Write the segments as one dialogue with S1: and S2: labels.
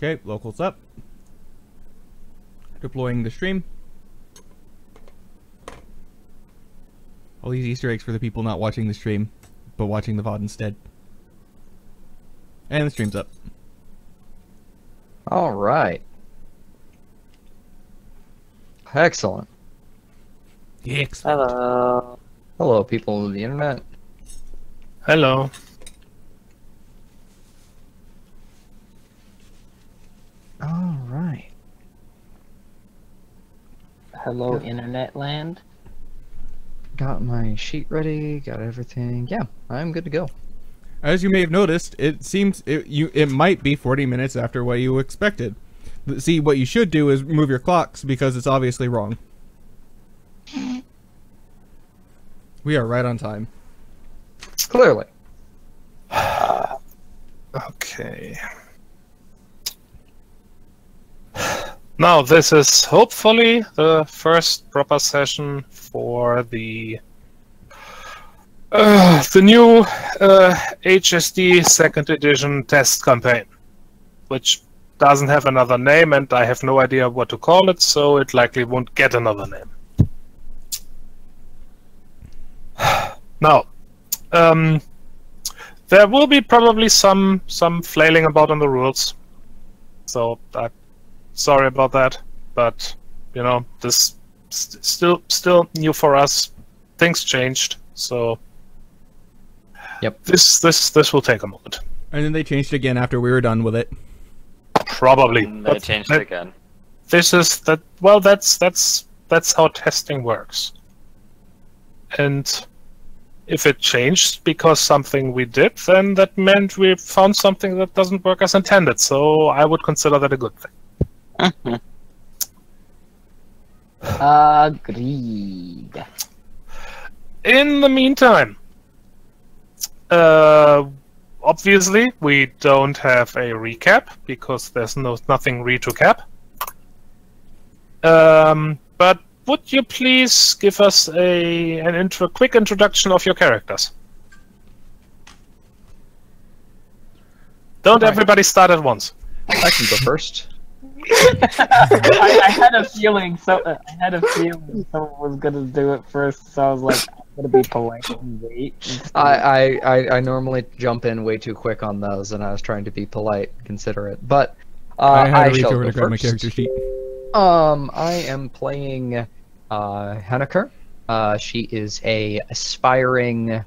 S1: Okay, locals up. Deploying the stream. All these Easter eggs for the people not watching the stream, but watching the VOD instead. And the stream's up.
S2: All right. Excellent.
S1: Excellent.
S3: Hello.
S2: Hello, people of the internet.
S4: Hello.
S2: All right.
S3: Hello, internet land.
S2: Got my sheet ready. Got everything. Yeah, I'm good to go.
S1: As you may have noticed, it seems it might be 40 minutes after what you expected. See, what you should do is move your clocks because it's obviously wrong. We are right on time.
S2: Clearly.
S4: Okay. Now, this is hopefully the first proper session for the new HSD second edition test campaign, which doesn't have another name, and I have no idea what to call it, so it likely won't get another name. Now, there will be probably some flailing about on the rules, so sorry about that, but you know, this still new for us. Things changed, so
S2: yep.
S4: This will take a moment.
S1: And then they changed again after we were done with it.
S4: Probably.
S3: They changed it again.
S4: This is that. Well, that's how testing works. And if it changed because something we did, then that meant we found something that doesn't work as intended. So I would consider that a good thing.
S3: Agreed.
S4: In the meantime, obviously we don't have a recap because there's nothing to cap. But would you please give us a quick introduction of your characters? Don't everybody start at once.
S2: I can go first.
S3: I had a feeling. I had a feeling someone was gonna do it first, so I was like, I'm gonna be polite and wait.
S2: I normally jump in way too quick on those, and I was trying to be polite, considerate. But
S1: I had to reach
S2: shall
S1: over
S2: go
S1: to grab my
S2: first.
S1: character sheet.
S2: I am playing Henniker. She is a aspiring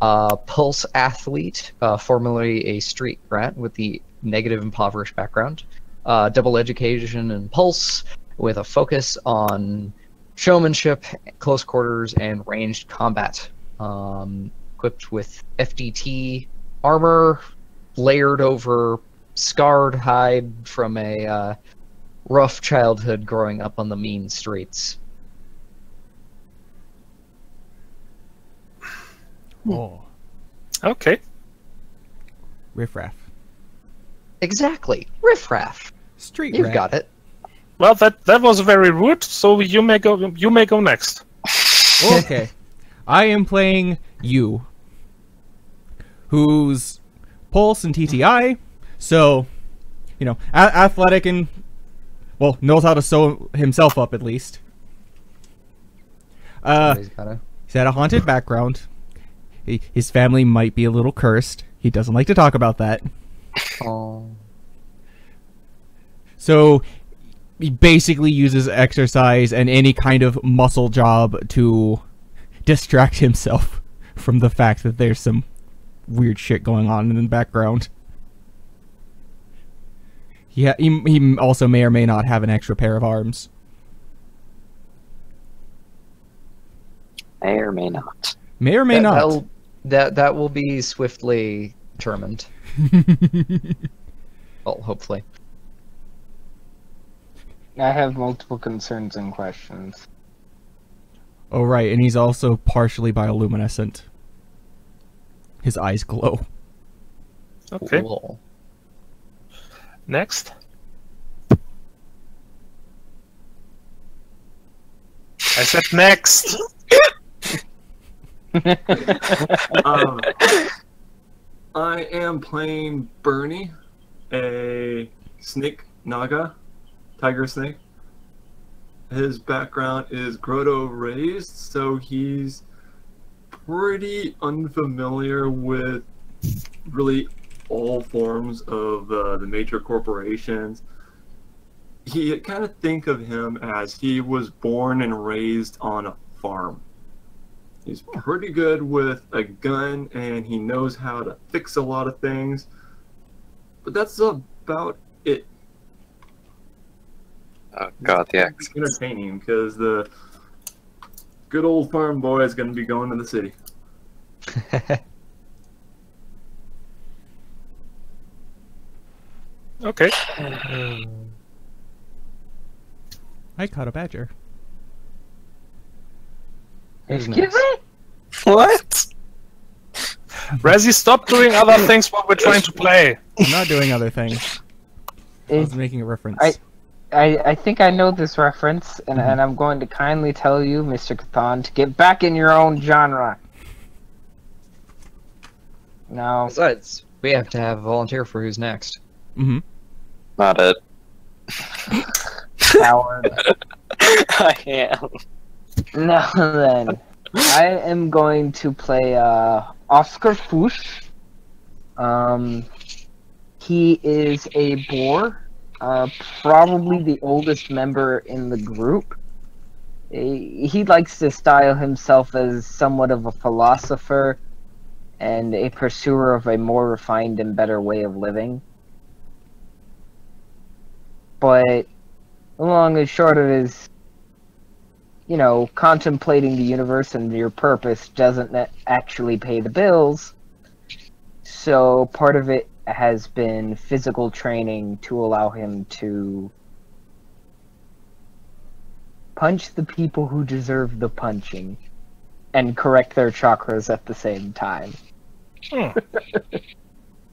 S2: pulse athlete, formerly a street rat with the negative impoverished background. Double education and pulse with a focus on showmanship, close quarters, and ranged combat. Equipped with FDT armor, layered over scarred hide from a rough childhood growing up on the mean streets.
S1: Oh,
S4: Okay.
S1: riffraff.
S2: Exactly, riffraff.
S1: Street
S2: You've
S1: rat.
S2: got it.
S4: Well, that was very rude. So you may go next.
S1: Okay. I am playing you, who's pulse and TTI, so, you know, athletic and, well, knows how to sew himself up at least.
S2: Somebody's gotta-
S1: He's had a haunted background. His family might be a little cursed. He doesn't like to talk about that.
S2: Oh.
S1: So he basically uses exercise and any kind of muscle job to distract himself from the fact that there's some weird shit going on in the background. Yeah, he also may or may not have an extra pair of arms.
S3: May or may not.
S1: May or may not.
S2: That will be swiftly determined. Well, hopefully.
S3: I have multiple concerns and questions.
S1: Oh, right, and he's also partially bioluminescent. His eyes glow.
S4: Okay.
S2: Cool.
S4: Next. I said next.
S5: I am playing Bernie, a snake naga, tiger snake. His background is grotto raised, so he's pretty unfamiliar with really all forms of the major corporations. He kind of think of him as he was born and raised on a farm. He's pretty good with a gun, and he knows how to fix a lot of things, but that's about it.
S6: Oh god, the accent.
S5: Entertaining, because the good old farm boy is going to be going to the city.
S4: Okay.
S1: I caught a badger.
S3: Excuse me?
S6: What?
S4: Razzie, stop doing other things while we're trying to play.
S1: I'm not doing other things. I was
S3: It-
S1: making a reference.
S3: I think I know this reference, and I'm going to kindly tell you, Mr. Cthon, to get back in your own genre. No.
S2: Besides, we have to have a volunteer for who's next.
S1: Mm-hmm.
S6: Not it.
S3: Coward.
S6: I am.
S3: Now then, I am going to play Oscar Fuchs. He is a boar, probably the oldest member in the group. He likes to style himself as somewhat of a philosopher and a pursuer of a more refined and better way of living. But the long and short of it is, you know, contemplating the universe and your purpose doesn't actually pay the bills. So part of it has been physical training to allow him to punch the people who deserve the punching and correct their chakras at the same time.
S4: Hmm.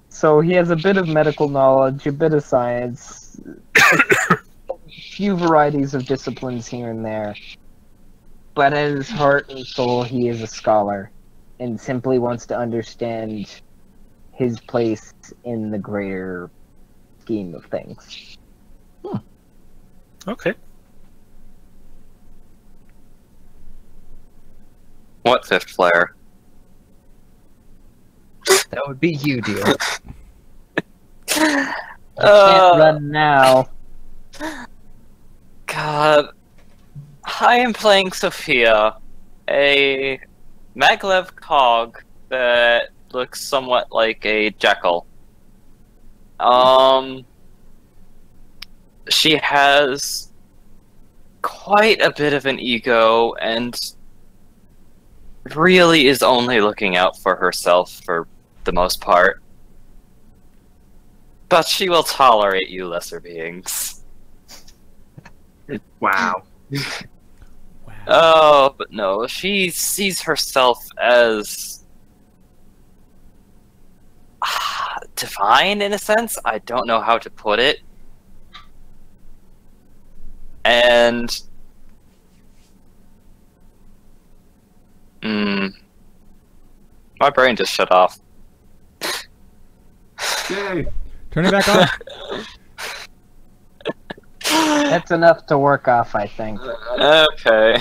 S3: So he has a bit of medical knowledge, a bit of science, a few varieties of disciplines here and there. But at his heart and soul, he is a scholar and simply wants to understand his place in the greater scheme of things.
S4: Okay.
S6: What fifth player?
S2: That would be you, dear.
S3: I can't run now.
S6: God. I am playing Sophia, a maglev cog that looks somewhat like a jackal. She has quite a bit of an ego and really is only looking out for herself for the most part. But she will tolerate you lesser beings.
S5: Wow.
S6: Oh, but no, she sees herself as divine in a sense. I don't know how to put it. And my brain just shut off.
S5: Yay.
S1: Turn it back on.
S3: That's enough to work off, I think.
S6: Okay.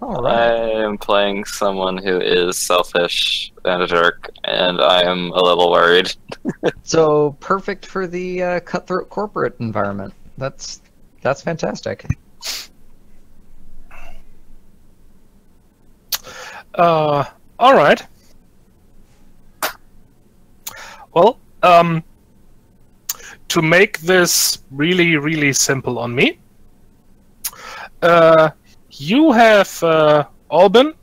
S2: All
S6: I
S2: right.
S6: am playing someone who is selfish and a jerk, and I am a little worried.
S2: So perfect for the cutthroat corporate environment. That's fantastic.
S4: All right. Well, to make this really, really simple on me, you have all been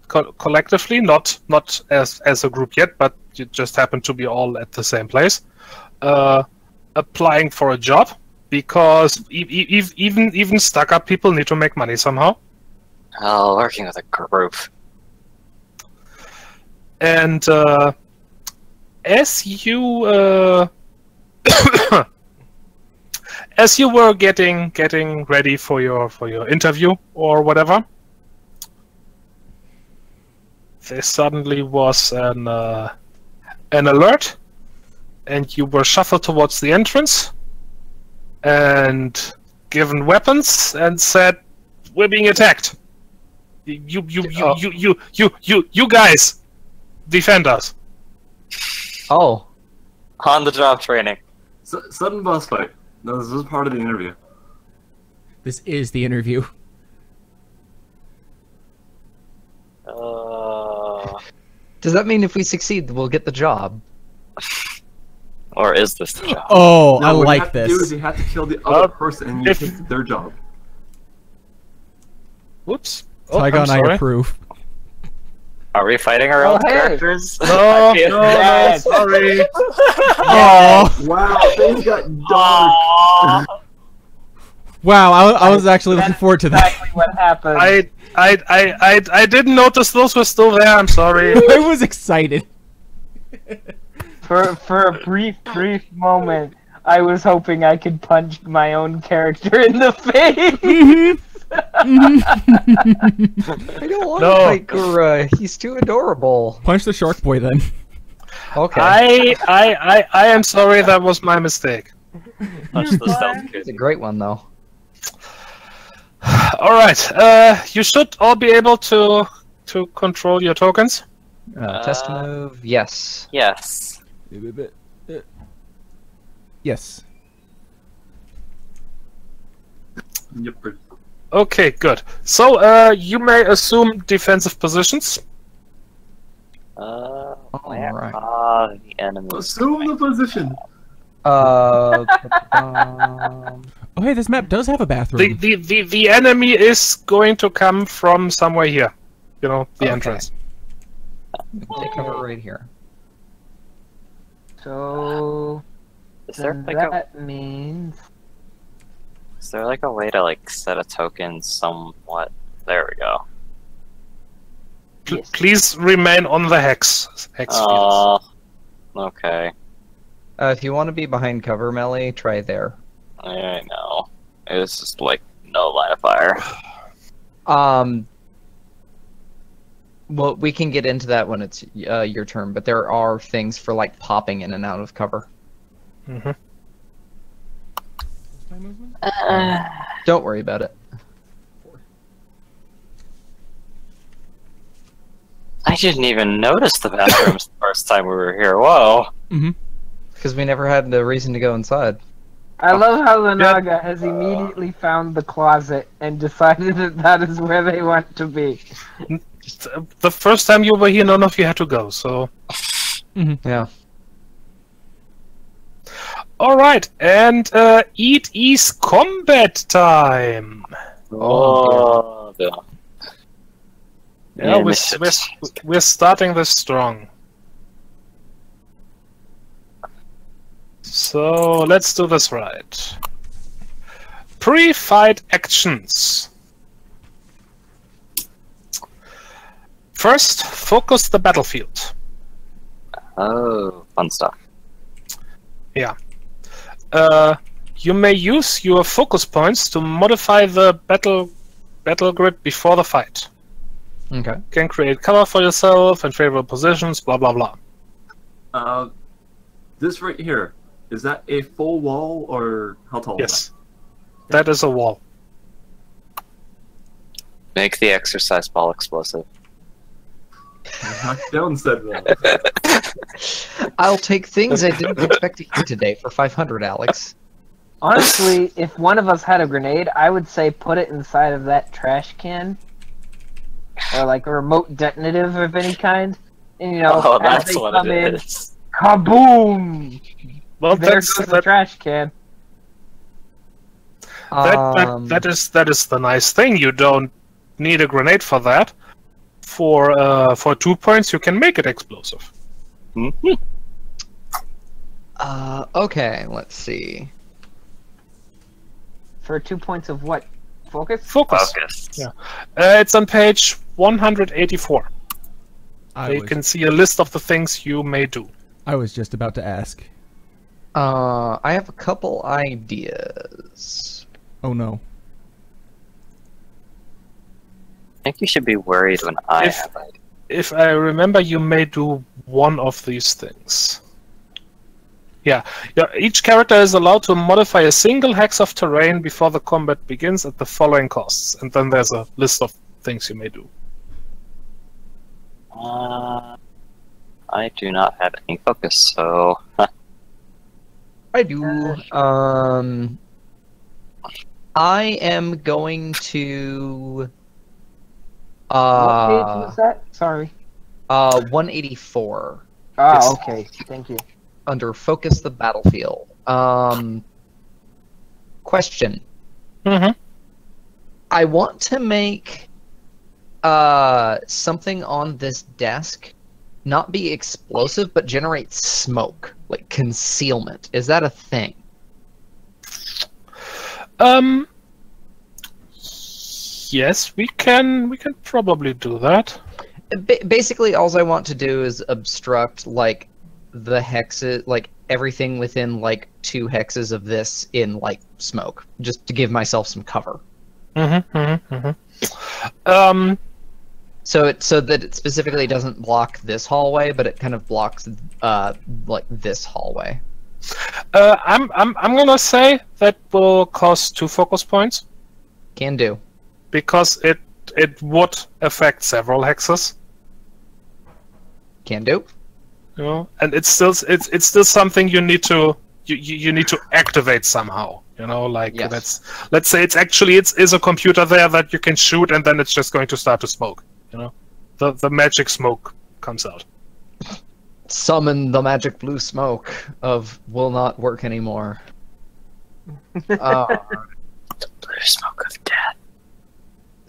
S4: collectively, not as a group yet, but you just happen to be all at the same place, applying for a job because even stuck-up people need to make money somehow.
S6: Oh, working with a group.
S4: And as you as you were getting ready for your interview or whatever, there suddenly was an an alert, and you were shuffled towards the entrance, and given weapons, and said, "We're being attacked. You guys, defend us."
S2: Oh,
S6: On the job training.
S5: Sudden boss fight. No, this is part of the interview.
S1: This is the interview.
S2: does that mean if we succeed, we'll get the job?
S6: Or is this the job?
S1: Oh,
S5: No,
S1: I
S5: what you
S1: like
S5: have to do is
S1: this.
S5: you have to kill the other person and you
S4: if-
S5: take their job.
S4: Whoops. Oh,
S1: Tyga
S4: I'm
S1: and I
S4: sorry.
S1: approve.
S6: Are we fighting our
S3: Oh,
S6: own
S3: hey.
S6: characters?
S4: No,
S6: Yeah.
S4: no, sorry.
S1: Oh,
S5: Wow, things got dark.
S6: Aw.
S1: wow! I was actually looking forward to that.
S3: Exactly what happened.
S4: I didn't notice those were still there. I'm sorry.
S1: I was excited.
S3: For a brief moment, I was hoping I could punch my own character in the face.
S2: I don't want
S4: No.
S2: to fight Gura. He's too adorable.
S1: Punch the shark boy then.
S2: Okay.
S4: I am sorry. That was my mistake.
S6: Punch the stealth
S2: It's
S6: kid.
S2: a great one, though.
S4: All right. You should all be able to control your tokens.
S2: Test move, yes.
S6: Yes.
S1: Yes.
S5: Yep.
S4: Okay, good. So you may assume defensive positions.
S6: Where
S2: Alright.
S6: are the enemies?
S5: Assume the position.
S1: Oh, hey, this map does have a bathroom.
S4: The enemy is going to come from somewhere here. You know, the
S2: Okay.
S4: entrance.
S2: Take cover right here.
S3: So
S6: Is there
S3: then
S6: like a
S3: that means
S6: is there like a way to like set a token somewhat? There we go.
S3: yes.
S4: Please remain on the hex fields.
S6: Oh. Okay.
S2: If you want to be behind cover, Melly, try there.
S6: I know. It's just like no line of fire.
S2: Well, we can get into that when it's your turn, but there are things for like popping in and out of cover.
S4: Mhm.
S2: Don't worry about it.
S6: I didn't even notice the bathrooms the first time we were here. Whoa.
S2: Because we never had the reason to go inside.
S3: I love how the Naga has immediately found the closet and decided that that is where they want to be.
S4: The first time you were here, none of you had to go. So,
S2: Yeah.
S4: all right, and it is combat time.
S6: Oh, dear.
S4: Yeah,
S6: Yeah,
S4: we're starting this strong. So let's do this right. Pre-fight actions. First, focus the battlefield.
S6: Oh, fun stuff.
S4: Yeah. You may use your focus points to modify the battle grid before the fight.
S2: Okay.
S4: You can create cover for yourself and favorable positions, blah blah blah.
S5: This right here, is that a full wall or how tall?
S4: Yes. That is a wall.
S6: Make the exercise ball explosive.
S5: Knock down said wall.
S2: I'll take things I didn't expect to hear today for 500, Alex.
S3: Honestly, if one of us had a grenade, I would say put it inside of that trash can. Or like a remote detonative of any kind. And, you know,
S6: Oh,
S3: as
S6: that's
S3: they
S6: what
S3: come
S6: it
S3: in,
S6: is.
S3: kaboom!
S4: Well,
S3: There
S4: that's
S3: goes the trash can.
S4: that is the nice thing. You don't need a grenade for that. For 2 points, you can make it explosive.
S6: Mhm.
S2: Okay, let's see.
S3: For 2 points of what? Focus?
S4: Focus.
S6: Focus.
S4: Yeah. It's on page 184. You can see a list of the things you may do.
S1: I was just about to ask.
S2: I have a couple ideas.
S1: Oh no.
S6: I think you should be worried when I
S4: If-
S6: have it.
S4: If I remember, you may do one of these things. Yeah, each character is allowed to modify a single hex of terrain before the combat begins at the following costs. And then there's a list of things you may do.
S6: I do not have any focus, so...
S2: I do. I am going to...
S3: What page was that? Sorry.
S2: 184.
S3: Ah,
S2: Yes.
S3: okay. Thank you.
S2: Under Focus the Battlefield. Question.
S4: Mm-hmm.
S2: I want to make something on this desk not be explosive, but generate smoke, like concealment. Is that a thing?
S4: Yes, we can probably do that.
S2: Basically, all I want to do is obstruct, like, the hexes, like, everything within, like, 2 hexes of this in, like, smoke. Just to give myself some cover. So that it specifically doesn't block this hallway, but it kind of blocks, like, this hallway.
S4: I'm gonna say that will cost 2 focus points.
S2: Can do.
S4: Because it would affect several hexes.
S2: Can do.
S4: You know, and it's still something you need to you need to activate somehow. You know, like
S2: Yes.
S4: let's say it's a computer there that you can shoot, and then it's just going to start to smoke. You know, the magic smoke comes out.
S2: Summon the magic blue smoke of will not work anymore.
S6: Blue smoke of death.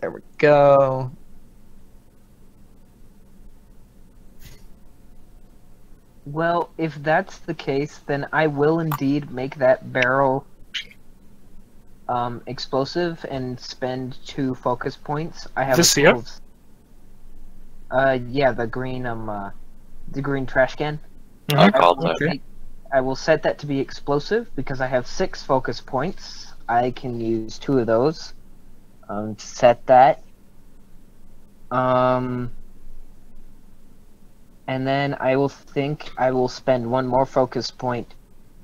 S2: There we go.
S3: Well, if that's the case, then I will indeed make that barrel explosive and spend 2 focus points. I have
S4: This here?
S3: Yeah, the green trash can.
S6: I called
S3: will
S6: it.
S3: take- I will set that to be explosive because I have 6 focus points. I can use 2 of those. To set that. And then I will spend 1 more focus point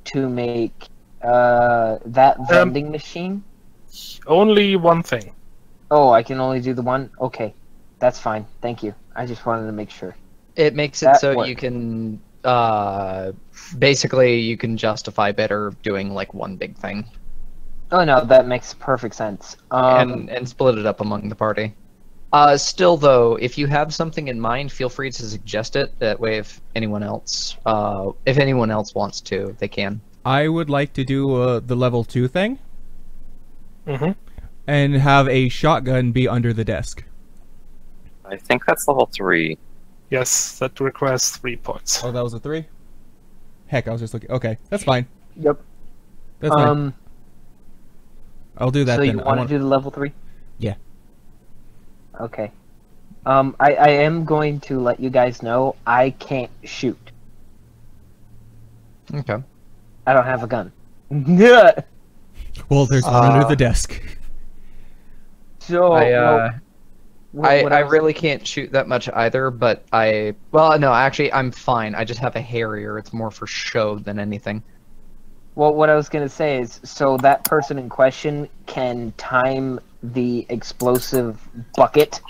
S3: to make that vending machine.
S4: Only one thing.
S3: Oh, I can only do the one? Okay. That's fine. Thank you. I just wanted to make sure.
S2: It makes it
S3: That
S2: so
S3: works.
S2: you can basically you can justify better doing like one big thing
S3: Oh no, that makes perfect sense.
S2: and split it up among the party. Still though, if you have something in mind, feel free to suggest it. That way, if anyone else wants to, they can.
S1: I would like to do the level 2 thing
S4: Mm-hmm.
S1: and have a shotgun be under the desk.
S6: I think that's level 3.
S4: Yes, that requires 3 points.
S1: Oh, that was a 3? Heck, I was just looking. Okay, that's fine.
S3: Yep.
S1: That's fine. I'll do that
S3: So
S1: then.
S3: you want to do the level 3?
S1: Yeah.
S3: Okay. I am going to let you guys know I can't shoot.
S2: Okay.
S3: I don't have a gun.
S1: Well, there's one under the desk.
S3: So
S2: I
S3: was-
S2: really can't shoot that much either, but no, actually I'm fine. I just have a Harrier. It's more for show than anything.
S3: Well, what I was going to say is, so that person in question can time the explosive bucket.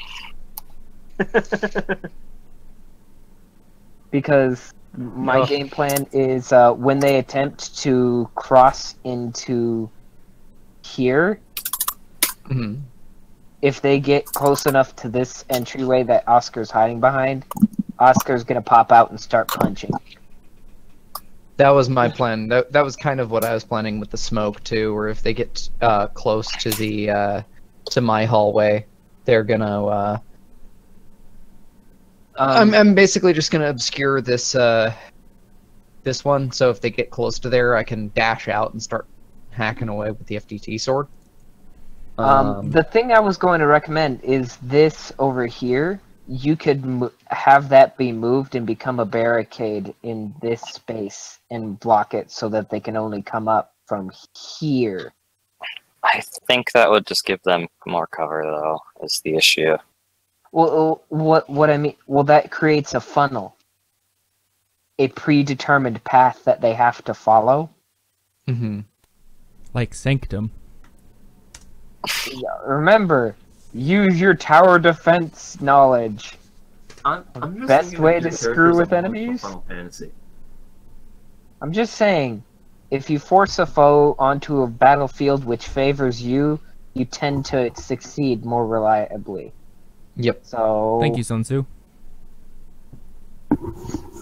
S3: Because my
S4: No.
S3: game plan is when they attempt to cross into here,
S2: Mhm.
S3: if they get close enough to this entryway that Oscar's hiding behind, Oscar's going to pop out and start punching.
S2: That was my plan. That was kind of what I was planning with the smoke too. Where if they get close to the to my hallway, they're gonna. I'm basically just gonna obscure this this one. So if they get close to there, I can dash out and start hacking away with the FDT sword.
S3: The thing I was going to recommend is this over here. You could have that be moved and become a barricade in this space and block it so that they can only come up from here.
S6: I think that would just give them more cover, though, is the issue.
S3: Well, what I mean, well, that creates a funnel. a predetermined path that they have to follow.
S2: Mm-hmm.
S1: Like Sanctum.
S3: Remember, use your tower defense knowledge.
S5: I'm just
S3: Best
S5: thinking
S3: way
S5: of
S3: to
S5: these
S3: screw
S5: characters
S3: with
S5: I'm watching
S3: enemies?
S5: Final Fantasy.
S3: I'm just saying, if you force a foe onto a battlefield which favors you, you tend to succeed more reliably.
S2: Yep.
S3: So
S1: Thank you, Sun Tzu.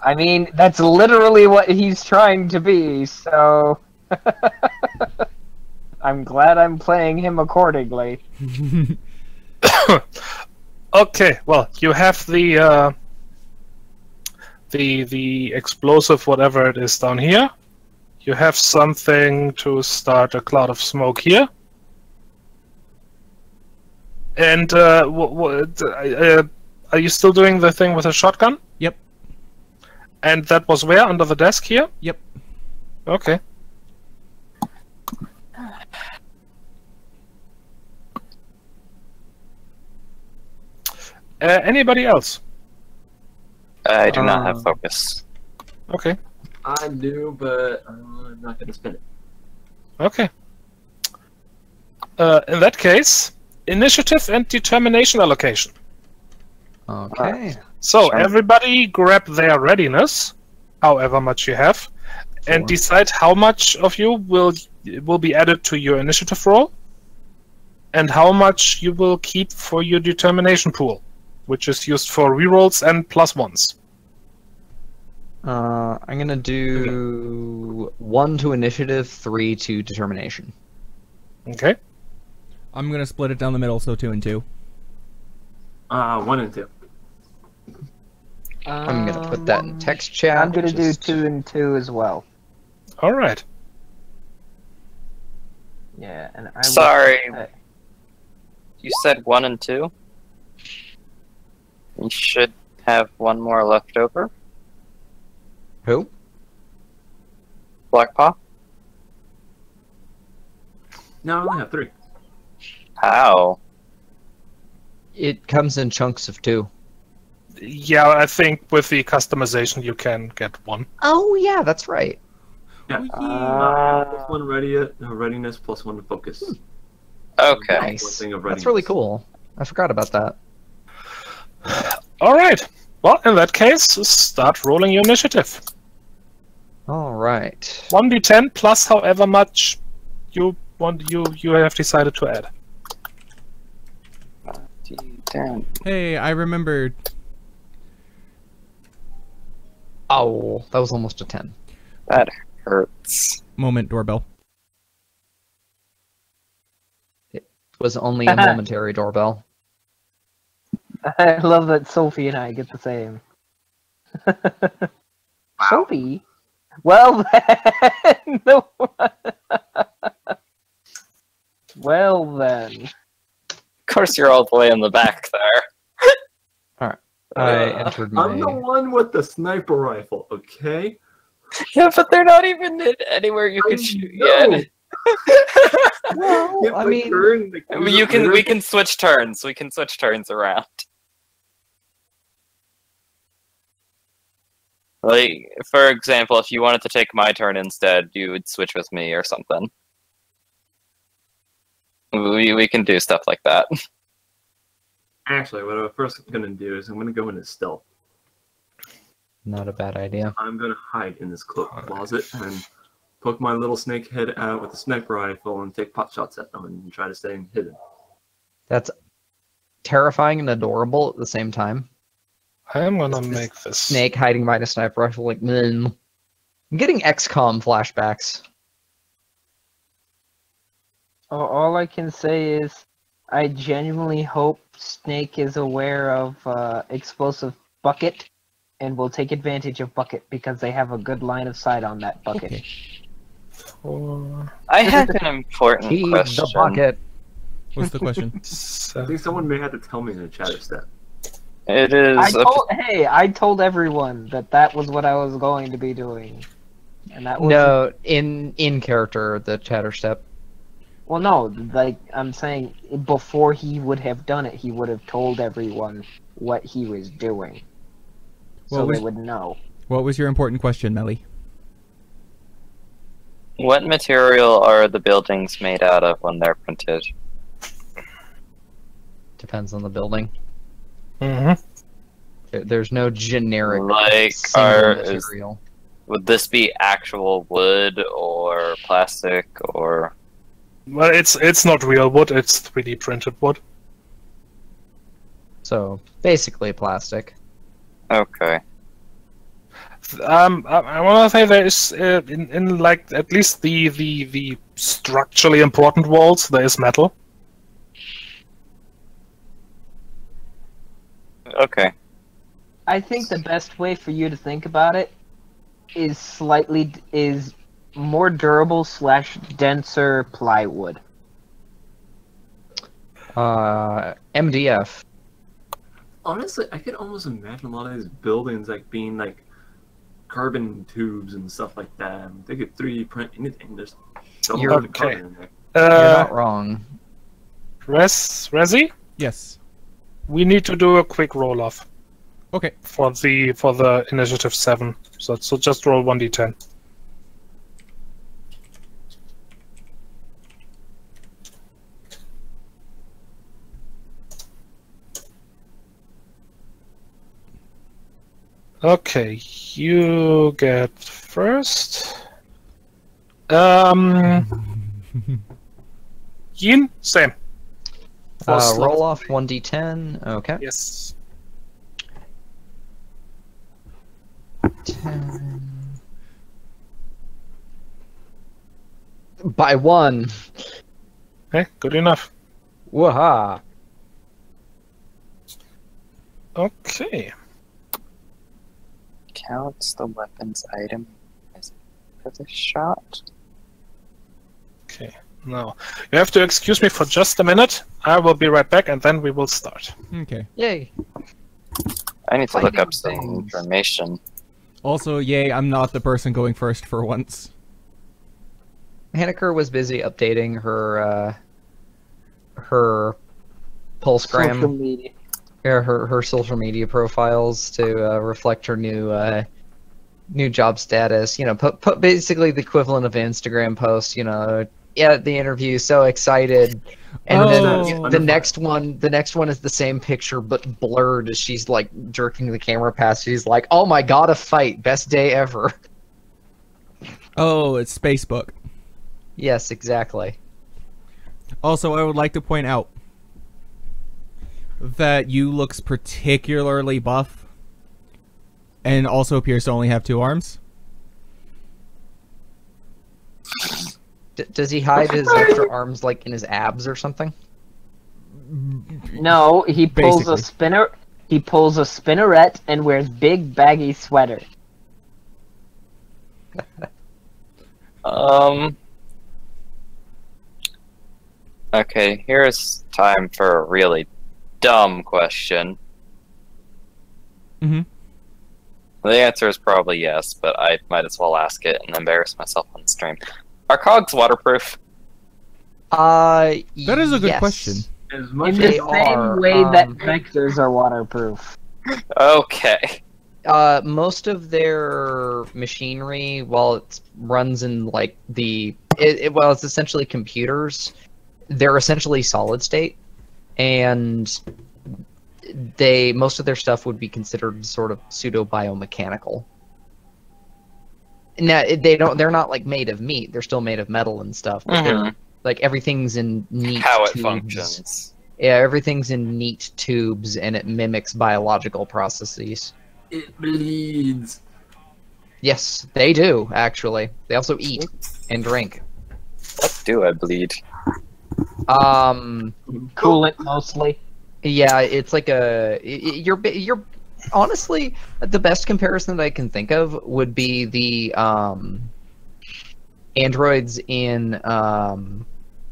S3: I mean, that's literally what he's trying to be, so I'm glad I'm playing him accordingly.
S4: Okay, well, you have the explosive, whatever it is, down here. You have something to start a cloud of smoke here. And are you still doing the thing with a shotgun?
S1: Yep.
S4: And that was where? Under the desk here?
S1: Yep.
S4: Okay. Anybody else?
S6: I do not have focus.
S4: Okay.
S5: I do, but I'm not going to spend it.
S4: Okay. In that case, initiative and determination allocation.
S2: Okay.
S4: So
S6: Sure.
S4: everybody grab their readiness, however much you have, and decide how much of you will be added to your initiative roll, and how much you will keep for your determination pool, which is used for rerolls and +1s.
S2: I'm gonna do 1 to initiative, 3 to determination.
S4: Okay.
S1: I'm gonna split it down the middle, so 2 and 2.
S5: 1 and 2.
S2: I'm gonna put that in text chat.
S3: I'm gonna do
S2: just-
S3: 2 and 2 as well.
S4: All right.
S3: Yeah, and I
S6: Sorry.
S3: will-
S6: You said 1 and 2? You should have 1 more left over.
S2: Who?
S6: Blackpaw?
S5: No, I only have 3.
S6: How?
S2: It comes in chunks of 2.
S4: Yeah, I think with the customization you can get 1.
S2: Oh yeah, that's right.
S5: Yeah.
S3: Uh,
S5: +1 readiness, +1 to focus.
S6: Okay.
S2: Nice.
S5: One thing of
S2: That's really
S5: readiness.
S2: cool. I forgot about that.
S4: All right. Well, in that case, start rolling your initiative.
S2: All right.
S4: 1d10 plus however much you want. You have decided to add.
S6: Damn.
S1: Hey, I remembered.
S2: Oh, that was almost a 10.
S6: That hurts.
S1: Moment doorbell.
S2: It was only a momentary doorbell.
S3: I love that Sophie and I get the same. Sophie? Well then. No. Well then.
S6: Of course, you're all the way in the back there.
S2: I entered my.
S5: I'm the one with the sniper rifle, okay?
S6: Yeah, but they're not even in anywhere you
S5: I
S6: can shoot
S5: know.
S6: yet.
S2: Well,
S5: Get
S2: I
S5: my
S2: mean,
S5: turn, the
S6: I mean, we can switch turns. We can switch turns around. Like, for example, if you wanted to take my turn instead, you would switch with me or something. We can do stuff like that.
S5: Actually, what I'm first going to do is I'm going to go into stealth.
S2: not a bad idea.
S5: I'm going to hide in this cloak closet and poke my little snake head out with a sniper rifle and take pot shots at them and try to stay hidden.
S2: That's terrifying and adorable at the same time.
S4: I am gonna make this.
S2: Snake hiding behind a sniper rifle, like, I'm getting XCOM flashbacks.
S3: All I can say is, I genuinely hope Snake is aware of explosive bucket, and will take advantage of bucket because they have a good line of sight on that bucket.
S1: Okay.
S6: I have an important
S2: Heed
S6: question.
S2: the bucket.
S1: What's the question?
S5: I think someone may have to tell me in the chatter step.
S6: It is.
S3: I told everyone that was what I was going to be doing, and that was
S2: No, in character, the chatter step.
S3: Well, no, like I'm saying, before he would have done it, he would have told everyone what he was doing, so
S1: Well,
S3: they would know.
S1: What was your important question, Melly?
S6: What material are the buildings made out of when they're printed?
S2: Depends on the building.
S4: Mm-hmm.
S2: There's no generic
S6: Like,
S2: single material.
S6: Would this be actual wood or plastic or?
S4: Well, it's not real wood. It's 3D printed wood.
S2: So basically plastic.
S6: Okay.
S4: I want to say there is in like at least the structurally important walls there is metal.
S6: Okay.
S3: I think the best way for you to think about it is more durable / denser plywood.
S2: MDF.
S5: Honestly, I could almost imagine a lot of these buildings like being like carbon tubes and stuff like that. They could 3D print anything. There's so
S2: You're
S5: much carbon in there.
S2: You're not wrong.
S4: Rezi,
S1: Yes.
S4: we need to do a quick roll off
S1: Okay.
S4: for the initiative 7. So just roll 1d10. Okay, you get first. Yin, same.
S2: Roll off 1d10. Okay.
S4: Yes.
S2: 10. By 1.
S4: Okay, good enough.
S2: Waha.
S4: Okay.
S6: Counts the weapons item as for the shot.
S4: Okay. Now, you have to excuse me for just a minute. I will be right back, and then we will start.
S1: Okay.
S2: Yay.
S6: I need to look
S2: Fighting
S6: up some
S2: things.
S6: information.
S1: Also, yay, I'm not the person going first for once.
S2: Haneker was busy updating her her
S3: Social
S2: Pulsegram,
S3: media.
S2: her social media profiles to reflect her new job status. You know, put basically the equivalent of an Instagram post. You know, yeah, the interview, so excited. And
S1: Oh.
S2: then the next one is the same picture but blurred as she's like jerking the camera past. She's like, "Oh my god, a fight! Best day ever!"
S1: Oh, it's Spacebook.
S2: Yes, exactly.
S1: Also, I would like to point out that you looks particularly buff and also appears to only have 2 arms.
S2: Does he hide his extra arms like in his abs or something?
S3: No, he pulls
S1: Basically.
S3: a spinner. He pulls a spinneret and wears big baggy sweater.
S6: Okay, here's time for a really dumb question.
S1: Mm-hmm.
S6: The answer is probably yes, but I might as well ask it and embarrass myself on stream. Are cogs waterproof?
S1: That is a good
S2: yes.
S1: question.
S5: As
S3: In
S5: much
S3: the
S5: as
S2: They are,
S3: same way that
S2: um,
S3: vectors are waterproof.
S6: Okay.
S2: Most of their machinery, while it runs in like it's essentially computers, they're essentially solid state, and most of their stuff would be considered sort of pseudo biomechanical. Now they're not like made of meat; they're still made of metal and stuff. But they're like everything's in neat
S6: How it
S2: tubes.
S6: functions.
S2: Yeah, everything's in neat tubes, and it mimics biological processes.
S5: it bleeds.
S2: Yes, they do, actually. They also eat and drink.
S6: What do I bleed?
S3: Coolant mostly.
S2: Yeah, it's like you're honestly, the best comparison that I can think of would be the androids in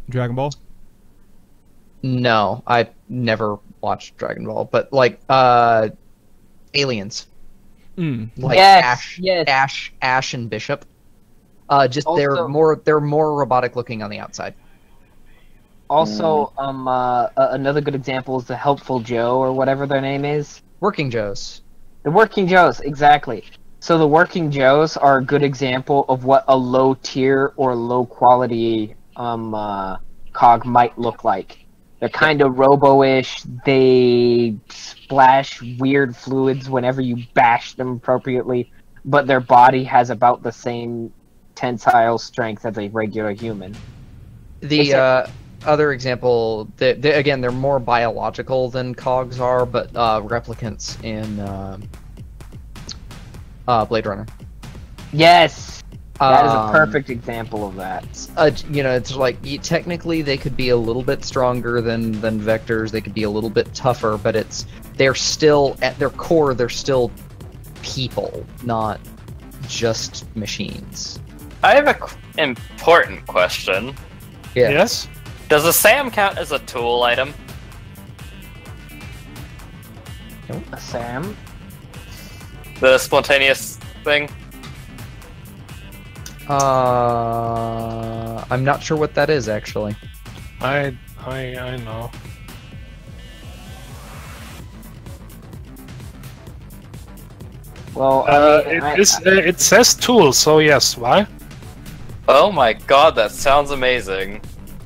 S1: Dragon Ball?
S2: no, I've never watched Dragon Ball, but like aliens. Like
S3: Yes, yes.
S2: Ash and Bishop. Just
S3: Also-
S2: they're more robotic looking on the outside.
S3: Also, another good example is the Helpful Joe or whatever their name is.
S2: Working Joes.
S3: The Working Joes, exactly. So the Working Joes are a good example of what a low tier or low quality cog might look like. They're kind of robo-ish. They splash weird fluids whenever you bash them appropriately, but their body has about the same tensile strength as a regular human.
S2: The other example, again, they're more biological than cogs are, but replicants in Blade Runner.
S3: Yes, that is a perfect example of that.
S2: You know, it's like technically they could be a little bit stronger than vectors. They could be a little bit tougher, but they're still at their core. They're still people, not just machines.
S6: I have an important question.
S2: Yeah.
S4: Yes?
S6: Does a SAM count as a tool item?
S3: Sam?
S6: The spontaneous thing?
S2: I'm not sure what that is actually.
S4: I know.
S3: Well,
S4: It says tool, so yes. Why?
S6: Oh my god, that sounds amazing.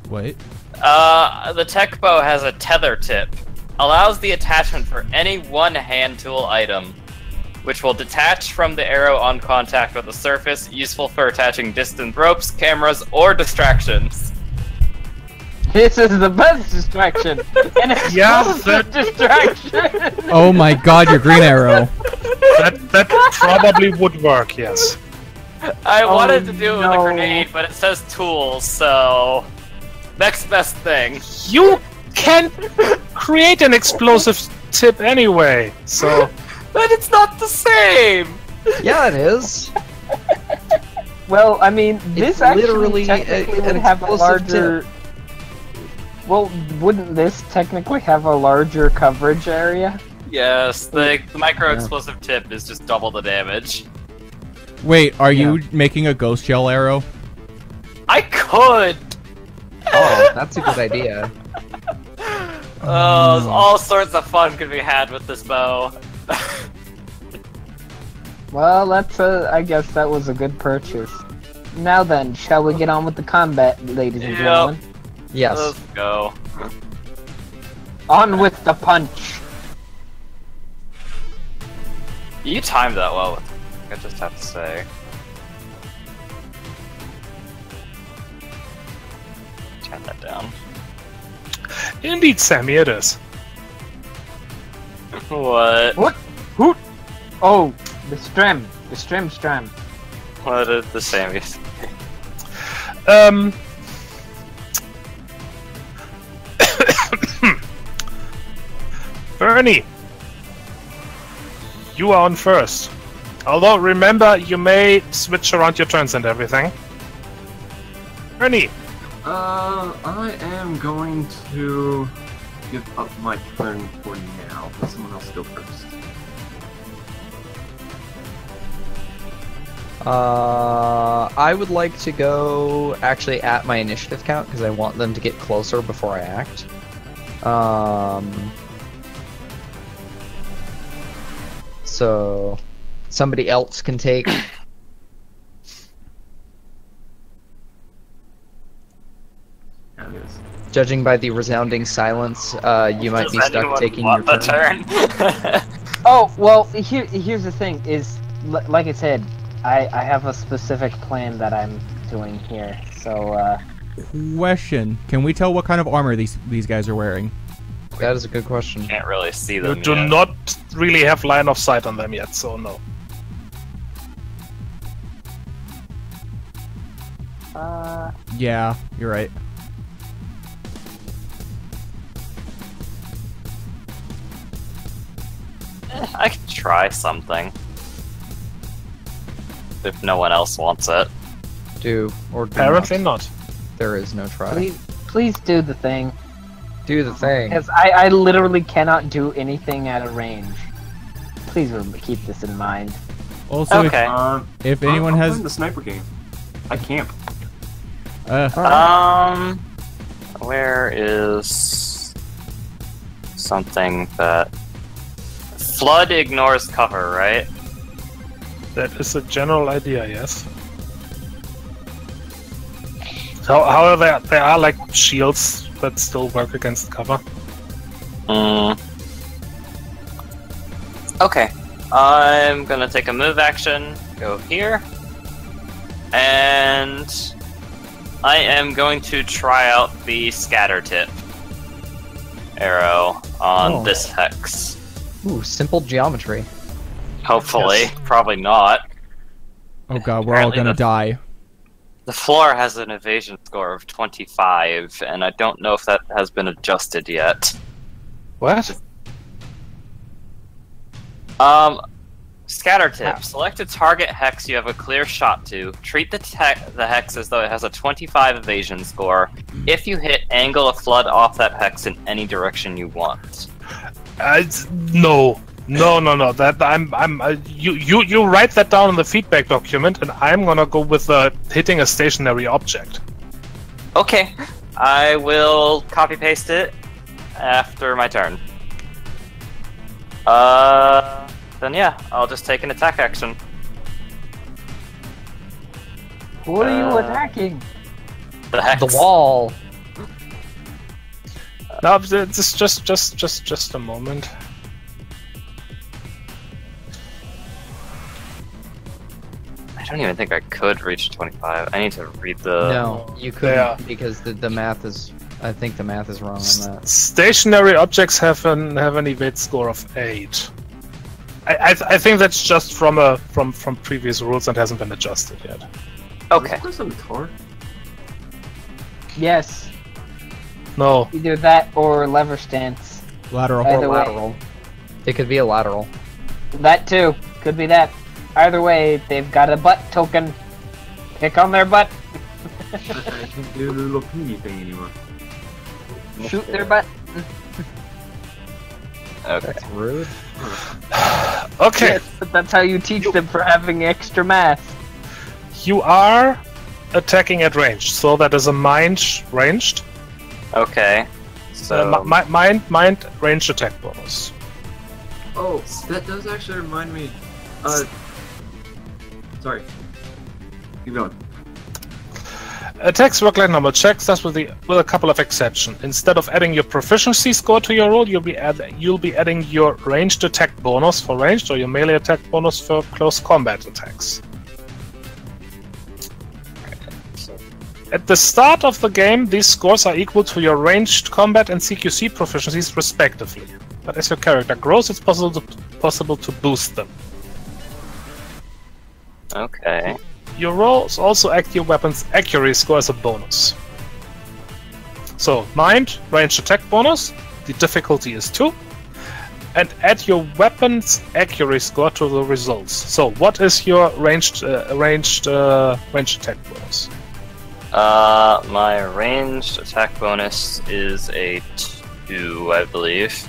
S1: Wait.
S6: The tech bow has a tether tip. Allows the attachment for any one hand tool item, which will detach from the arrow on contact with the surface, useful for attaching distant ropes, cameras, or distractions.
S3: This is the best distraction! An explosive distraction!
S1: Oh my god, your green arrow.
S4: That probably would work, yes.
S6: I wanted to do it with a
S3: no.
S6: grenade, but it says tools, so... Next best thing.
S4: You can create an explosive tip anyway, so...
S6: But it's not the same!
S2: Yeah, it is.
S3: Well, I mean, this
S2: It's
S3: actually
S2: literally
S3: technically
S2: an
S3: would have a
S2: explosive
S3: larger... Well, wouldn't this technically have a larger coverage area?
S6: Yes, the micro explosive tip is just double the damage.
S1: Wait, are you making a ghost shell arrow?
S6: I could!
S2: Oh, that's a good idea.
S6: Oh, all sorts of fun could be had with this bow.
S3: Well, that's I guess that was a good purchase. Now then, shall we get on with the combat, ladies and gentlemen?
S2: Yes.
S6: Let's go.
S3: On with the punch!
S6: You timed that well, I just have to say. Turn that down.
S4: Indeed, Sammy, it is.
S6: What?
S3: What? Hoot! Oh, the stram. The stram.
S6: What did the Sammy say?
S4: Bernie, you are on first. Although, remember, you may switch around your turns and everything. Bernie,
S5: I am going to give up my turn for now. Let someone else go first.
S2: I would like to go actually at my initiative count because I want them to get closer before I act. So somebody else can take.
S5: Yeah, it is.
S2: Judging by the resounding silence, you might be stuck taking your turn.
S3: Oh, well, here's the thing, is, like I said, I have a specific plan that I'm doing here, so,
S1: Question. Can we tell what kind of armor these guys are wearing?
S2: That is a good question.
S6: Can't really see
S4: you
S6: them
S4: do
S6: yet.
S4: not really have line of sight on them yet, so no.
S1: Yeah, you're right.
S6: I could try something. If no one else wants it.
S2: Do or do
S4: Apparently
S2: not.
S4: not.
S2: There is no try.
S3: please do the thing.
S2: Do the thing.
S3: Because I literally cannot do anything at a range. Please keep this in mind.
S1: Also,
S6: Okay.
S1: if anyone
S5: I'm
S1: has
S5: playing the sniper game. I camp.
S6: Where is something that Flood ignores cover, right?
S4: That is a general idea, yes. So, however, there are like shields that still work against cover.
S6: Okay, I'm gonna take a move action, go here, and I am going to try out the scatter tip arrow on this hex.
S2: Ooh, simple geometry.
S6: Hopefully,
S4: Yes.
S6: probably not.
S1: Oh god, we're all
S6: Apparently
S1: gonna
S6: the-
S1: die.
S6: The floor has an evasion score of 25, and I don't know if that has been adjusted yet.
S4: What?
S6: Scatter tip. Select a target hex you have a clear shot to. Treat the hex as though it has a 25 evasion score. If you hit, angle a flood off that hex in any direction you want.
S4: No. That you write that down in the feedback document, and I'm gonna go with hitting a stationary object.
S6: Okay, I will copy paste it after my turn. Then yeah, I'll just take an attack action.
S3: What are you attacking?
S6: The hex.
S2: The wall.
S4: No, it's just a moment.
S6: I don't even think I could reach 25. I need to read the.
S2: No, you couldn't
S4: Yeah.
S2: because the math is. I think the math is wrong on that.
S4: Stationary objects have an evade score of 8. I think that's just from previous rules and hasn't been adjusted yet.
S6: Okay.
S5: Is this person Tar?
S3: Yes,
S4: No.
S3: either that or lever stance.
S1: Lateral.
S3: Either way.
S2: Lateral. It could be a lateral.
S3: That too. Could be that. Either way, they've got a butt token. Pick on their butt.
S5: I can't do the little pingy thing anymore.
S3: Shoot their butt.
S6: Okay.
S2: That's rude.
S4: Okay.
S3: Yes, but that's how you teach them for having extra math.
S4: You are attacking at range, so that is a mind ranged.
S6: Okay. So.
S4: Mind ranged attack bonus.
S5: Oh, that does actually remind me. Sorry. Keep going.
S4: Attacks work like normal checks, thus with a couple of exceptions. Instead of adding your proficiency score to your roll, you'll be adding your ranged attack bonus for ranged or your melee attack bonus for close combat attacks. At the start of the game, these scores are equal to your ranged combat and CQC proficiencies respectively. But as your character grows, it's possible to boost them.
S6: Okay.
S4: Your rolls also act your weapon's accuracy score as a bonus. So, mind, ranged attack bonus, the difficulty is 2, and add your weapon's accuracy score to the results. So, what is your ranged attack bonus?
S6: My ranged attack bonus is a 2, I believe.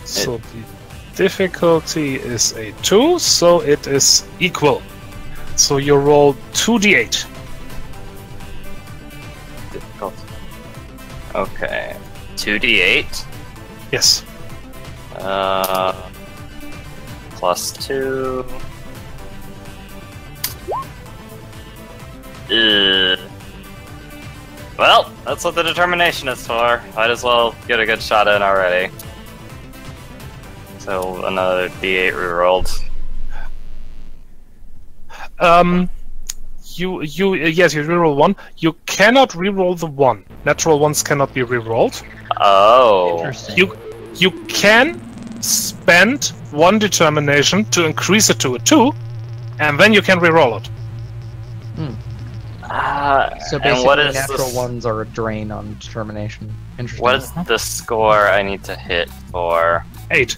S4: So the difficulty is a 2, so it is equal. So you roll 2d8.
S6: Difficult. Okay. 2d8.
S4: Yes.
S6: Plus 2. Well, that's what the determination is for. Might as well get a good shot in already. So another d8 rerolled.
S4: Yes, you reroll 1. You cannot reroll the 1. Natural ones cannot be rerolled.
S6: Oh.
S2: Interesting.
S4: You can spend 1 determination to increase it to a 2, and then you can reroll it.
S2: So
S6: and
S2: basically,
S6: what is
S2: natural
S6: the,
S2: ones are a drain on determination. Interesting.
S6: What is the score I need to hit for?
S4: 8.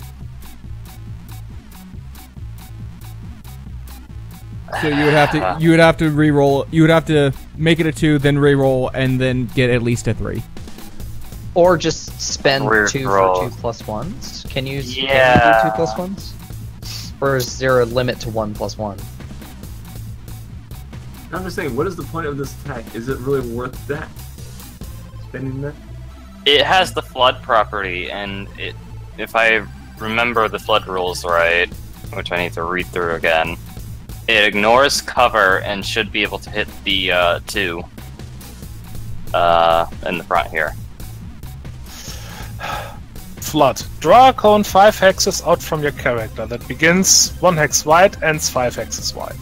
S1: So you would have to re-roll. You would have to make it a 2, then re-roll, and then get at least a 3.
S2: Or just spend 2
S6: Reroll.
S2: for 2 plus 1s? Can you,
S6: Yeah.
S2: can you do 2 plus 1s? Or is there a limit to 1 plus 1?
S5: I'm just saying, what is the point of this attack? Is it really worth that? Spending that?
S6: It has the flood property, and if I remember the flood rules right, which I need to read through again, it ignores cover and should be able to hit the 2 in the front here.
S4: Flood. Draw a cone 5 hexes out from your character that begins 1 hex wide, ends 5 hexes wide.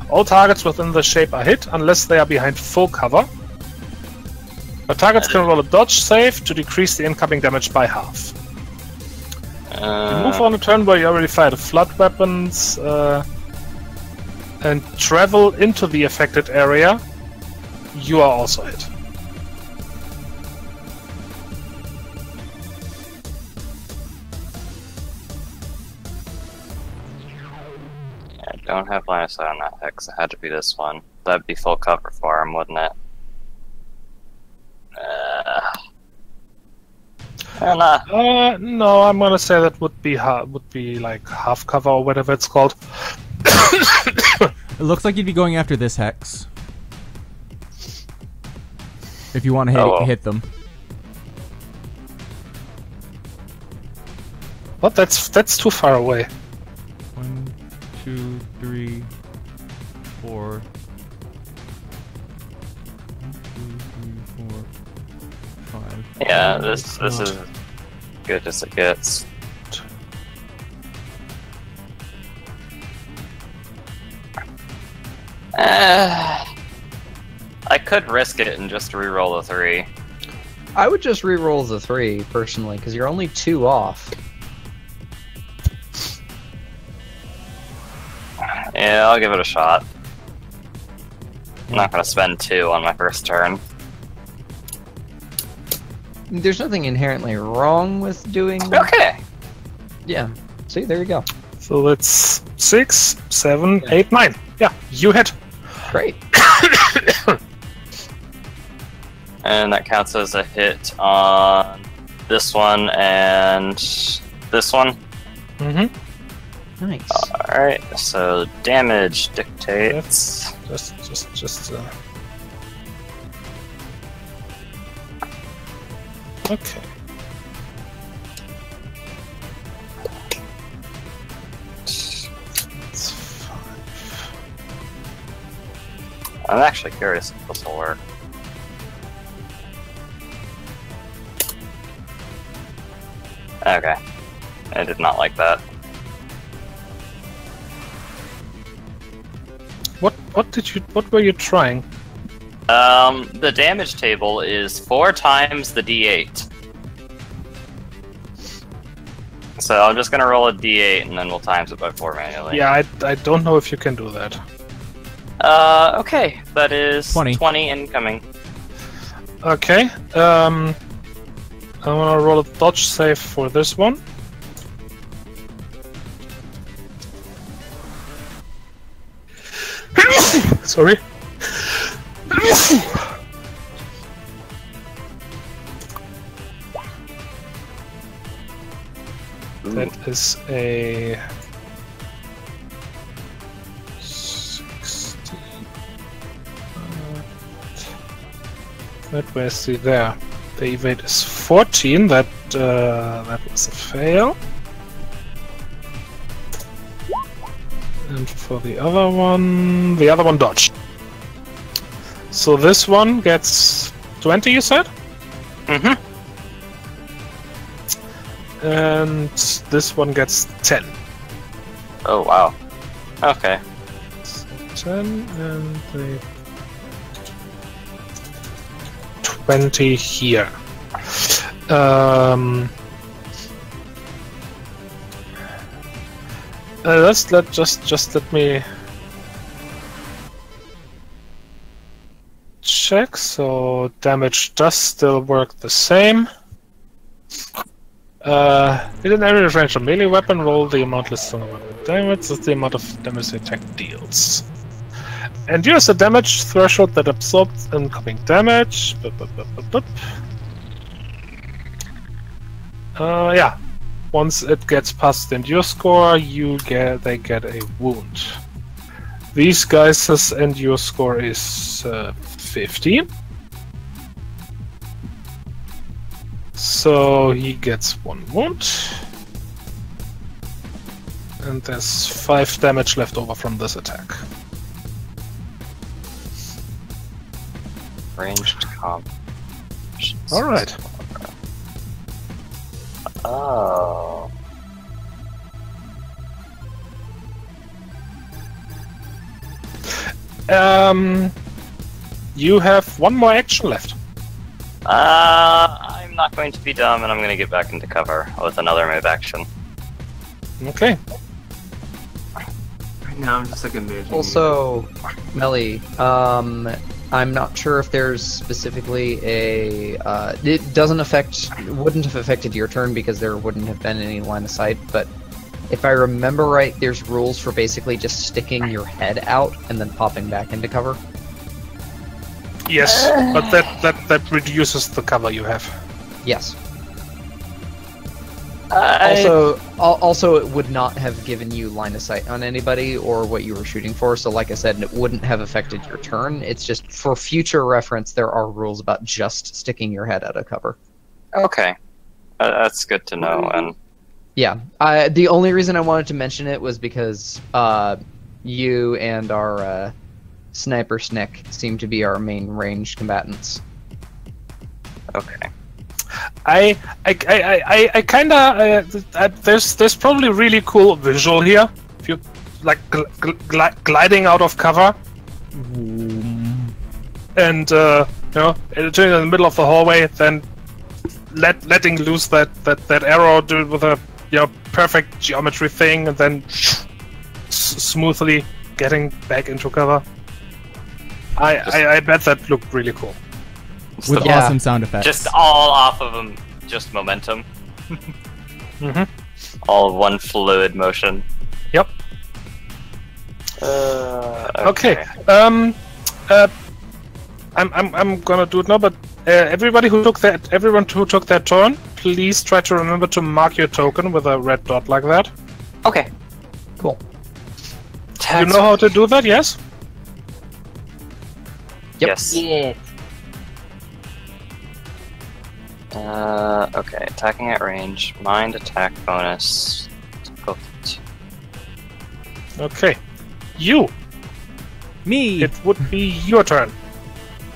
S4: All targets within the shape are hit unless they are behind full cover. But targets can roll a dodge save to decrease the incoming damage by half. You move on a turn where you already fired flood weapons and travel into the affected area. You are also hit.
S6: I don't have line of sight on that hex. It had to be this one. That'd be full cover for him, wouldn't it?
S4: No, I'm gonna say that would be like half cover or whatever it's called.
S1: It looks like you'd be going after this hex. If you want to hit them.
S4: But that's too far away.
S1: 1, 2, 3, 4. 1, 2, 3, 4, 5.
S6: Yeah, this is as good as it gets. I could risk it and just re-roll a 3.
S2: I would just re-roll the 3 personally, because you're only 2 off.
S6: Yeah, I'll give it a shot. I'm not gonna spend 2 on my first turn.
S2: There's nothing inherently wrong with doing.
S6: Okay.
S2: Yeah. See, there you go.
S4: So that's 6, 7, 8, 9. Yeah, you hit.
S2: Great.
S6: And that counts as a hit on this one and this one.
S4: Mm-hmm.
S2: Nice.
S6: Alright, so damage dictates.
S4: Just. Okay. It's 5.
S6: I'm actually curious if this will work. Okay. I did not like that.
S4: What were you trying?
S6: The damage table is 4 times the D8. So I'm just gonna roll a D8 and then we'll times it by 4 manually.
S4: Yeah, I don't know if you can do that.
S6: Okay, that is 20 incoming.
S4: Okay, I'm gonna roll a dodge save for this one. Sorry. That is a 16. Where's there? The evade is 14. That was a fail. And for the other one dodged. So this one gets 20, you said?
S6: Mm-hmm.
S4: And this one gets 10.
S6: Oh, wow. Okay.
S4: So 10 and the 20 here. Just let me check. So damage does still work the same. In an area of range of melee weapon, roll the amount listed on the weapon damage. That's the amount of damage the attack deals. And use a damage threshold that absorbs incoming damage. Yeah. Once it gets past the endure score, they get a wound. These guys' endure score is 15. So he gets 1 wound. And there's 5 damage left over from this attack.
S6: Ranged comp.
S4: Alright.
S6: Oh.
S4: You have 1 more action left.
S6: I'm not going to be dumb, and I'm going to get back into cover with another move action.
S4: Okay.
S5: Right now, I'm just like imagining.
S2: Also, Melly, I'm not sure if there's specifically a. It wouldn't have affected your turn because there wouldn't have been any line of sight. But if I remember right, there's rules for basically just sticking your head out and then popping back into cover.
S4: Yes, but that reduces the cover you have.
S2: Yes. Also, it would not have given you line of sight on anybody or what you were shooting for. So, like I said, it wouldn't have affected your turn. It's just for future reference. There are rules about just sticking your head out of cover.
S6: Okay, that's good to know. And
S2: yeah, the only reason I wanted to mention it was because you and our sniper Snick seem to be our main ranged combatants.
S6: okay.
S4: I kinda there's probably a really cool visual here. If you like gliding out of cover, and entering in the middle of the hallway, then letting loose that arrow, do it with a perfect geometry thing, and then smoothly getting back into cover. I bet that looked really cool.
S1: With awesome sound effects.
S6: Just all off of them, just momentum. All one fluid motion.
S4: Yep. Okay. I'm gonna do it now, but everyone who took their turn, please try to remember to mark your token with a red dot like that.
S6: Okay.
S2: Cool.
S4: You know how to do that, yes?
S2: Yep.
S6: Yes.
S3: Yeah.
S6: Okay, attacking at range, mind attack bonus.
S4: Okay. You!
S1: Me!
S4: It would be your turn.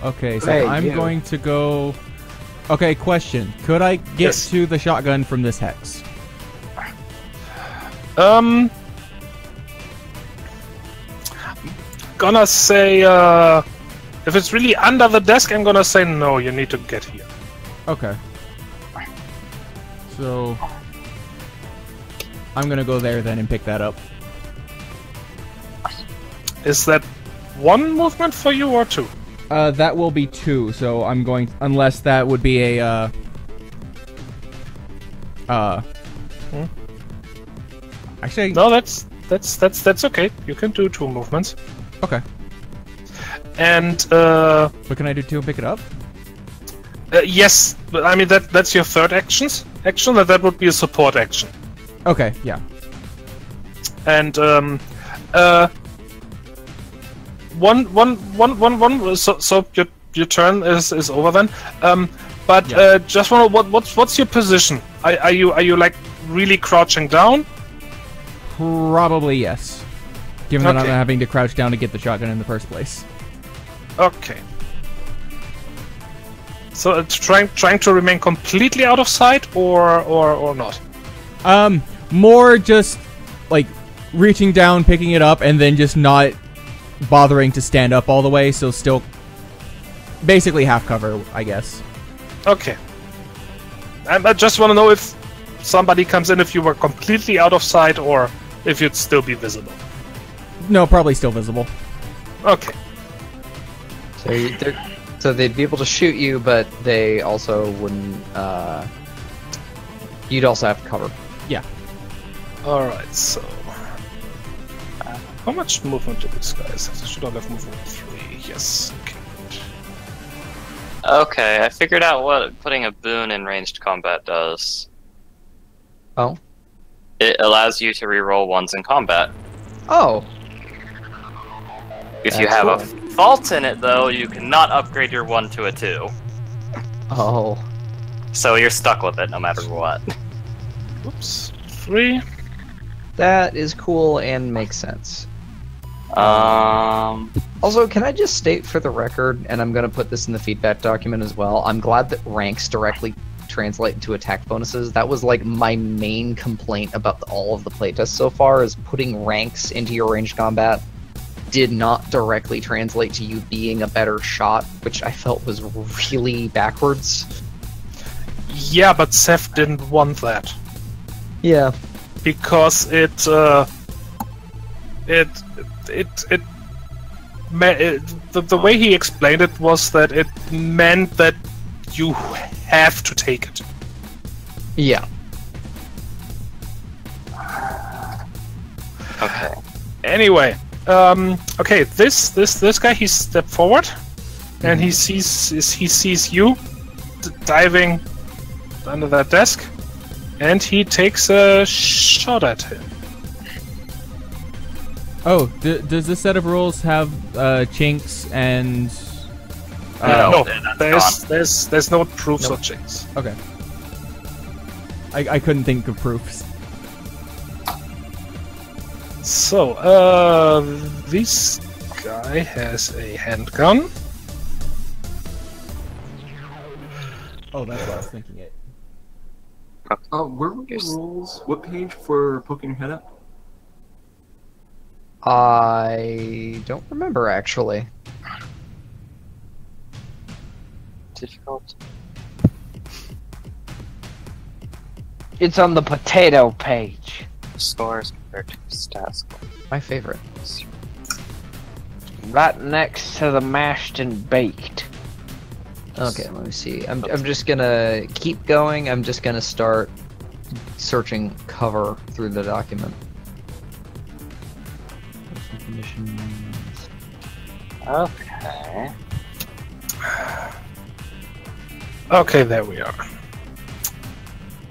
S1: Okay, so
S3: Hey,
S1: I'm
S3: you.
S1: going to go... Okay, question. Could I get
S4: Yes.
S1: to the shotgun from this hex?
S4: Gonna say, if it's really under the desk, I'm gonna say no, you need to get here.
S1: Okay. So... I'm gonna go there then and pick that up.
S4: Is that 1 movement for you or 2?
S1: That will be 2, so I'm going... Unless that would be a, Actually...
S4: No, that's okay. You can do 2 movements.
S1: Okay.
S4: And,
S1: But can I do 2 and pick it up?
S4: yes, but I mean, that's your third action, that would be a support action.
S1: Okay, yeah.
S4: And, so your turn is over then. But
S1: Yeah.
S4: just what's your position? Are you like really crouching down?
S1: Probably yes. Given that I'm
S4: Okay.
S1: having to crouch down to get the shotgun in the first place.
S4: Okay. So it's trying to remain completely out of sight, or not?
S1: More just like reaching down, picking it up, and then just not bothering to stand up all the way, so still basically half cover, I guess.
S4: Okay. I just want to know if somebody comes in, if you were completely out of sight, or if you'd still be visible.
S1: No, probably still visible.
S4: Okay.
S2: So they'd be able to shoot you, but they also wouldn't. You'd also have to cover.
S1: Yeah.
S4: Alright, so... how much movement do these guys have? Should I have movement 3? Yes. Okay, good.
S6: Okay, I figured out what putting a boon in ranged combat does.
S2: Oh.
S6: It allows you to reroll ones in combat.
S2: Oh.
S6: If you have a fault in it, though, you cannot upgrade your 1 to a 2.
S2: Oh.
S6: So you're stuck with it no matter what.
S4: Oops. 3.
S2: That is cool and makes sense.
S6: Um,
S2: Also, can I just state for the record, and I'm going to put this in the feedback document as well, I'm glad that ranks directly translate into attack bonuses. That was like my main complaint about all of the playtests so far, is putting ranks into your ranged combat did not directly translate to you being a better shot, which I felt was really backwards.
S4: Yeah, but Seth didn't want that.
S2: Yeah.
S4: Because the way he explained it was that it meant that you have to take it.
S2: Yeah.
S6: okay.
S4: Anyway, okay, this guy, he stepped forward, and he sees you diving under that desk, and he takes a shot at him.
S1: Oh, does this set of rules have chinks and?
S4: No,
S6: that's
S4: there's no proofs or checks.
S1: Okay. I couldn't think of proofs.
S4: So, this guy has a handgun.
S1: Oh, that's what I was thinking. It.
S5: Where were the rules? What page for poking your head up?
S2: I don't remember, actually.
S6: Difficult.
S3: It's on the potato page.
S6: Scores compared to stat score.
S2: My favorite.
S3: Right next to the mashed and baked.
S2: Okay, let me see. I'm just gonna keep going. I'm just gonna start searching cover through the document.
S6: Okay.
S4: Okay, there we are.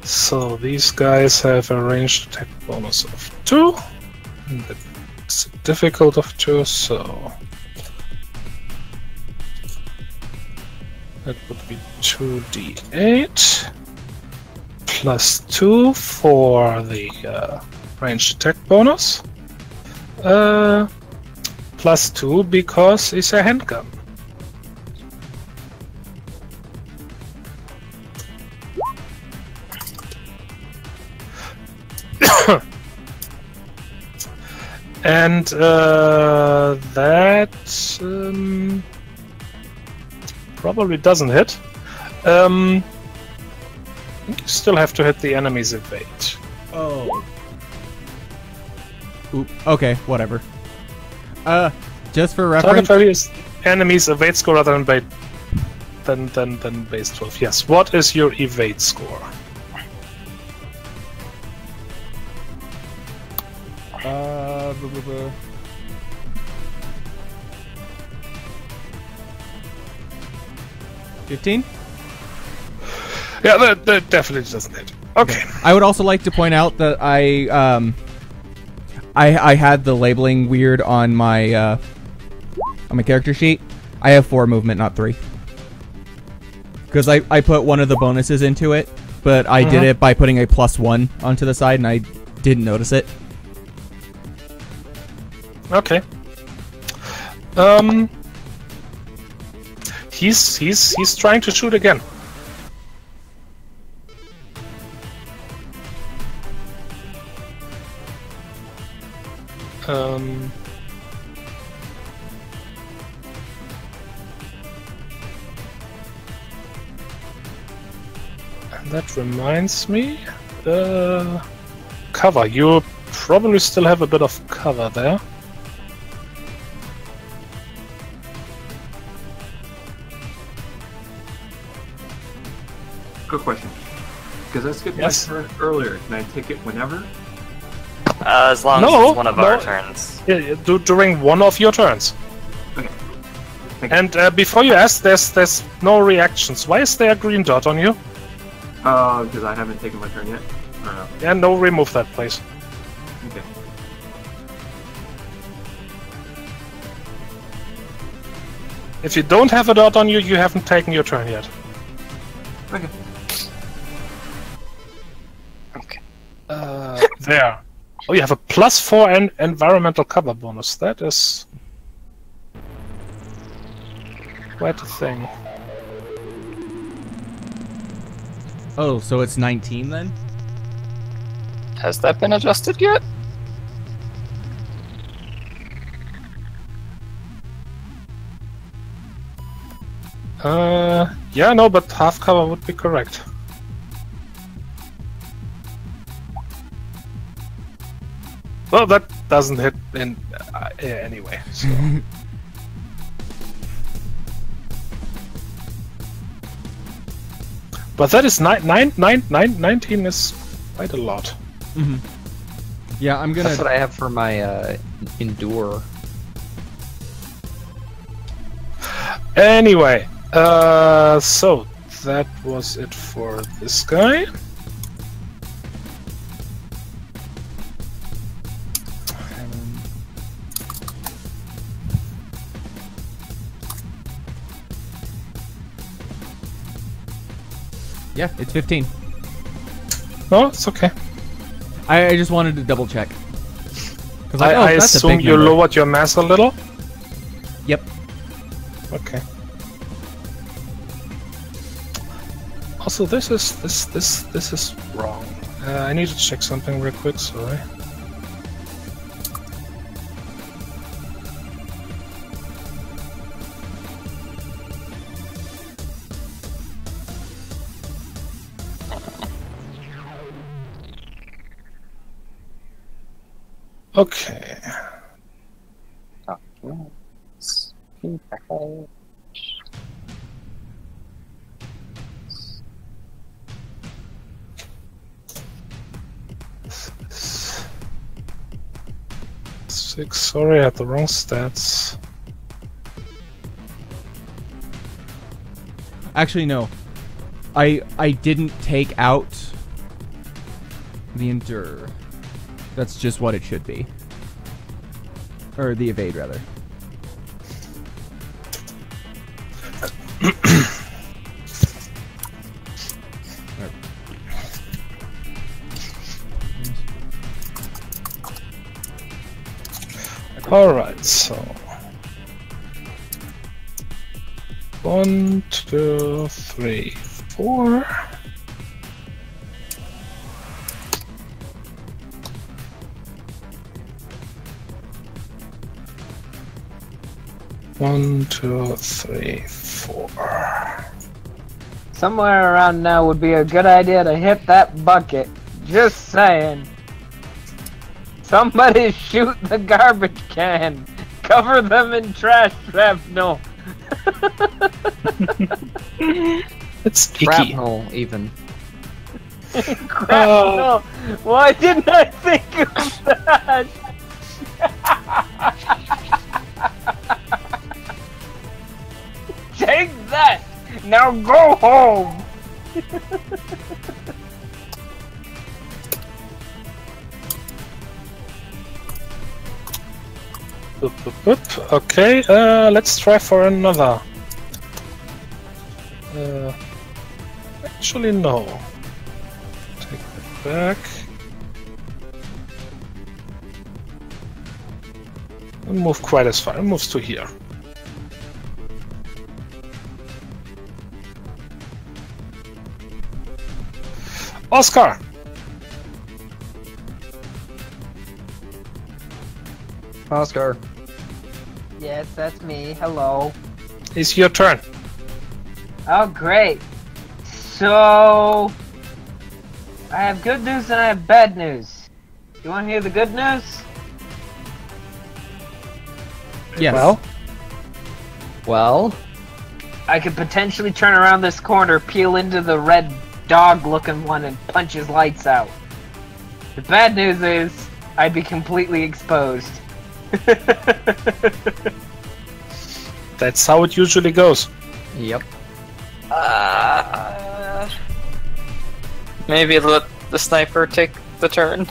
S4: So these guys have a ranged attack bonus of 2. And it's a difficult of 2, so that would be 2d8 plus 2 for the ranged attack bonus. Plus 2 because it's a handgun. And that probably doesn't hit. You still have to hit the enemy's evade.
S1: Oh. Oop. Okay, whatever. Just for
S4: Target
S1: reference.
S4: value is enemy's evade score rather than base 12. Yes. What is your evade score?
S1: Blah, blah, blah. $15?
S4: Yeah, that definitely doesn't hit. Okay.
S1: I would also like to point out that I had the labeling weird on my character sheet. I have 4 movement, not 3. Because I put one of the bonuses into it, but I did it by putting a +1 onto the side, and I didn't notice it.
S4: Okay. He's trying to shoot again. And that reminds me, cover. You probably still have a bit of cover there.
S5: Good question. Because I skipped
S4: Yes.
S5: my turn earlier. Can I take it whenever?
S6: As long as it's one of our turns.
S4: Yeah, during one of your turns.
S5: Okay.
S4: And before you ask, there's no reactions. Why is there a green dot on you?
S5: Because I haven't taken my turn yet. I don't know.
S4: Yeah, no, remove that, please.
S5: Okay.
S4: If you don't have a dot on you, you haven't taken your turn yet.
S5: Okay.
S6: Okay.
S4: There. Oh, you have a +4 environmental cover bonus. That is quite a thing.
S1: Oh, so it's 19 then?
S6: Has that been adjusted yet?
S4: Yeah, no, but half cover would be correct. Well, that doesn't hit in anyway. So. But that is 19 is quite a lot.
S1: Mm-hmm. Yeah, I'm gonna.
S2: That's what I have for my endure.
S4: Anyway, so that was it for this guy.
S1: Yeah, it's 15.
S4: No, it's okay.
S1: I just wanted to double check.
S4: I assume you lowered your mass a little?
S1: Yep.
S4: Okay. Also, this is wrong. I need to check something real quick. Sorry. Okay. Six. Sorry, I had the wrong stats.
S1: Actually, no. I didn't take out the endure. That's just what it should be. Or the evade, rather.
S4: Alright, so 1, 2, 3, 4. One, two, three, 4.
S3: Somewhere around now would be a good idea to hit that bucket. Just saying. Somebody shoot the garbage can. Cover them in trash shrapnel.
S4: It's picky.
S2: Shrapnel, even.
S3: Crap, why didn't I think of that? Take that! Now go home!
S4: Okay, let's try for another. Actually, no. Take that back. And move quite as far. It moves to here. Oscar!
S2: Oscar.
S3: Yes, that's me. Hello.
S4: It's your turn.
S3: Oh, great. So, I have good news and I have bad news. You want to hear the good news?
S1: Yes.
S2: Well?
S3: I could potentially turn around this corner, peel into the red dog-looking one, and punch his lights out. The bad news is, I'd be completely exposed.
S4: That's how it usually goes.
S2: Yep.
S6: Maybe let the sniper take the turn,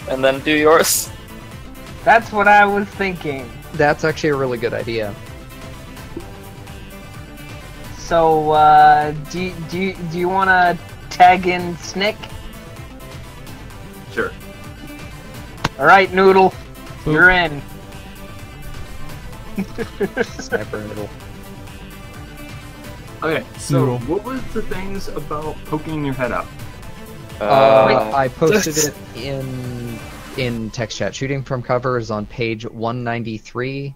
S6: and then do yours.
S3: That's what I was thinking.
S2: That's actually a really good idea.
S3: So, do you want to tag in Snick?
S5: Sure.
S3: Alright, Noodle. You're in.
S2: Sniper Noodle.
S5: Okay, so
S1: Noodle.
S5: what was the things about poking your head out?
S2: I posted it in text chat. Shooting from cover is on page 193.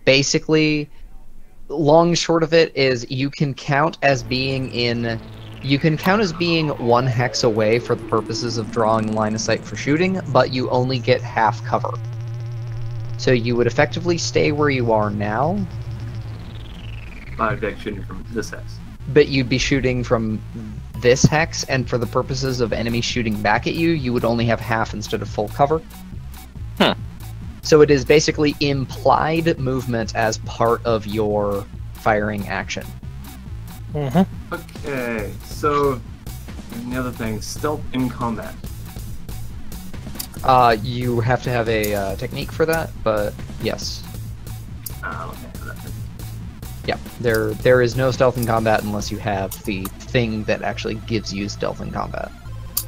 S2: Basically, long and short of it is you can count as being 1 hex away for the purposes of drawing line of sight for shooting, but you only get half cover. So you would effectively stay where you are now,
S5: 5 deck shooting from this hex.
S2: but you'd be shooting from this hex, and for the purposes of enemies shooting back at you, you would only have half instead of full cover. So it is basically implied movement as part of your firing action.
S5: Okay, so the other thing, stealth in combat.
S2: You have to have a technique for that, but yes.
S5: Okay, that's it.
S2: Yeah, there is no stealth in combat unless you have the thing that actually gives you stealth in combat.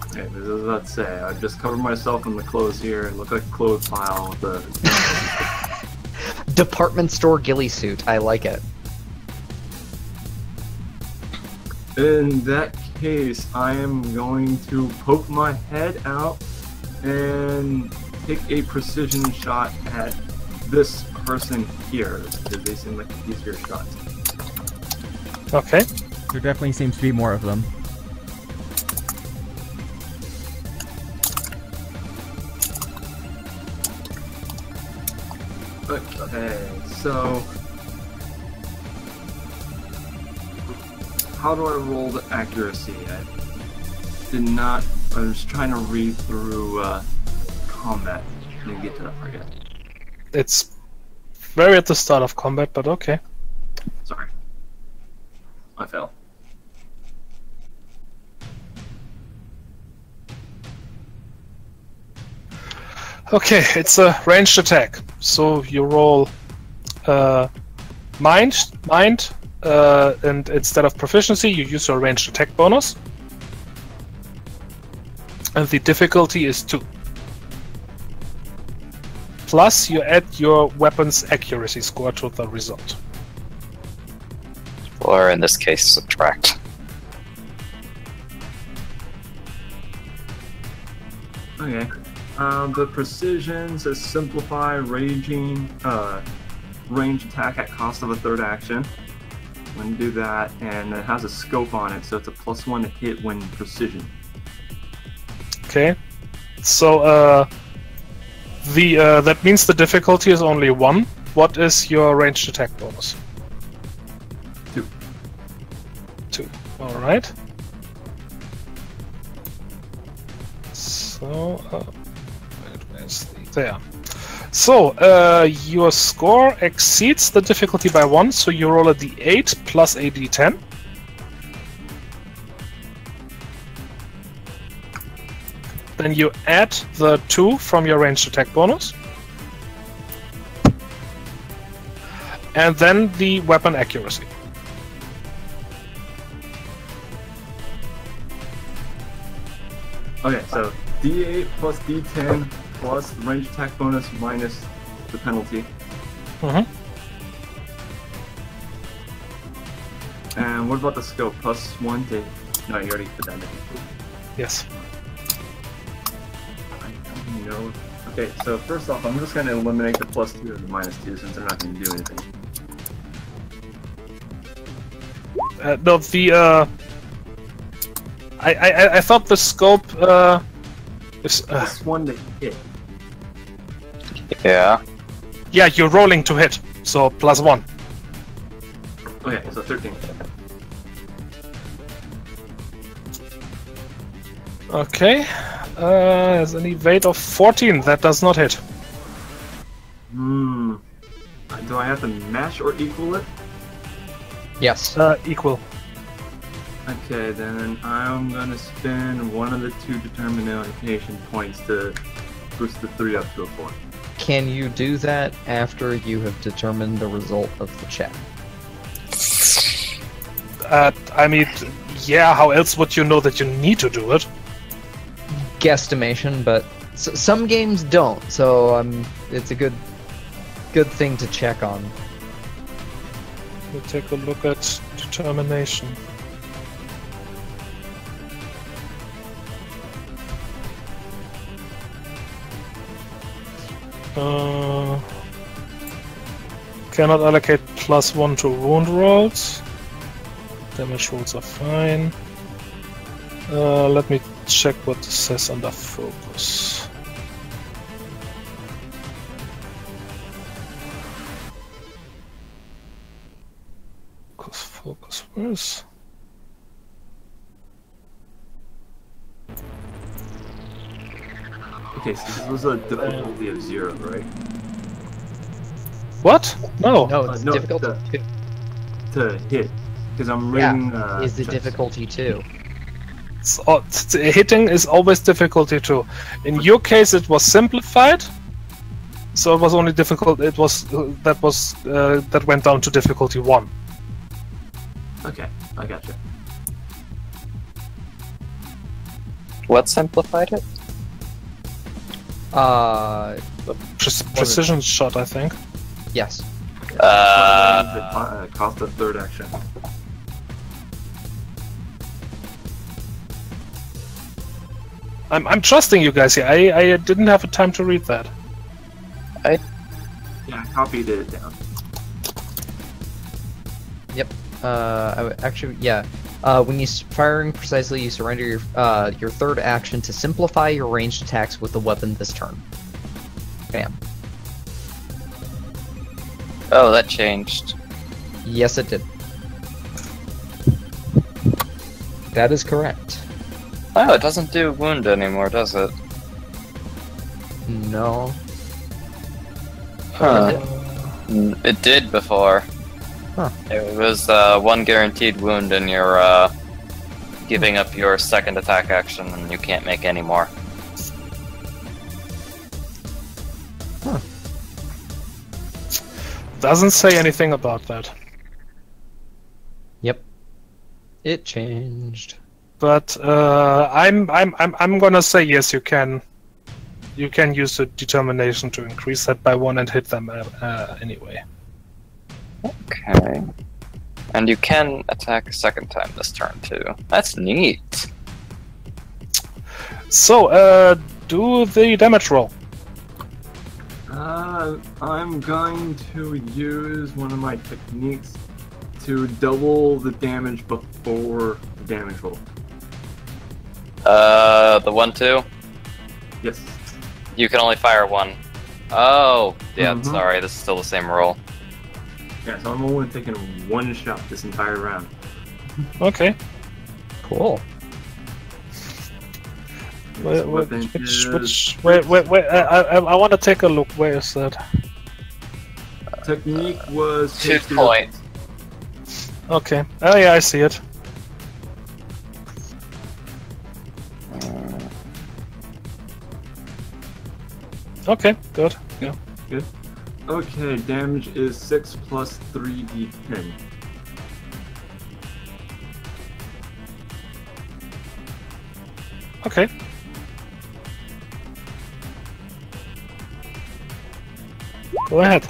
S5: Okay, I was about to say, I just covered myself in the clothes here and look like a clothes pile with the...
S2: Department store ghillie suit, I like it.
S5: In that case, I am going to poke my head out and take a precision shot at this person here, because they seem like easier shots.
S4: Okay.
S1: There definitely seems to be more of them.
S5: Okay, so... How do I roll the accuracy? I was trying to read through combat. Didn't get to that part yet.
S4: It's very at the start of combat, but okay.
S5: Sorry. I fell.
S4: Okay, it's a ranged attack. So you roll mind, and instead of proficiency, you use your ranged attack bonus. And the difficulty is 2. Plus, you add your weapon's accuracy score to the result.
S6: Or in this case, subtract.
S5: Okay. The precision says simplify ranged attack at cost of a third action. I'm going to do that, and it has a scope on it, so it's a +1 to hit when precision.
S4: Okay. So, that means the difficulty is only 1. What is your ranged attack bonus?
S5: 2.
S4: 2. Alright. So, where's there. So, your score exceeds the difficulty by 1, so you roll a d8 plus a d10. Then you add the 2 from your ranged attack bonus. And then the weapon accuracy.
S5: Okay, so D8 plus D10 plus the range attack bonus minus the penalty. And what about the scope? +1 to... No, you already put that in.
S4: Yes.
S5: I don't know. Okay, so first off, I'm just going to eliminate the +2 and the -2 since they're not going to do anything.
S4: No, the I thought the scope is
S5: +1 to hit.
S6: Yeah.
S4: yeah, you're rolling to hit, so +1.
S5: Okay, so 13.
S4: Okay, has an evade of 14. That does not hit.
S5: Do I have to match or equal it?
S2: Yes.
S4: Equal.
S5: Okay, then I'm gonna spend one of the 2 determination points to boost the 3 up to a 4.
S2: Can you do that after you have determined the result of the check?
S4: I mean, yeah, how else would you know that you need to do it?
S2: Guesstimation, but some games don't, so it's a good thing to check on.
S4: We'll take a look at determination. Cannot allocate +1 to wound rolls. Damage rolls are fine. Let me check what this says under focus. Focus, where is?
S5: Okay, so this was a difficulty of 0, right?
S4: What? No.
S2: No, it's
S5: no,
S2: difficulty
S5: To hit, because I'm
S2: Yeah,
S5: reading.
S2: is the
S5: checks.
S2: difficulty 2.
S4: Hitting is always difficulty 2. In your case, it was simplified, so it was only difficult. It was that went down to difficulty 1.
S5: Okay, I gotcha.
S6: What simplified it?
S4: Precision shot, I think.
S2: Yes.
S5: The cost of third action.
S4: I'm trusting you guys here. I didn't have a time to read that.
S5: Yeah, I copied it down.
S2: Yep. Actually, yeah. When you firing precisely, you surrender your third action to simplify your ranged attacks with the weapon this turn. Bam.
S6: Oh, that changed.
S2: Yes, it did. That is correct.
S6: Oh, it doesn't do wound anymore, does it?
S2: No.
S6: Huh. It did before.
S2: Huh.
S6: It was 1 guaranteed wound, and you're giving up your second attack action, and you can't make any more.
S2: Huh.
S4: Doesn't say anything about that.
S2: Yep. It changed.
S4: But I'm gonna say yes. You can use the determination to increase that by 1 and hit them anyway.
S6: Okay. And you can attack a second time this turn, too. That's neat.
S4: So, do the damage roll.
S5: I'm going to use one of my techniques to double the damage before the damage roll.
S6: The 1-2?
S5: Yes.
S6: You can only fire 1. Oh, yeah, sorry, this is still the same roll.
S5: Yeah, so I'm only taking 1 shot this entire round.
S4: Okay.
S2: Cool.
S4: Wait, I want to take a look. Where is that?
S5: Technique was
S6: 2 points.
S4: Okay. Oh yeah, I see it. Okay, good. Yeah.
S5: Good. Okay, damage is 6 plus 3d10.
S4: Okay. Go ahead.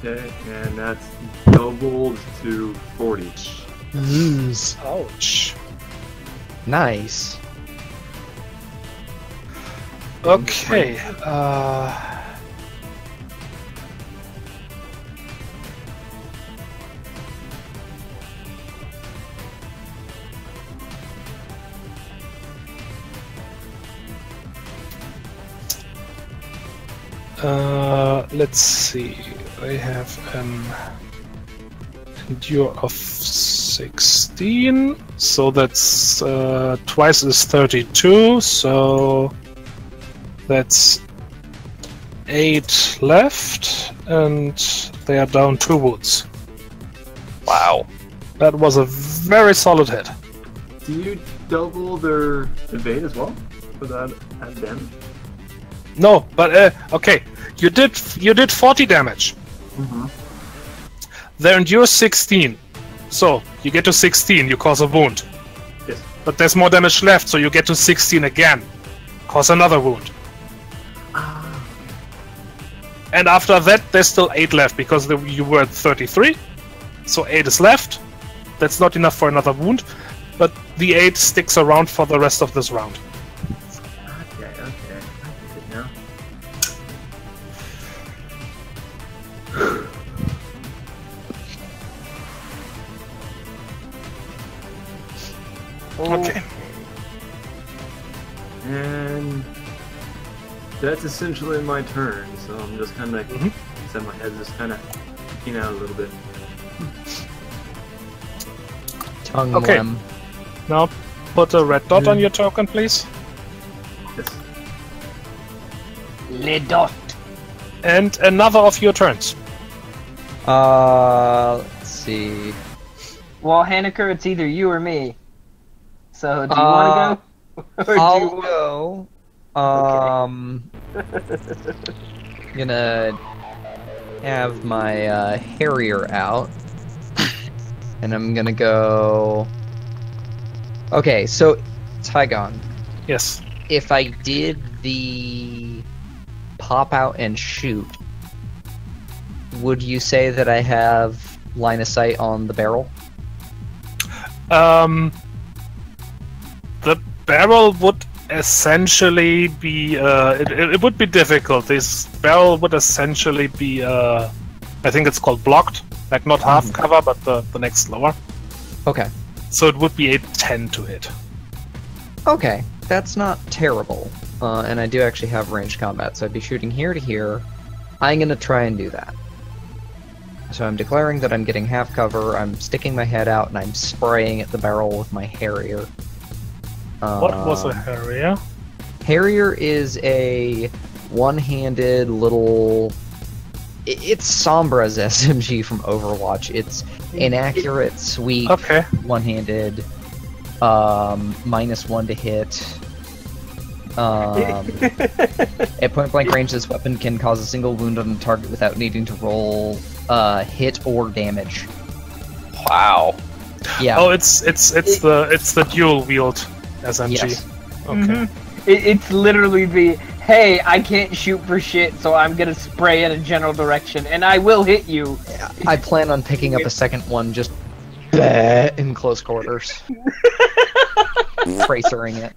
S5: Okay, and that's doubled to 40.
S2: Lose.
S4: Ouch.
S2: Nice.
S4: Okay. Let's see. I have an endure of 16, so that's twice is 32, so that's 8 left, and they are down 2 wounds.
S6: Wow.
S4: That was a very solid hit.
S5: Do you double their evade as well for that add damage?
S4: No, but okay. You did 40 damage. Their endure 16, so you get to 16. You cause a wound.
S5: Yes.
S4: But there's more damage left, so you get to 16 again. cause another wound. And after that, there's still 8 left, because you were at 33, so 8 is left. That's not enough for another wound, but the 8 sticks around for the rest of this round.
S5: Okay. I get it now.
S4: Okay.
S5: And that's essentially my turn, so I'm just kind of, said my head's just kind of peeking out a little bit.
S2: Tongue
S4: Okay.
S2: lem.
S4: Now, put a red dot on your token, please.
S5: Yes.
S3: Le dot.
S4: And another of your turns.
S2: Let's see.
S3: Well, Haneker, it's either you or me. So, do you want to go? Or do you
S2: I'll
S3: want...
S2: go. Gonna have my Harrier out, and I'm gonna go. Okay, so Tygon,
S4: Yes.
S2: if I did the pop out and shoot, would you say that I have line of sight on the barrel?
S4: The barrel would essentially be it would be difficult. This barrel would essentially be I think it's called blocked, like not half cover, but the next lower.
S2: Okay.
S4: So it would be a 10 to hit.
S2: Okay, that's not terrible. And I do actually have ranged combat, so I'd be shooting here to here. I'm gonna try and do that. So I'm declaring that I'm getting half cover, I'm sticking my head out, and I'm spraying at the barrel with my Harrier.
S4: What was a Harrier?
S2: Harrier is a one-handed little... It's Sombra's SMG from Overwatch. It's inaccurate, sweep,
S4: Okay.
S2: one-handed, -1 to hit. At point-blank range, this weapon can cause a single wound on the target without needing to roll hit or damage.
S6: Wow.
S2: Yeah.
S4: Oh, it's the dual wield SMG.
S2: Yes.
S4: Okay.
S3: It's literally the, hey, I can't shoot for shit, so I'm gonna spray in a general direction, and I will hit you.
S2: I plan on picking up a second one just in close quarters. Frasering it.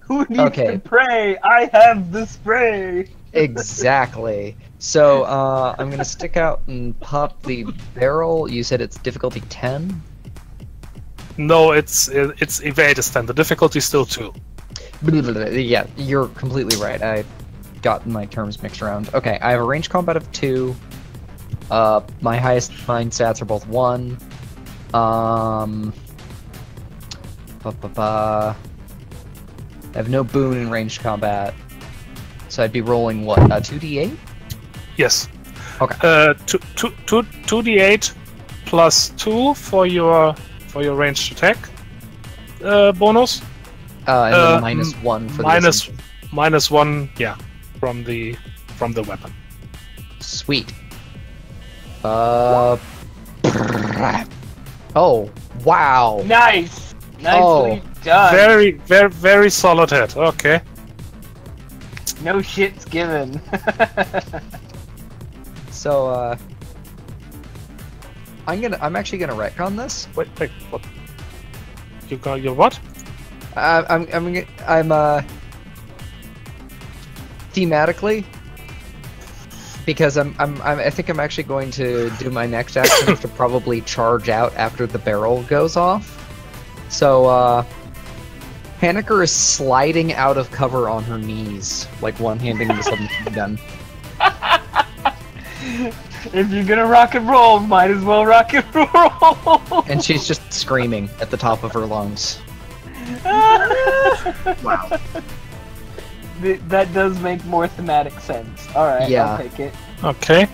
S3: Who needs
S2: Okay.
S3: to pray? I have the spray.
S2: Exactly. So, I'm gonna stick out and pop the barrel. You said it's difficulty 10?
S4: No, it's evade is 10. The difficulty is still 2.
S2: Yeah, you're completely right. I got my terms mixed around. Okay, I have a range combat of 2. My highest defined stats are both 1. I have no boon in ranged combat. So I'd be rolling what? 2d8?
S4: Yes.
S2: Okay.
S4: 2d8 plus 2 for your ranged attack bonus.
S2: And then -1 for the
S4: -1, yeah, from the weapon.
S2: Sweet. Oh, wow.
S3: Nice. Nicely done.
S4: Very solid hit. Okay.
S3: No shit's given.
S2: So, I'm actually gonna retcon this.
S4: Wait, what? You got your what?
S2: I'm thematically, because I think I'm actually going to do my next action to probably charge out after the barrel goes off. So, Haneker is sliding out of cover on her knees, like one-handing the submachine gun.
S3: If you're gonna rock and roll, might as well rock and roll.
S2: And she's just screaming at the top of her lungs.
S5: Wow.
S3: That does make more thematic sense. Alright,
S2: Yeah.
S3: I'll take it.
S4: Okay.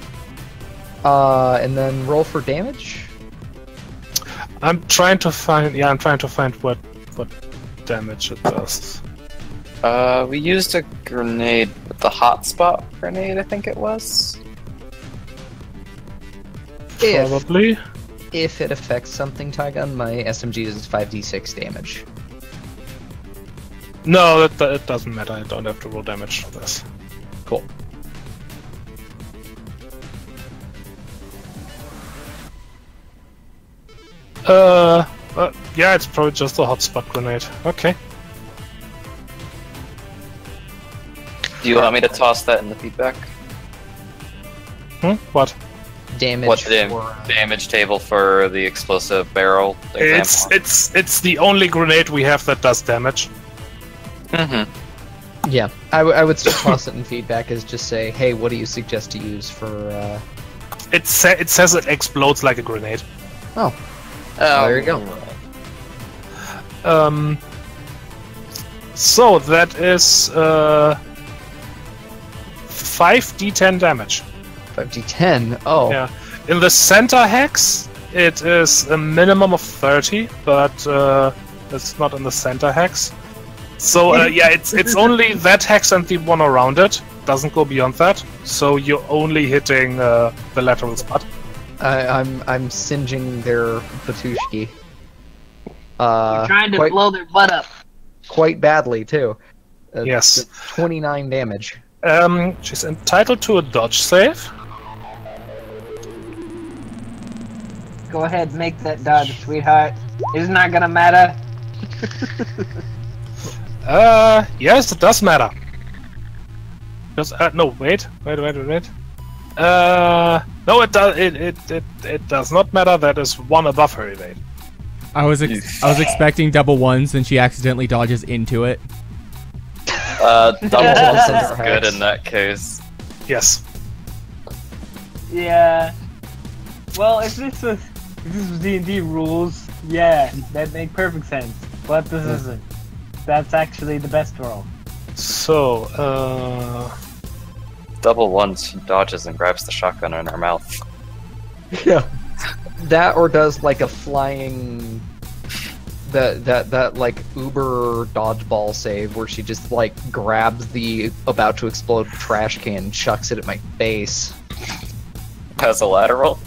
S2: And then roll for damage.
S4: I'm trying to find what damage it does.
S6: We used a grenade with the hotspot grenade, I think it was.
S4: Probably.
S2: If it affects something, Tygun, my SMG is 5d6 damage.
S4: No, it doesn't matter. I don't have to roll damage for this.
S2: Cool.
S4: Yeah, it's probably just a hotspot grenade. Okay.
S6: Do you want me to toss that in the feedback?
S4: What?
S2: Damage.
S6: What's the damage table for the explosive barrel example?
S4: It's the only grenade we have that does damage.
S6: Mm-hmm.
S2: Yeah, I would still toss it in feedback as just say, hey, what do you suggest to use for?
S4: It says it explodes like a grenade.
S2: Oh, there you go.
S4: So that is 5d10 damage.
S2: 5d10. Oh.
S4: Yeah. In the center hex, it is a minimum of 30, but it's not in the center hex. So yeah, it's only that hex and the one around it. Doesn't go beyond that. So you're only hitting the lateral spot.
S2: I'm singeing their Batushki.
S3: You're trying to blow their butt up.
S2: Quite badly too.
S4: Yes.
S2: 29 damage.
S4: She's entitled to a dodge save.
S3: Go ahead, make that dodge, sweetheart. It's not gonna matter.
S4: Yes, it does matter. Just, no, wait. No, it does. It does not matter. That is one above her evade.
S1: I was expecting double ones, and she accidentally dodges into it.
S6: Double ones is good in that case.
S4: Yes.
S3: Yeah. Well, if this was D&D rules, yeah, that make perfect sense. But this isn't. That's actually the best roll.
S4: So,
S6: Double ones, she dodges and grabs the shotgun in her mouth.
S2: Yeah. That or does like a flying that like Uber dodgeball save where she just like grabs the about to explode trash can and chucks it at my face.
S6: As a lateral?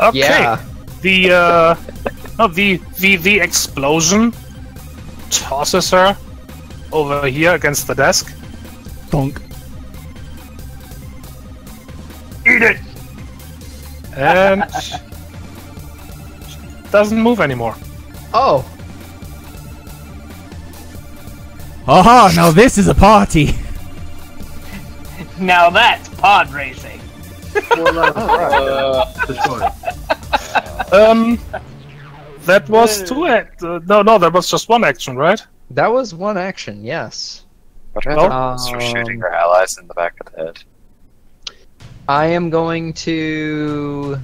S4: okay.
S2: Yeah.
S4: The explosion tosses her over here against the desk.
S1: Thunk.
S4: Eat it! And doesn't move anymore.
S2: Oh.
S1: Aha! Now this is a party.
S3: Now that's pod racing.
S4: That was no, that was just one action, right?
S2: That was one action, yes.
S6: But rather for shooting her allies in the back of the head.
S2: I am going to...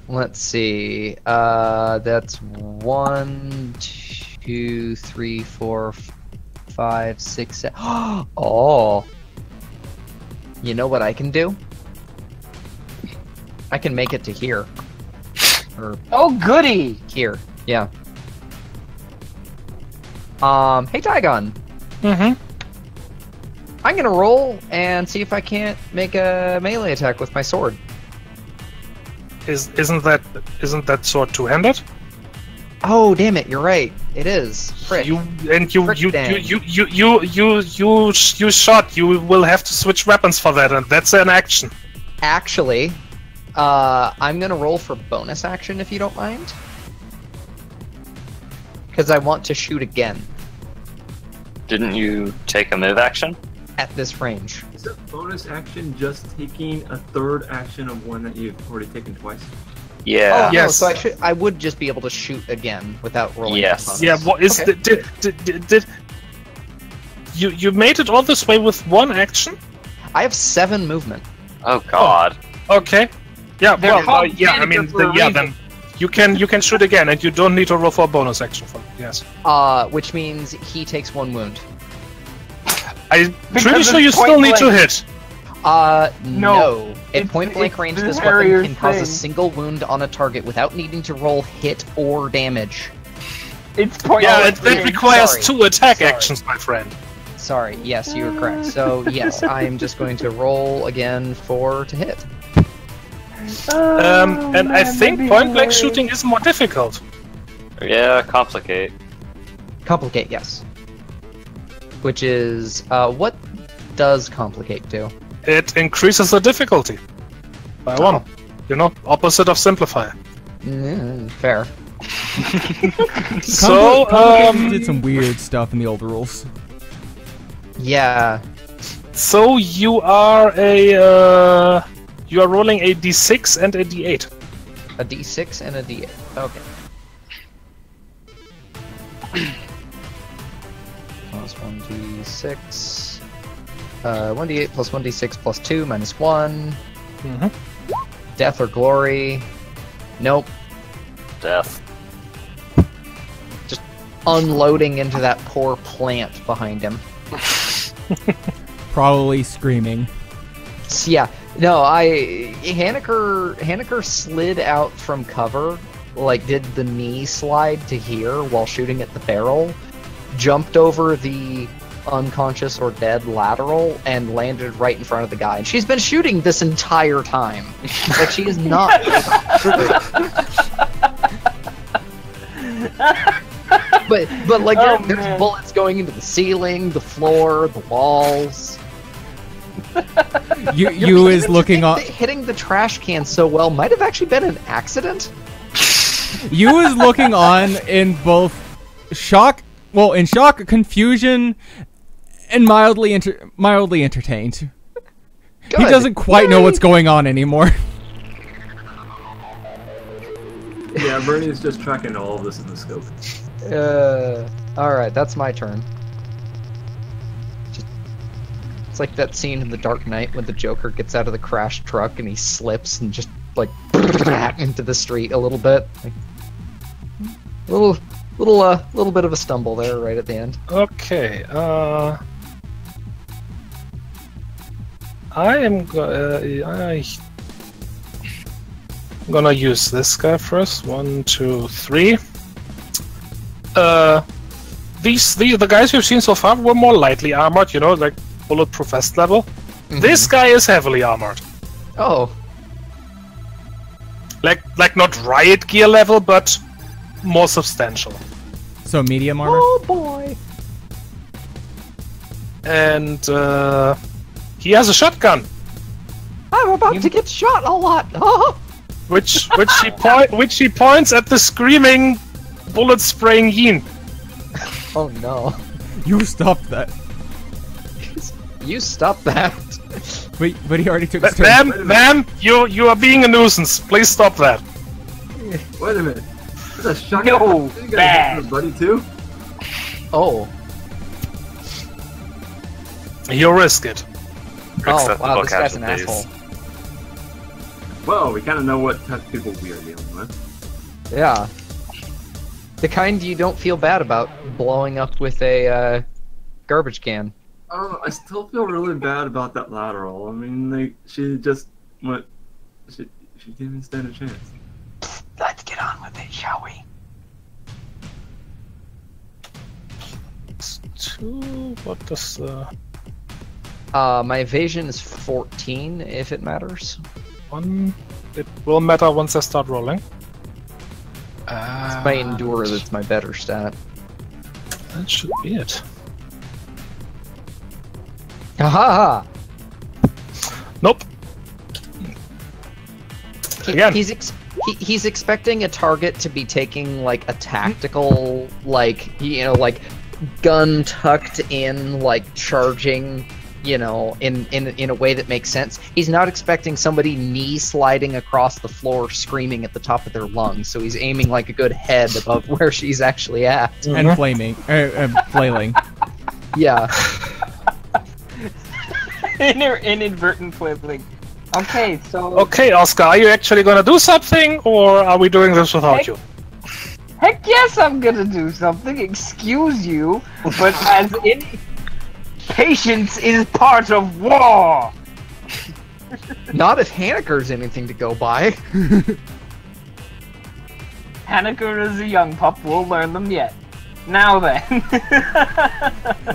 S2: Let's see. That's 1, 2, 3, 4, 5, 6, 7... Oh! You know what I can do? I can make it to here. Or
S3: Oh, goody!
S2: here. Yeah. Hey, Tygon.
S4: Mm-hmm.
S2: I'm gonna roll and see if I can't make a melee attack with my sword.
S4: Isn't that sword two-handed?
S2: Oh, damn it! You're right. It is. Frick.
S4: You shot. You will have to switch weapons for that, and that's an action.
S2: Actually, I'm gonna roll for bonus action if you don't mind, because I want to shoot again
S6: Didn't you take a move action?
S2: at this range.
S5: Is a bonus action just taking a third action of one that you've already taken twice?
S6: Yeah.
S2: Oh,
S4: Yes.
S2: no, so I would just be able to shoot again without rolling.
S6: Yes.
S2: for bonus.
S4: Yeah. What is
S2: Okay.
S4: did you made it all this way with one action?
S2: I have 7 movement.
S6: Oh god.
S4: Okay. Yeah.
S3: They're
S4: Well,
S3: called
S4: yeah. I mean,
S3: mannequins for a
S4: yeah.
S3: reason.
S4: Then you can shoot again, and you don't need to roll for a bonus action for it. Yes.
S2: Which means he takes 1 wound.
S4: I'm
S3: Because
S4: pretty sure
S3: it's
S4: you still
S3: point
S4: need to
S3: blank.
S4: hit.
S2: No. At
S3: It's-
S2: point blank
S3: it's
S2: range,
S3: the
S2: this weapon
S3: Harrier
S2: can cause a
S3: thing.
S2: single wound on a target without needing to roll hit or damage.
S3: It's point
S4: Yeah,
S3: blank
S4: that
S3: range.
S4: requires
S2: Sorry.
S4: 2 attack
S2: Sorry.
S4: actions, my friend.
S2: Sorry, yes, you were correct. So, yes, I am just going to roll again to hit.
S4: And I think point blank shooting is more difficult.
S6: Yeah, complicate.
S2: Complicate, yes. Which is what does complicate do?
S4: It increases the difficulty by 1. You know, opposite of simplify.
S2: Fair.
S4: So,
S1: Complicated did some weird stuff in the old rules.
S2: Yeah.
S4: So you are rolling a d6 and a d8.
S2: A d6 and a d8. Okay. Plus 1d6. 1d8 plus 1d6 plus 2 minus 1.
S4: Mm-hmm.
S2: Death or glory. Nope.
S6: Death.
S2: Just unloading into that poor plant behind him.
S1: Probably screaming.
S2: Yeah. No, Haneker slid out from cover, like did the knee slide to here while shooting at the barrel, jumped over the unconscious or dead lateral, and landed right in front of the guy. And she's been shooting this entire time. Like, she is not... But like, there's bullets going into the ceiling, the floor, the walls.
S1: You is looking on.
S2: Hitting the trash can so well might have actually been an accident.
S1: You is looking on in both shock, confusion, and mildly entertained.
S2: Good.
S1: He doesn't quite know what's going on anymore.
S5: Yeah, Bernie is just tracking all of this in the scope.
S2: Alright, that's my turn. It's like that scene in The Dark Knight when the Joker gets out of the crashed truck and he slips and just, like, into the street a little bit. Like, little bit of a stumble there right at the end.
S4: Okay, I'm gonna use this guy first. 1, 2, 3. The guys we've seen so far were more lightly armored, you know, like bulletproof vest level.
S2: Mm-hmm.
S4: This guy is heavily armored.
S2: Oh.
S4: Like not riot gear level, but more substantial.
S1: So medium armor?
S2: Oh boy.
S4: And he has a shotgun.
S2: I'm about to get shot a lot. Oh.
S4: Which he points at the screaming, bullet spraying Yin.
S2: Oh no.
S1: You stopped that.
S2: You stop that.
S1: Wait, but he already took his turn.
S4: Ma'am, you are being a nuisance. Please stop that.
S5: Wait a minute. There's a shotgun.
S3: No,
S5: You
S3: bad.
S5: got a buddy too?
S2: Oh.
S4: You risk it.
S2: Oh, wow, this guy's an asshole.
S5: Well, we kind of know what type of people we are dealing with.
S2: Yeah. The kind you don't feel bad about blowing up with a garbage can.
S5: I still feel really bad about that lateral. I mean, she just went. She didn't even stand a chance.
S3: Let's get on with it, shall we?
S4: What does
S2: My evasion is 14, if it matters.
S4: one? It will matter once I start rolling.
S2: It's my endure that's my better stat.
S4: That should be it.
S2: Haha!
S4: Nope. Again.
S2: He's expecting a target to be taking like a tactical, like, you know, like gun tucked in, like charging, you know, in a way that makes sense. He's not expecting somebody knee sliding across the floor screaming at the top of their lungs, so he's aiming like a good head above where she's actually at.
S1: And flailing.
S2: Yeah.
S3: Inadvertent flailing. Okay, so...
S4: Okay, Oscar, are you actually gonna do something, or are we doing this without you?
S3: Heck yes, I'm gonna do something. Excuse you, but as in, patience is part of war.
S2: Not if Haneker's anything to go by.
S3: Haneker is a young pup. We'll learn them yet. Now then.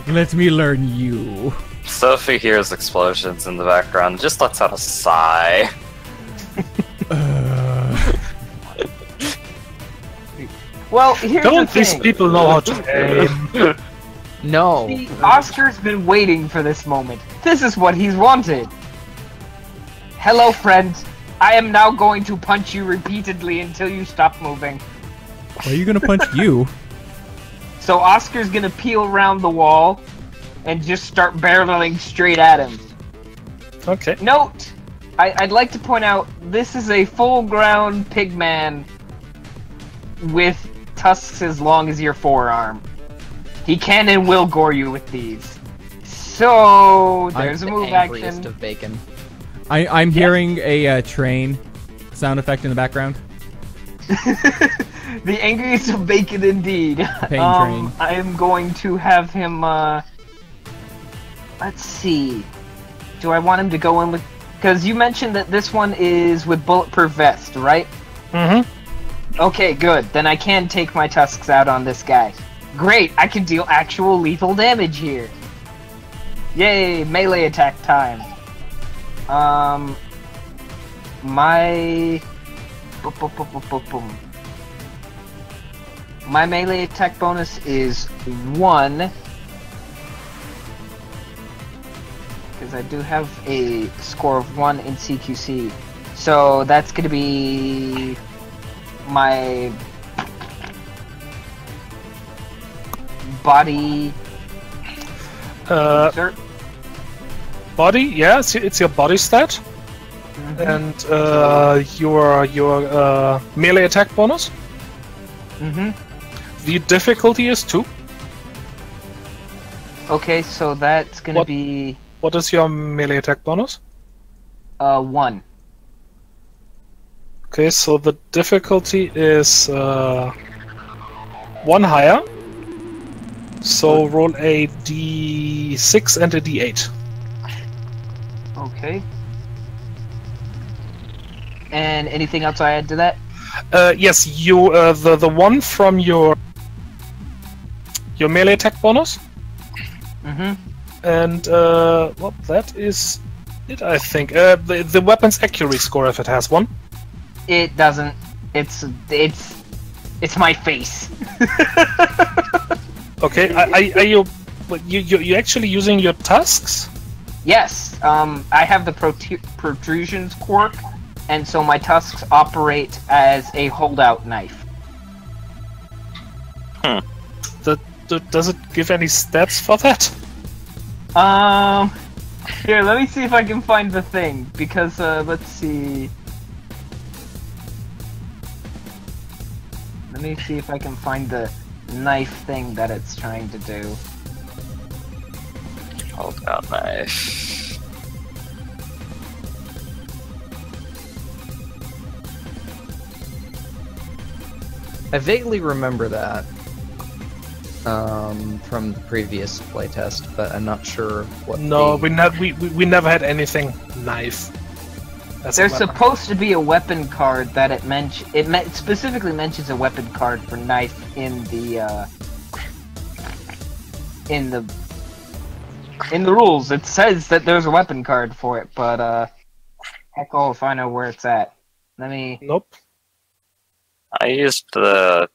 S1: Let me learn you.
S6: Sophie hears explosions in the background and just lets out a sigh.
S3: Well, here's
S4: Don't
S3: the
S4: these
S3: thing.
S4: people know how to aim?
S2: No.
S3: See, Oscar's been waiting for this moment. This is what he's wanted. Hello, friend. I am now going to punch you repeatedly until you stop moving.
S1: Why are you gonna punch you?
S3: So Oscar's gonna peel around the wall and just start barreling straight at him.
S4: Okay.
S3: Note, I'd like to point out, this is a full-grown pigman with tusks as long as your forearm. He can and will gore you with these. So, there's a
S2: The
S3: move
S2: angriest
S3: action.
S2: of bacon.
S1: I'm hearing a train sound effect in the background.
S3: The angriest of bacon indeed.
S1: Pain train.
S3: I am going to have him, let's see. Do I want him to go in with... Because you mentioned that this one is with bulletproof vest, right?
S4: Mm-hmm.
S3: Okay, good. Then I can take my tusks out on this guy. Great, I can deal actual lethal damage here. Yay, melee attack time. My... My melee attack bonus is 1. Because I do have a score of 1 in CQC. So that's going to be my body. Sir?
S4: Body, yeah, it's your body stat. And your melee attack bonus. The difficulty is 2.
S3: Okay, so that's gonna be
S4: What is your melee attack bonus?
S3: 1.
S4: Okay, so the difficulty is 1 higher. So roll a d6 and a d8.
S3: Okay. And anything else I add to that?
S4: Yes, you the one from your melee attack bonus. And well, that is it, I think. The weapon's accuracy score, if it has one.
S3: It doesn't. It's my face.
S4: Okay, are you actually using your tusks?
S3: Yes. I have the protrusions quirk, and so my tusks operate as a holdout knife.
S4: Does it give any stats for that?
S3: Here, let me see if I can find the thing, because, let's see. Let me see if I can find the knife thing that it's trying to do.
S6: Hold out knife.
S2: I vaguely remember that from the previous playtest, but I'm not sure what.
S4: No, we never had anything knife.
S3: There's supposed to be a weapon card that it specifically mentions a weapon card for knife in the rules. It says that there's a weapon card for it, but heck, oh, if I know where it's at. Let me.
S4: Nope.
S6: I used the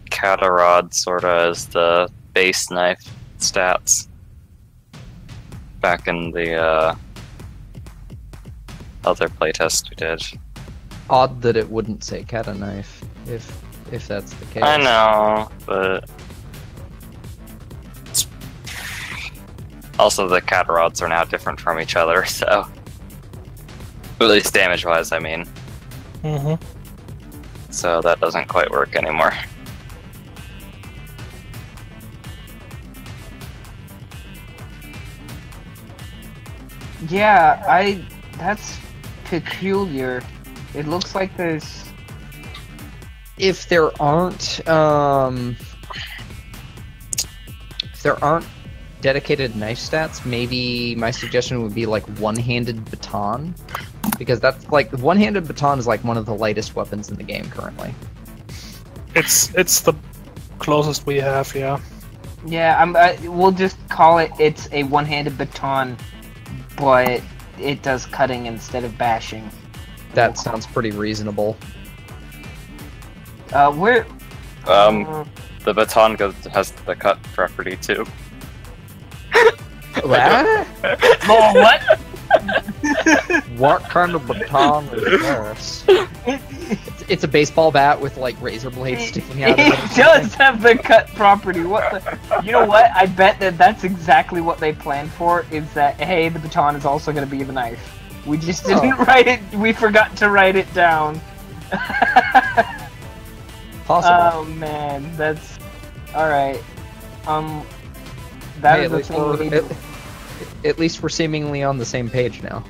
S6: Catarod sorta as the base knife stats back in the other playtest we did.
S2: Odd that it wouldn't say kata knife, if that's the case.
S6: I know, but also the Catarods are now different from each other, so at least damage-wise, I mean. So that doesn't quite work anymore.
S3: Yeah, that's peculiar. It looks like there's...
S2: If there aren't dedicated knife stats, maybe my suggestion would be like one-handed baton, because that's like one-handed baton is like one of the lightest weapons in the game currently.
S4: It's the closest we have, yeah.
S3: Yeah, we'll just call it's a one-handed baton, but it does cutting instead of bashing.
S2: That sounds pretty reasonable.
S6: The baton has the cut property too.
S2: What?
S3: Oh, what?
S2: What kind of baton is this? It's a baseball bat with like razor blades sticking out of it.
S3: It does have the cut property. What the? You know what? I bet that's exactly what they planned for. Is that hey, the baton is also going to be the knife. We just didn't write it. We forgot to write it down.
S2: Possible.
S3: Oh man, that's all right. That
S2: Hey,
S3: is the thing we need.
S2: at least we're seemingly on the same page now.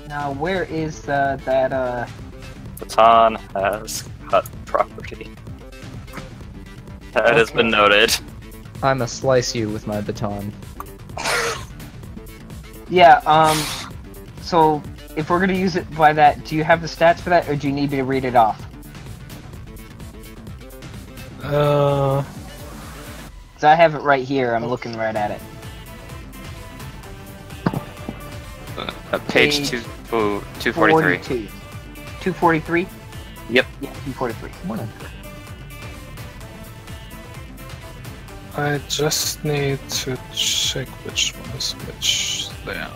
S3: Now, where is that?
S6: Baton has cut property. That has been noted.
S2: I'ma slice you with my baton.
S3: Yeah. So if we're gonna use it by that, do you have the stats for that, or do you need me to read it off? Cause I have it right here. I'm looking right at it.
S6: Page 243.
S3: 243.
S6: Yep.
S3: Yeah, 243.
S4: I just need to check which one is which there.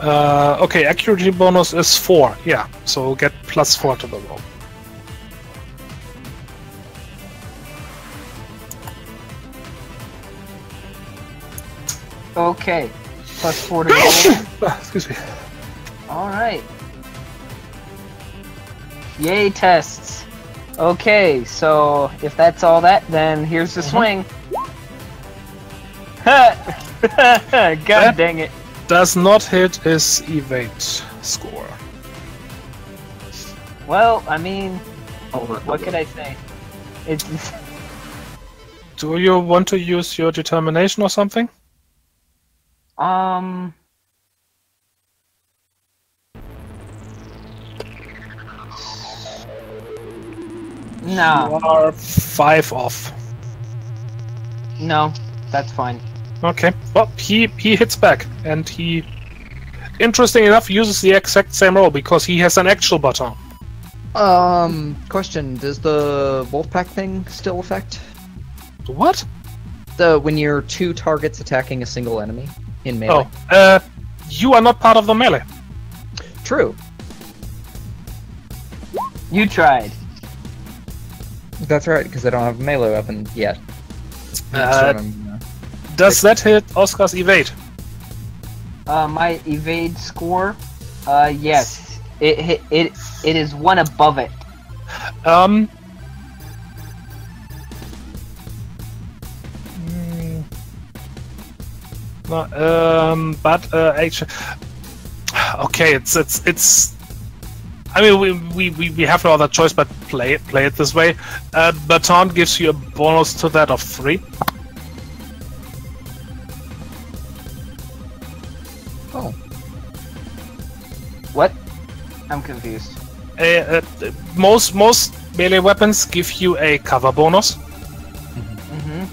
S4: Okay, accuracy bonus is 4. Yeah, so we'll get +4 to the roll.
S3: Okay. +4 to roll.
S4: Excuse me.
S3: Alright. Yay, tests. Okay, so if that's all that, then here's the swing. God dang it.
S4: Does not hit his evade score.
S3: Well, I mean,
S5: Hold on,
S3: what
S5: hold
S3: could
S5: on.
S3: I say? It's
S4: Do you want to use your determination or something?
S3: No,
S4: You are 5 off.
S3: no, that's fine.
S4: Okay, well, he hits back, and he, interesting enough, uses the exact same roll because he has an actual baton.
S2: Question: does the Wolfpack thing still affect
S4: What?
S2: when you're 2 targets attacking a single enemy in melee?
S4: Oh, you are not part of the melee.
S2: True.
S3: You tried.
S2: That's right, because I don't have a melee weapon yet.
S4: Does that hit Oscar's evade?
S3: My evade score, yes, it is 1 above it.
S4: No, but actually, okay, it's. I mean, we have no other choice but play it this way. Baton gives you a bonus to that of 3.
S2: Oh.
S3: What? I'm confused.
S4: Most melee weapons give you a cover bonus.
S3: Mm-hmm.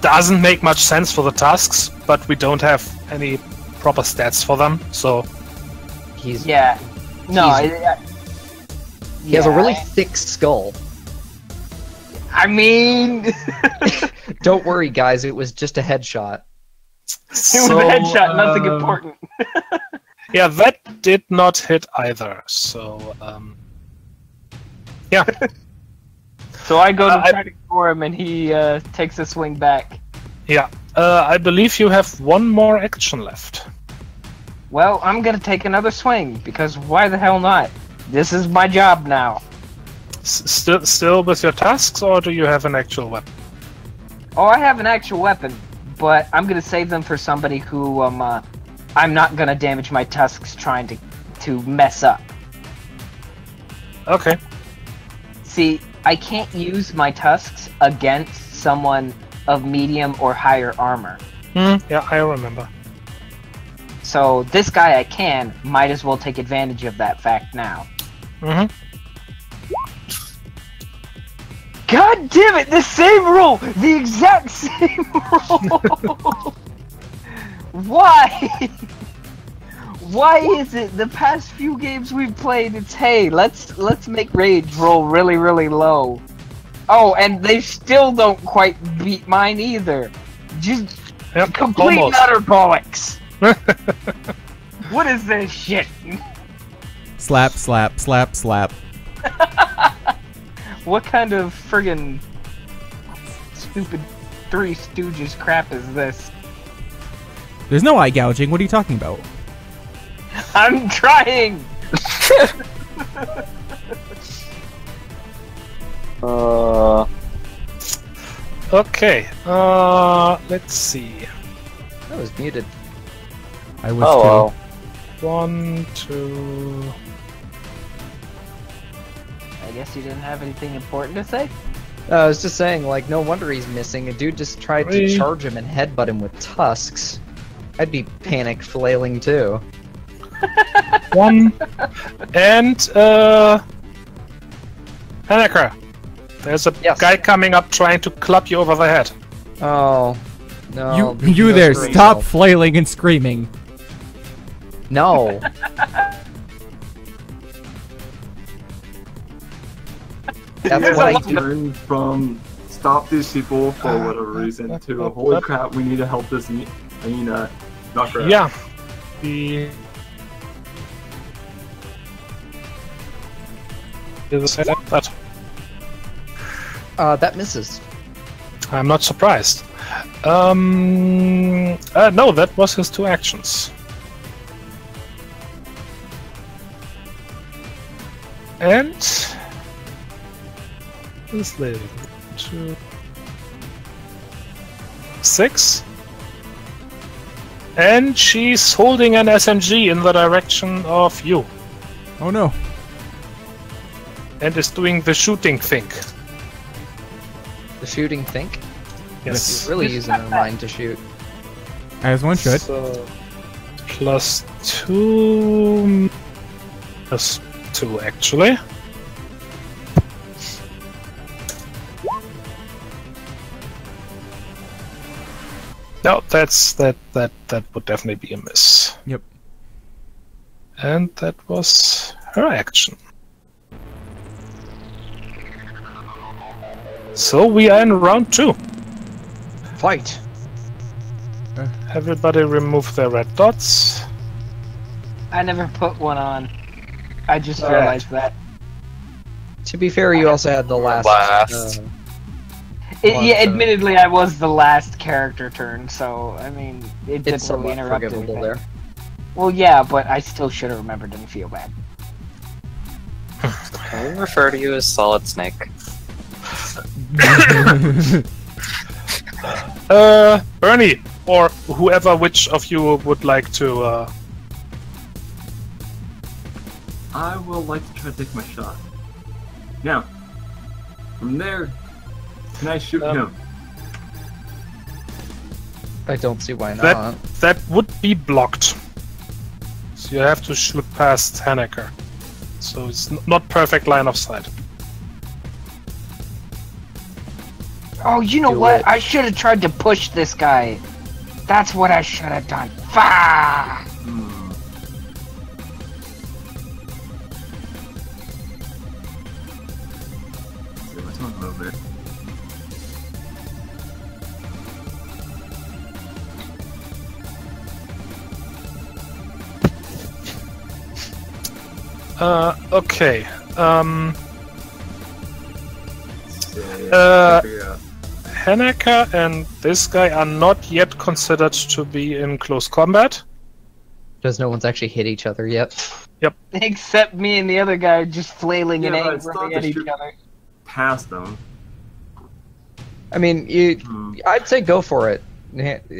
S4: Doesn't make much sense for the tasks, but we don't have any proper stats for them, so
S2: He's
S3: Yeah. No,
S2: he has a really thick skull.
S3: I mean,
S2: Don't worry, guys. It was just a headshot.
S3: it was a headshot, nothing important.
S4: Yeah, that did not hit either. So, yeah.
S3: So I go to
S4: I-
S3: try to score him, and he takes a swing back.
S4: Yeah. I believe you have 1 more action left.
S3: Well, I'm gonna take another swing because why the hell not? This is my job now.
S4: Still with your tasks, or do you have an actual weapon?
S3: Oh, I have an actual weapon, but I'm gonna save them for somebody who I'm not gonna damage my tusks trying to mess up.
S4: Okay.
S3: See, I can't use my tusks against someone of medium or higher armor.
S4: Yeah, I remember.
S3: So this guy I can, might as well take advantage of that fact now.
S4: Mm-hmm.
S3: God damn it, the same roll! The exact same roll! Why? Why is it the past few games we've played, it's hey, let's make rage roll really, really low. Oh, and they still don't quite beat mine either. Just complete and utter bollocks. What is this shit?
S1: Slap, slap, slap, slap.
S3: What kind of friggin' stupid Three Stooges crap is this?
S1: There's no eye gouging. What are you talking about?
S3: I'm trying!
S4: Okay, let's see.
S2: I was muted.
S1: I was too.
S4: 1, 2...
S3: I guess you didn't have anything important to say?
S2: I was just saying, like, no wonder he's missing. A dude just tried to
S4: 3.
S2: charge him and headbutt him with tusks. I'd be panic flailing too.
S4: 1. And, Haneker. There's a
S2: Yes.
S4: guy coming up trying to club you over the head.
S2: Oh, no.
S1: You there, stop flailing and screaming.
S2: No. That's what I do.
S5: Turn from stop these people for whatever reason to holy crap, we need to help this. I mean, knock her out.
S4: Yeah. The... That.
S2: That misses.
S4: I'm not surprised. No, that was his 2 actions. And this lady, 2, 6, and she's holding an SMG in the direction of you,
S1: Oh no.
S4: and is doing the shooting thing.
S2: The shooting think?
S4: Yes.
S2: He's really using her mind to shoot.
S1: As one should.
S4: So, +2, +2 actually. No, that would definitely be a miss.
S1: Yep.
S4: And that was her action. So we are in round 2.
S2: Fight!
S4: Everybody remove their red dots.
S3: I never put one on. I just realized that.
S2: To be fair, you also had the last.
S3: Yeah, admittedly, I was the last character turn, so I mean, it didn't
S2: It's
S3: really
S2: somewhat
S3: interrupt
S2: forgivable
S3: anything.
S2: there.
S3: Well, yeah, but I still should have remembered and feel bad.
S6: I will refer to you as Solid Snake.
S4: Bernie, or whoever, which of you would like to?
S5: I will like to try to take my shot. Now, from there, can I shoot him?
S2: I don't see why not.
S4: That would be blocked. So you have to shoot past Haneker. So it's not perfect line of sight.
S3: Oh, you know
S2: Do
S3: what?
S2: it.
S3: I should have tried to push this guy. That's what I should have done. Fah!
S5: Let's not move it.
S4: Okay.
S5: Yeah.
S4: Haneker and this guy are not yet considered to be in close combat.
S2: Because no one's actually hit each other yet.
S3: Except me and the other guy just flailing and
S5: Yeah, but it's
S3: angry
S5: not
S3: at
S5: to
S3: each
S5: shoot
S3: other.
S5: past them.
S2: I mean, I'd say go for it.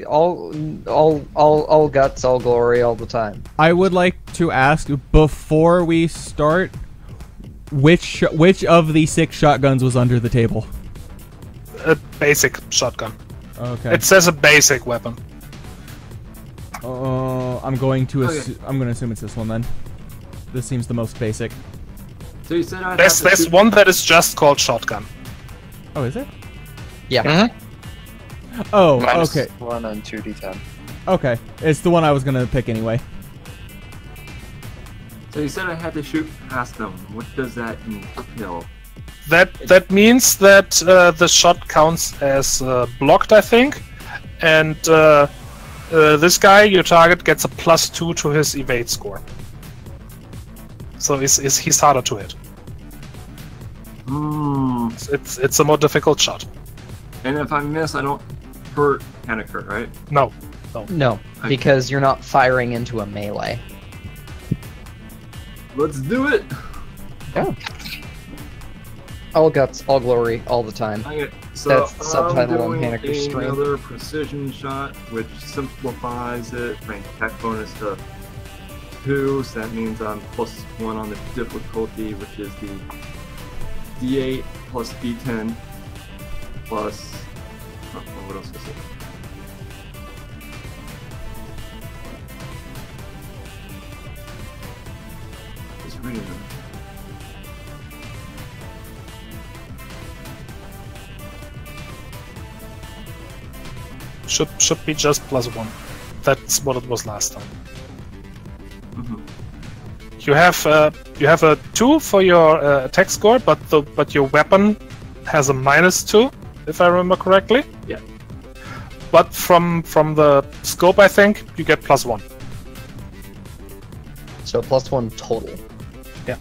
S2: All guts, all glory, all the time.
S1: I would like to ask before we start, which of the 6 shotguns was under the table?
S4: A basic shotgun.
S1: Okay.
S4: It says a basic weapon.
S1: I'm going to
S5: Okay.
S1: I'm going to assume it's this one then. This seems the most basic.
S5: So you said I'd
S4: There's
S5: have to shoot...
S4: one that is just called shotgun.
S1: Oh, is it?
S2: Yeah.
S1: Oh,
S6: Minus
S1: okay.
S6: 1 and 2d10.
S1: Okay. It's the one I was going to pick anyway.
S5: So you said I had to shoot past them. What does that entail?
S4: That means that the shot counts as blocked, I think, and this guy, your target, gets a +2 to his evade score. So he's harder to hit. It's a more difficult shot.
S5: And if I miss, I don't hurt Haneker, right?
S4: No.
S2: No, because you're not firing into a melee.
S5: Let's do it!
S2: Yeah. All guts, all glory, all the time.
S5: So
S2: That's the subtitle on
S5: I'm doing
S2: Haneker's stream.
S5: another precision shot, which simplifies it, bring attack bonus to 2, so that means I'm +1 on the difficulty, which is the D8 plus D10 plus... Oh, what else is it? Just reading them.
S4: Should be just +1. That's what it was last time. You have a 2 for your attack score, but your weapon has a -2, if I remember correctly.
S5: Yeah.
S4: But from the scope, I think you get +1.
S2: So +1 total.
S4: Yeah.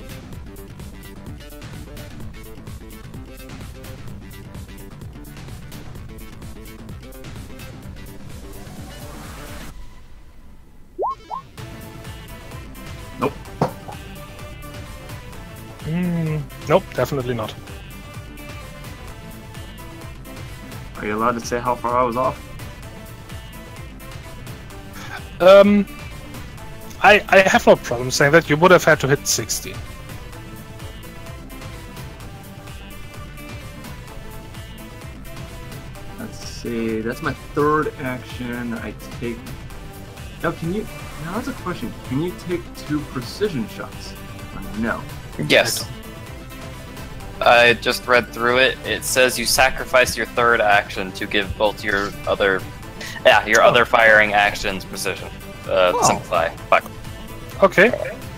S5: Nope.
S4: Nope, definitely not.
S5: Are you allowed to say how far I was off?
S4: I have no problem saying that. You would have had to hit 60.
S5: Let's see, that's my third action. I take... Now that's a question. Can you take 2 precision shots? Or no.
S6: Yes. I just read through it. It says you sacrifice your third action to give both your other firing actions precision. Simplify. Fuck.
S4: Okay.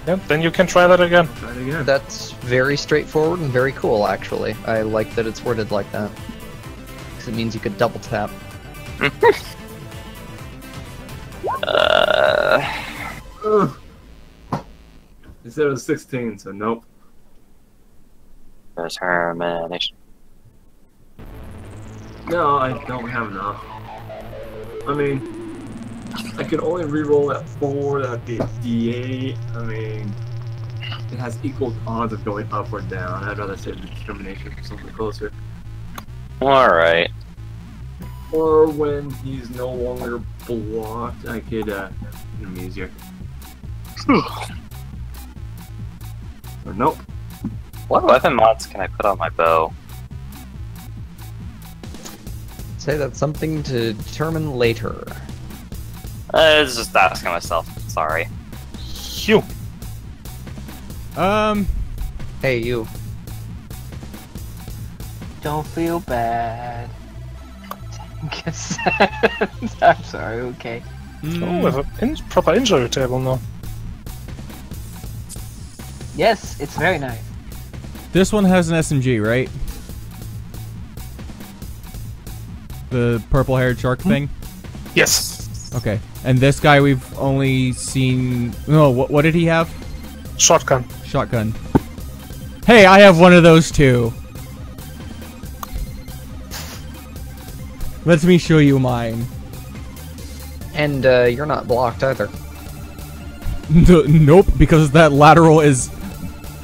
S4: Yeah, then you can try that again.
S5: Try it again.
S2: That's very straightforward and very cool, actually. I like that it's worded like that. Because it means you could double tap.
S5: Ugh. Instead of 16, so nope.
S6: Determination.
S5: No, I don't have enough. I mean, I could only reroll that 4, that'd be a D8. I mean, it has equal odds of going up or down. I'd rather save the determination for something closer.
S6: Alright.
S5: Or when he's no longer blocked, I could, make him easier. Or nope.
S6: What weapon mods can I put on my bow?
S2: Say that's something to determine later.
S6: I was just asking myself. Sorry.
S4: You.
S2: Hey, you.
S3: Don't feel bad. I'm sorry, okay.
S4: Oh, we have a proper injury table now.
S3: Yes, it's very nice.
S1: This one has an SMG, right? The purple-haired shark thing?
S4: Yes.
S1: Okay. And this guy we've only seen... No, what did he have?
S4: Shotgun.
S1: Shotgun. Hey, I have one of those too. Let me show you mine.
S2: And you're not blocked either.
S1: Nope, because that lateral is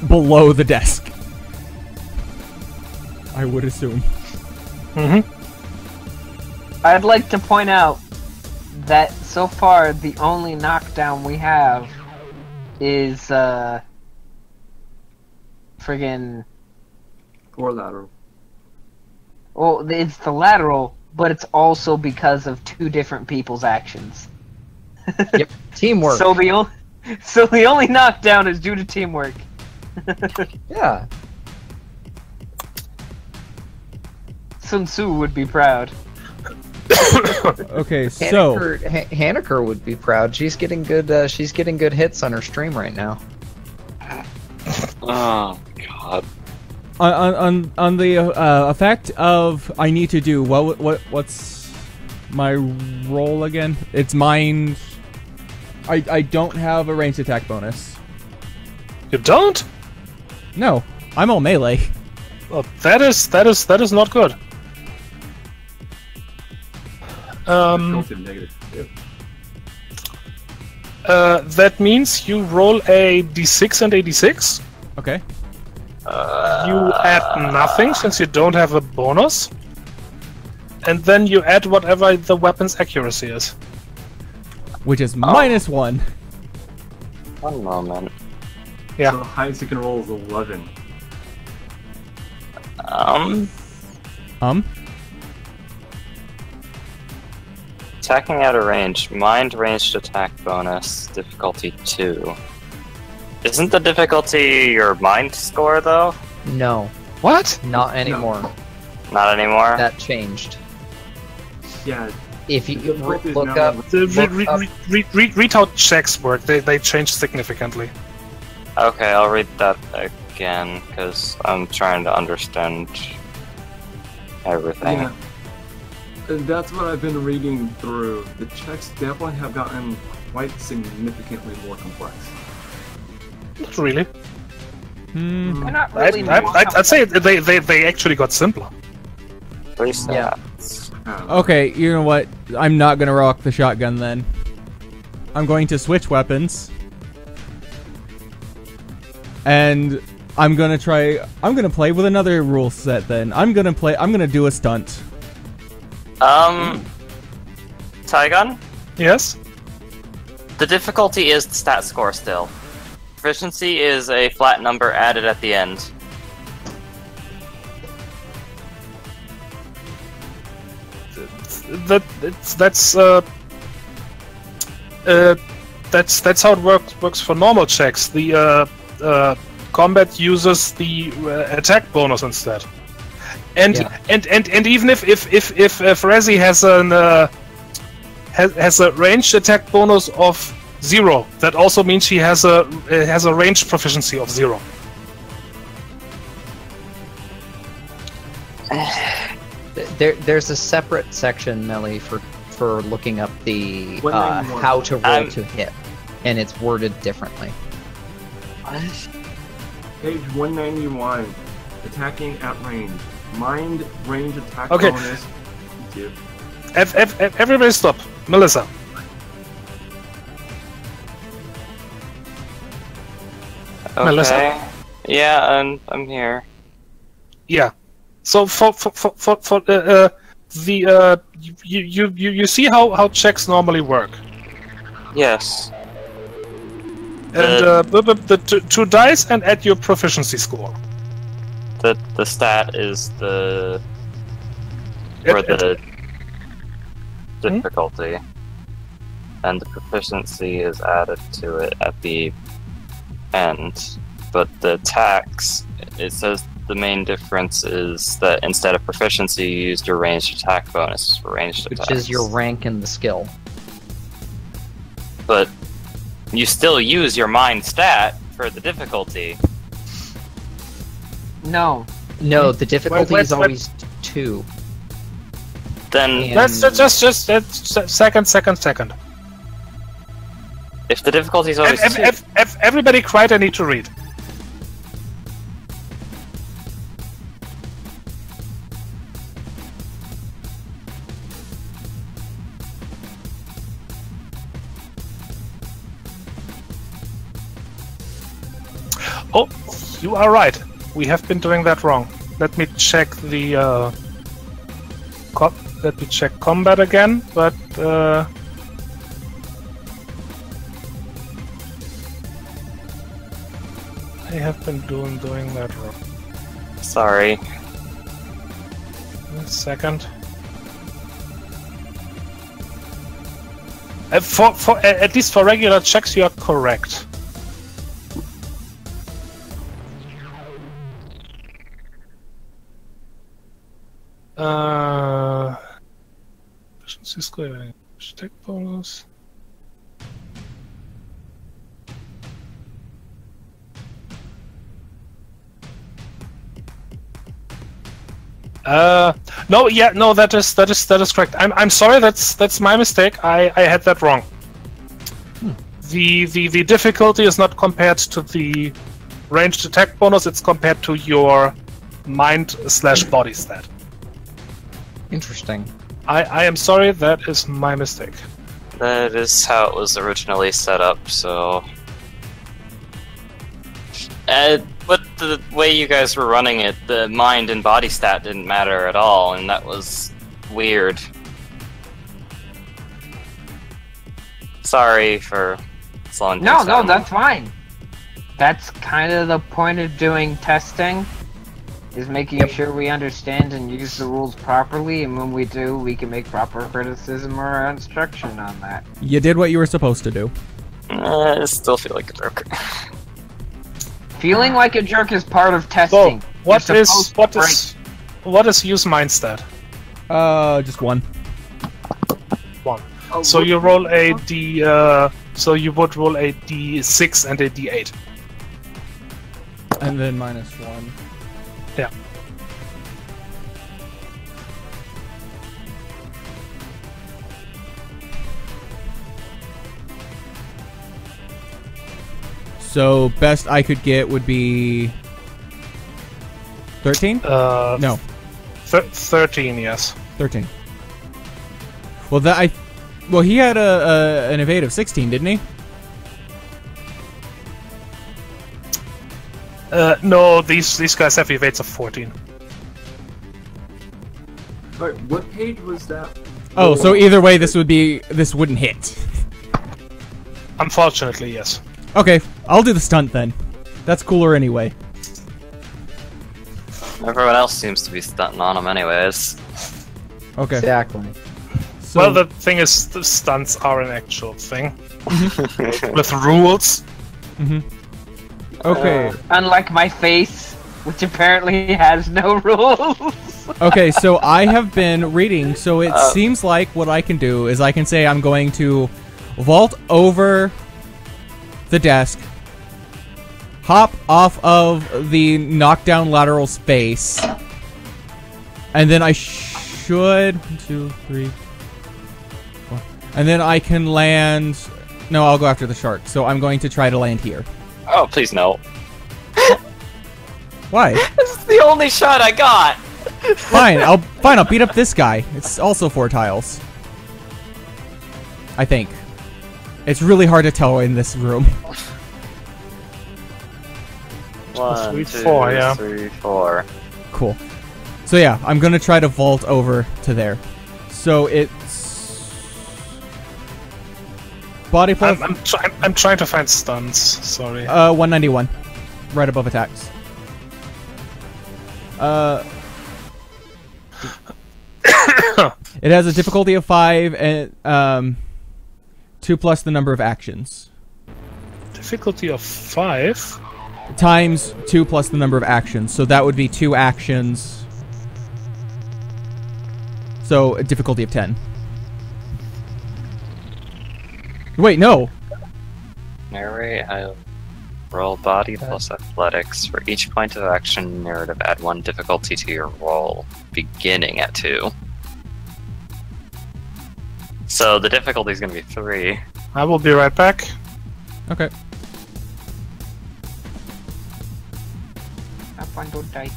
S1: below the desk. I would assume.
S3: I'd like to point out that so far the only knockdown we have is friggin'
S5: Or lateral.
S3: well, it's the lateral, but it's also because of 2 different people's actions.
S2: Yep. Teamwork.
S3: So the only knockdown is due to teamwork.
S2: yeah.
S3: Sun Tzu would be proud.
S1: Okay, so
S2: Haneker would be proud. She's getting good hits on her stream right now.
S6: Oh god.
S1: On the effect of I need to do what's my roll again? It's mind. I don't have a ranged attack bonus.
S4: You don't?
S1: No, I'm all melee.
S4: Well, that is not good.
S5: Relative negative. Yep.
S4: That means you roll a d6 and a d6.
S1: Okay.
S4: You add nothing since you don't have a bonus. And then you add whatever the weapon's accuracy is.
S1: Which is -1.
S6: 1 moment.
S4: Yeah.
S5: So the highest you can roll is 11.
S6: Attacking out of range. Mind ranged attack bonus. Difficulty 2. Isn't the difficulty your mind score, though?
S2: No,
S4: What?
S2: not anymore.
S6: Not anymore?
S2: That changed.
S5: Yeah,
S2: If you
S5: The difficulty is
S2: look
S5: now
S2: up,
S4: Read how checks work. They changed significantly.
S6: Okay, I'll read that again, because I'm trying to understand everything.
S5: yeah. And that's what I've been reading through. The checks definitely have gotten quite significantly more complex.
S4: Not really.
S3: They're not really more
S4: I'd say they actually got simpler.
S6: 3
S2: Yeah.
S6: stats.
S1: Okay, you know what? I'm not gonna rock the shotgun then. I'm going to switch weapons. And I'm gonna play with another rule set then. I'm gonna do a stunt.
S6: Tygon?
S4: Yes.
S6: The difficulty is the stat score still. Proficiency is a flat number added at the end.
S4: That's how it works for normal checks. The combat uses the attack bonus instead. And
S2: Yeah.
S4: and even if Fraser has a ranged attack bonus of 0, that also means she has a ranged proficiency of 0.
S2: there's a separate section, Melly, for looking up the
S5: 191.
S2: how to roll to hit, and it's worded differently.
S5: Page 191. Attacking at range. Mind range attack
S4: Okay.
S5: bonus. Thank you.
S4: Everybody stop. Melissa.
S6: Okay.
S4: Melissa?
S6: Yeah, I'm here.
S4: Yeah. So for you see how checks normally work.
S6: Yes.
S4: And the two dice and add your proficiency score.
S6: The stat is the
S4: It-
S6: for the difficulty, and the proficiency is added to it at the end. But the attacks, it says the main difference is that instead of proficiency, you used your ranged attack bonus for ranged attacks.
S2: Which is your rank in the skill.
S6: But you still use your mind stat for the difficulty.
S3: No.
S2: No, the difficulty
S4: wait,
S2: is always 2.
S6: Then,
S2: And-
S4: Let's just second.
S6: if the difficulty is always two,
S4: Everybody quiet, I need to read. Oh, you are right. We have been doing that wrong. Let me check the let me check combat again, but I have been doing that wrong.
S6: sorry.
S4: A second. For at least for regular checks, you are correct. Efficiency square, attack bonus. No, yeah, no, that is correct. I'm sorry, that's my mistake. I had that wrong. The difficulty is not compared to the ranged attack bonus, it's compared to your mind/body stat.
S2: Interesting.
S4: I am sorry, that is my mistake.
S6: That is how it was originally set up, so... But the way you guys were running it, the mind and body stat didn't matter at all, and that was weird. Sorry for slowing
S3: No,
S6: things down.
S3: that's fine. That's kind of the point of doing testing, is making sure we understand and use the rules properly, and when we do, we can make proper criticism or instruction on that.
S1: You did what you were supposed to do.
S6: I still feel like a jerk.
S3: Feeling like a jerk is part of testing.
S4: So, what is use mind stat?
S1: Just one.
S4: 1. So you roll a d. So you would roll a d6 and a d8.
S1: And then -1.
S4: Yeah.
S1: So best I could get would be 13? No,
S4: 13, yes.
S1: 13. Well, well, he had an evade of 16, didn't he?
S4: No, these guys have evades of 14.
S5: Alright, what page was that?
S1: Oh, so either way, this wouldn't hit.
S4: Unfortunately, yes.
S1: Okay, I'll do the stunt then. That's cooler anyway.
S6: Everyone else seems to be stunting on him anyways.
S1: Okay.
S2: Exactly.
S1: So,
S4: Well, the thing is, the stunts are an actual thing. With rules.
S1: okay.
S3: Unlike my face, which apparently has no rules.
S1: Okay, so I have been reading, so it seems like what I can do is I can say I'm going to vault over the desk, hop off of the knockdown lateral space, and then I should... 1, 2, 3, 4. And then I can land... No, I'll go after the shark, so I'm going to try to land here.
S6: Oh, please no.
S1: Why?
S6: This is the only shot I got!
S1: Fine, I'll beat up this guy. It's also 4 tiles. I think. It's really hard to tell in this room.
S6: 1, 2,
S4: 4, yeah.
S6: 3, 4.
S1: Cool. So yeah, I'm gonna try to vault over to there. So it's... Body plus...
S4: I'm trying to find stunts. Sorry.
S1: 191. Right above attacks. It has a difficulty of 5 and 2 plus the number of actions.
S4: Difficulty of 5.
S1: Times 2 plus the number of actions. So that would be 2 actions. So a difficulty of 10. Wait, no.
S6: Narrate how roll body plus athletics. For each point of action narrative, add 1 difficulty to your roll, beginning at 2. So the difficulty is going to be 3.
S4: I will be right back.
S1: Okay.
S3: Have fun, don't die.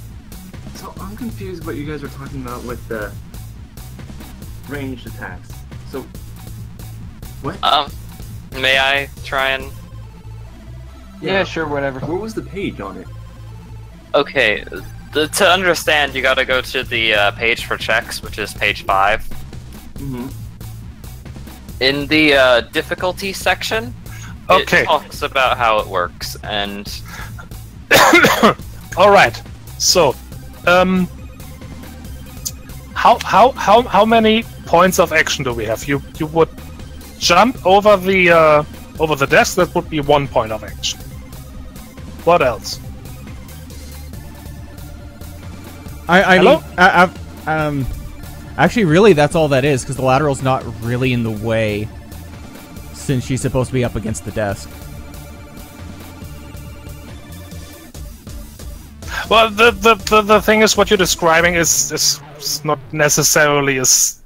S5: So I'm confused what you guys are talking about with the ranged attacks. So, what?
S6: May I try and...
S3: Yeah, sure, whatever.
S5: What was the page on it?
S6: Okay, to understand, you gotta go to the page for checks, which is page 5.
S5: Mm-hmm.
S6: In the difficulty section,
S4: Okay.
S6: it talks about how it works, and...
S4: Alright. So, how many points of action do we have? You would jump over the desk, that would be 1 point of action. What else?
S1: I
S4: Hello?
S1: mean, actually, really, that's all that is, because the lateral's not really in the way, since she's supposed to be up against the desk.
S4: Well, the thing is, what you're describing is not necessarily it's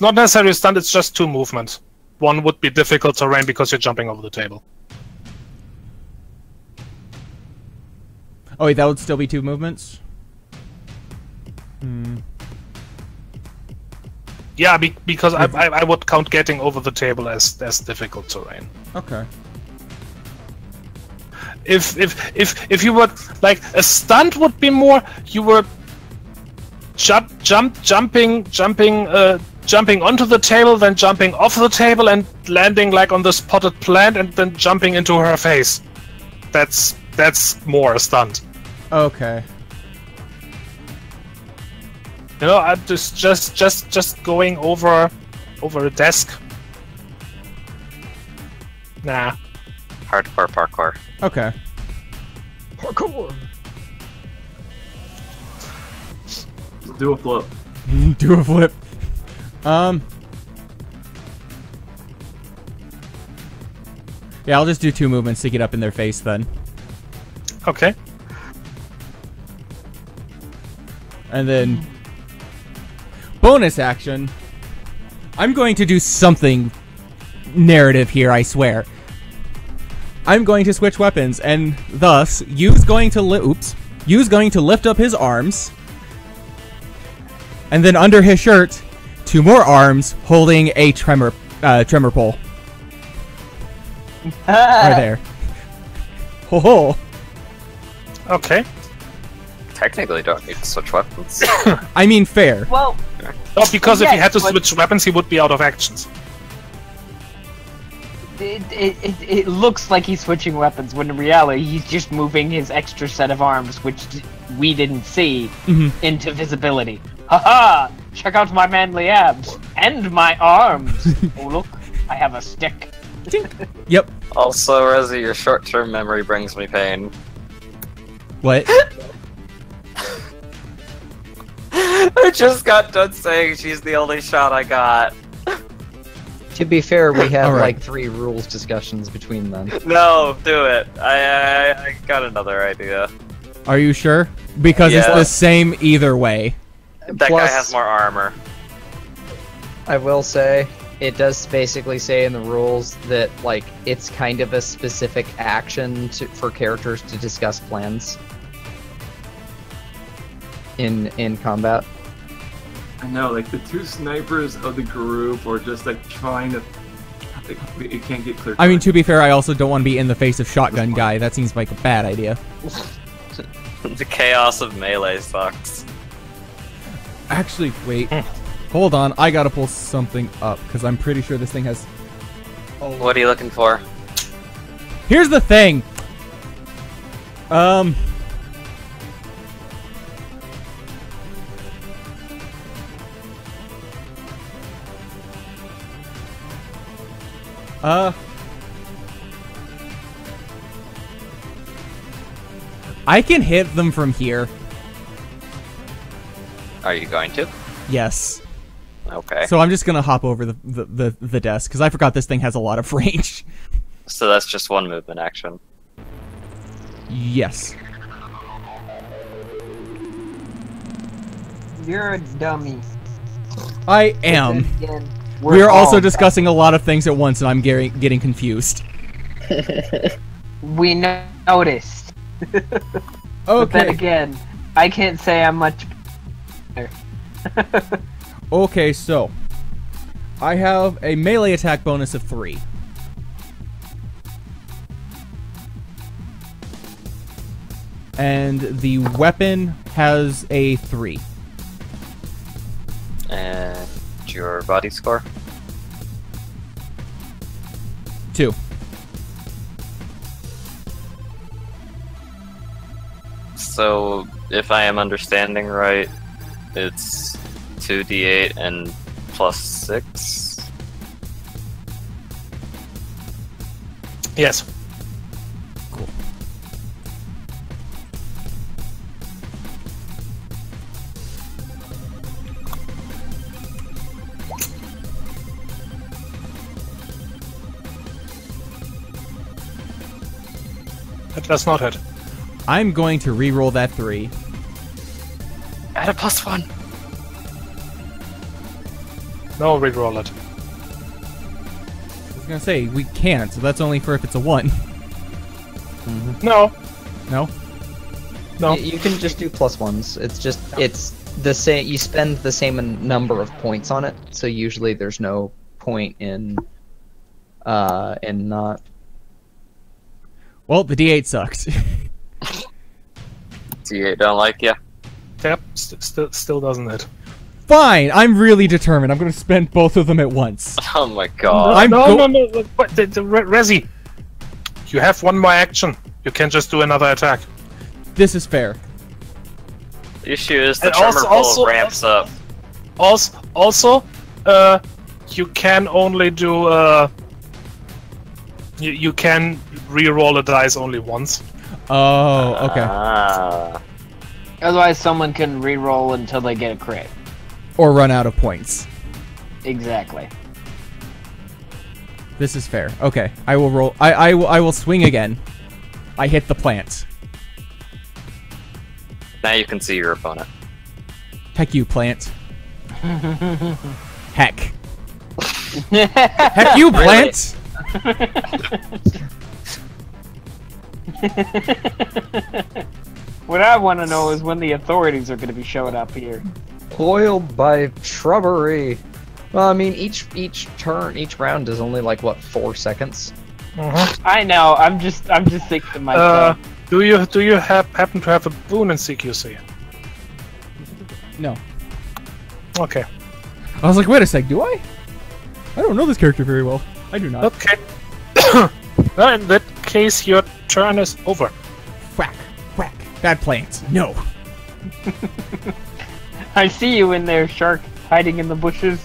S4: not necessarily a stunt. It's just two movements. One would be difficult terrain because you're jumping over the table.
S1: Oh wait, that would still be two movements?
S4: Yeah, because I would count getting over the table as difficult terrain.
S1: Okay.
S4: If you were like a stunt would be more you were jumping onto the table, then jumping off the table and landing like on the spotted plant and then jumping into her face. That's more a stunt.
S1: Okay.
S4: You know, I'm just going over a desk. Nah.
S6: Hardcore parkour.
S1: Okay.
S2: Parkour.
S5: Do a flip.
S1: Do a flip. Yeah, I'll just do two movements to get up in their face then.
S4: Okay.
S1: And then bonus action. I'm going to do something narrative here, I swear. I'm going to switch weapons, and thus, Yu's going to lift up his arms, and then under his shirt, two more arms holding a tremor pole. Right there. Ho ho.
S4: Okay.
S6: Technically, don't need to switch weapons.
S1: I mean, fair.
S3: Well,
S4: Oh, because if he had to
S3: Yes, but-
S4: switch weapons, he would be out of actions.
S3: it looks like he's switching weapons, when in reality he's just moving his extra set of arms, which we didn't see, into visibility. Haha! Check out my manly abs! And my arms! Oh look, I have a stick.
S1: Yep.
S6: Also, Resi, your short-term memory brings me pain.
S1: What?
S6: I just got done saying she's the only shot I got.
S2: To be fair, we have
S1: Alright.
S2: like 3 rules discussions between them.
S6: No, do it. I got another idea.
S1: Are you sure? Because it's
S6: Yeah.
S1: the same either way.
S6: That guy
S2: Plus-
S6: has more armor.
S2: I will say, it does basically say in the rules that like it's kind of a specific action for characters to discuss plans in combat.
S5: I know, like the two snipers of the group are just like trying to. Like, it can't get clear.
S1: I mean, to be fair, I also don't want to be in the face of shotgun guy. That seems like a bad idea.
S6: The chaos of melee sucks.
S1: Actually, wait. Hold on. I gotta pull something up, because I'm pretty sure this thing has...
S6: What are you looking for?
S1: Here's the thing! I can hit them from here.
S6: Are you going to?
S1: Yes.
S6: Okay.
S1: So I'm just gonna hop over the desk, because I forgot this thing has a lot of range.
S6: So that's just one movement action.
S1: Yes.
S3: You're a dummy.
S1: I am.
S3: Then again,
S1: We are also
S3: all
S1: discussing a lot of things at once, and I'm getting confused.
S3: We noticed. But then
S1: Okay.
S3: again, I can't say I'm much better.
S1: Okay, so I have a melee attack bonus of 3. And the weapon has a 3.
S6: And your body score?
S1: 2.
S6: So, if I am understanding right, it's 2d8 and plus 6?
S4: Yes.
S1: Cool.
S4: That does not hit.
S1: I'm going to re-roll that 3.
S6: Add a +1.
S4: No, reroll it.
S1: I was gonna say, we can't, so that's only for if it's a 1.
S4: No,
S1: No?
S4: no.
S2: You can just do +1s. It's the same. You spend the same number of points on it, so usually there's no point in not.
S1: Well, the D8 sucks.
S6: D8 don't like ya.
S4: Yep, still doesn't hit.
S1: Fine, I'm really determined. I'm gonna spend both of them at once.
S6: Oh my god.
S1: I'm
S4: no. What, Rezi, you have one more action. You can just do another attack.
S1: This is fair.
S6: The issue is the
S4: And
S6: tremor
S4: also-
S6: pull ramps up.
S4: Also, you can only do you can re-roll a dice only once.
S1: Oh, okay.
S6: Ah.
S3: Otherwise, someone can re-roll until they get a crit.
S1: Or run out of points.
S3: Exactly.
S1: This is fair. Okay, I will roll. I will swing again. I hit the plant.
S6: Now you can see your opponent.
S1: Heck you, plant. Heck. Heck you,
S6: Really?
S1: plant!
S3: What I want to know is when the authorities are going to be showing up here.
S2: Foiled by shrubbery. Well, I mean, each round is only like what, 4 seconds.
S3: I know. I'm just thinking to myself.
S4: Do you happen to have a boon in CQC?
S1: No.
S4: Okay.
S1: I was like, wait a sec, do I? I don't know this character very well. I do not.
S4: Okay. Well, in that case, your turn is over.
S1: Whack, whack. Bad plant. No.
S3: I see you in there, shark, hiding in the bushes.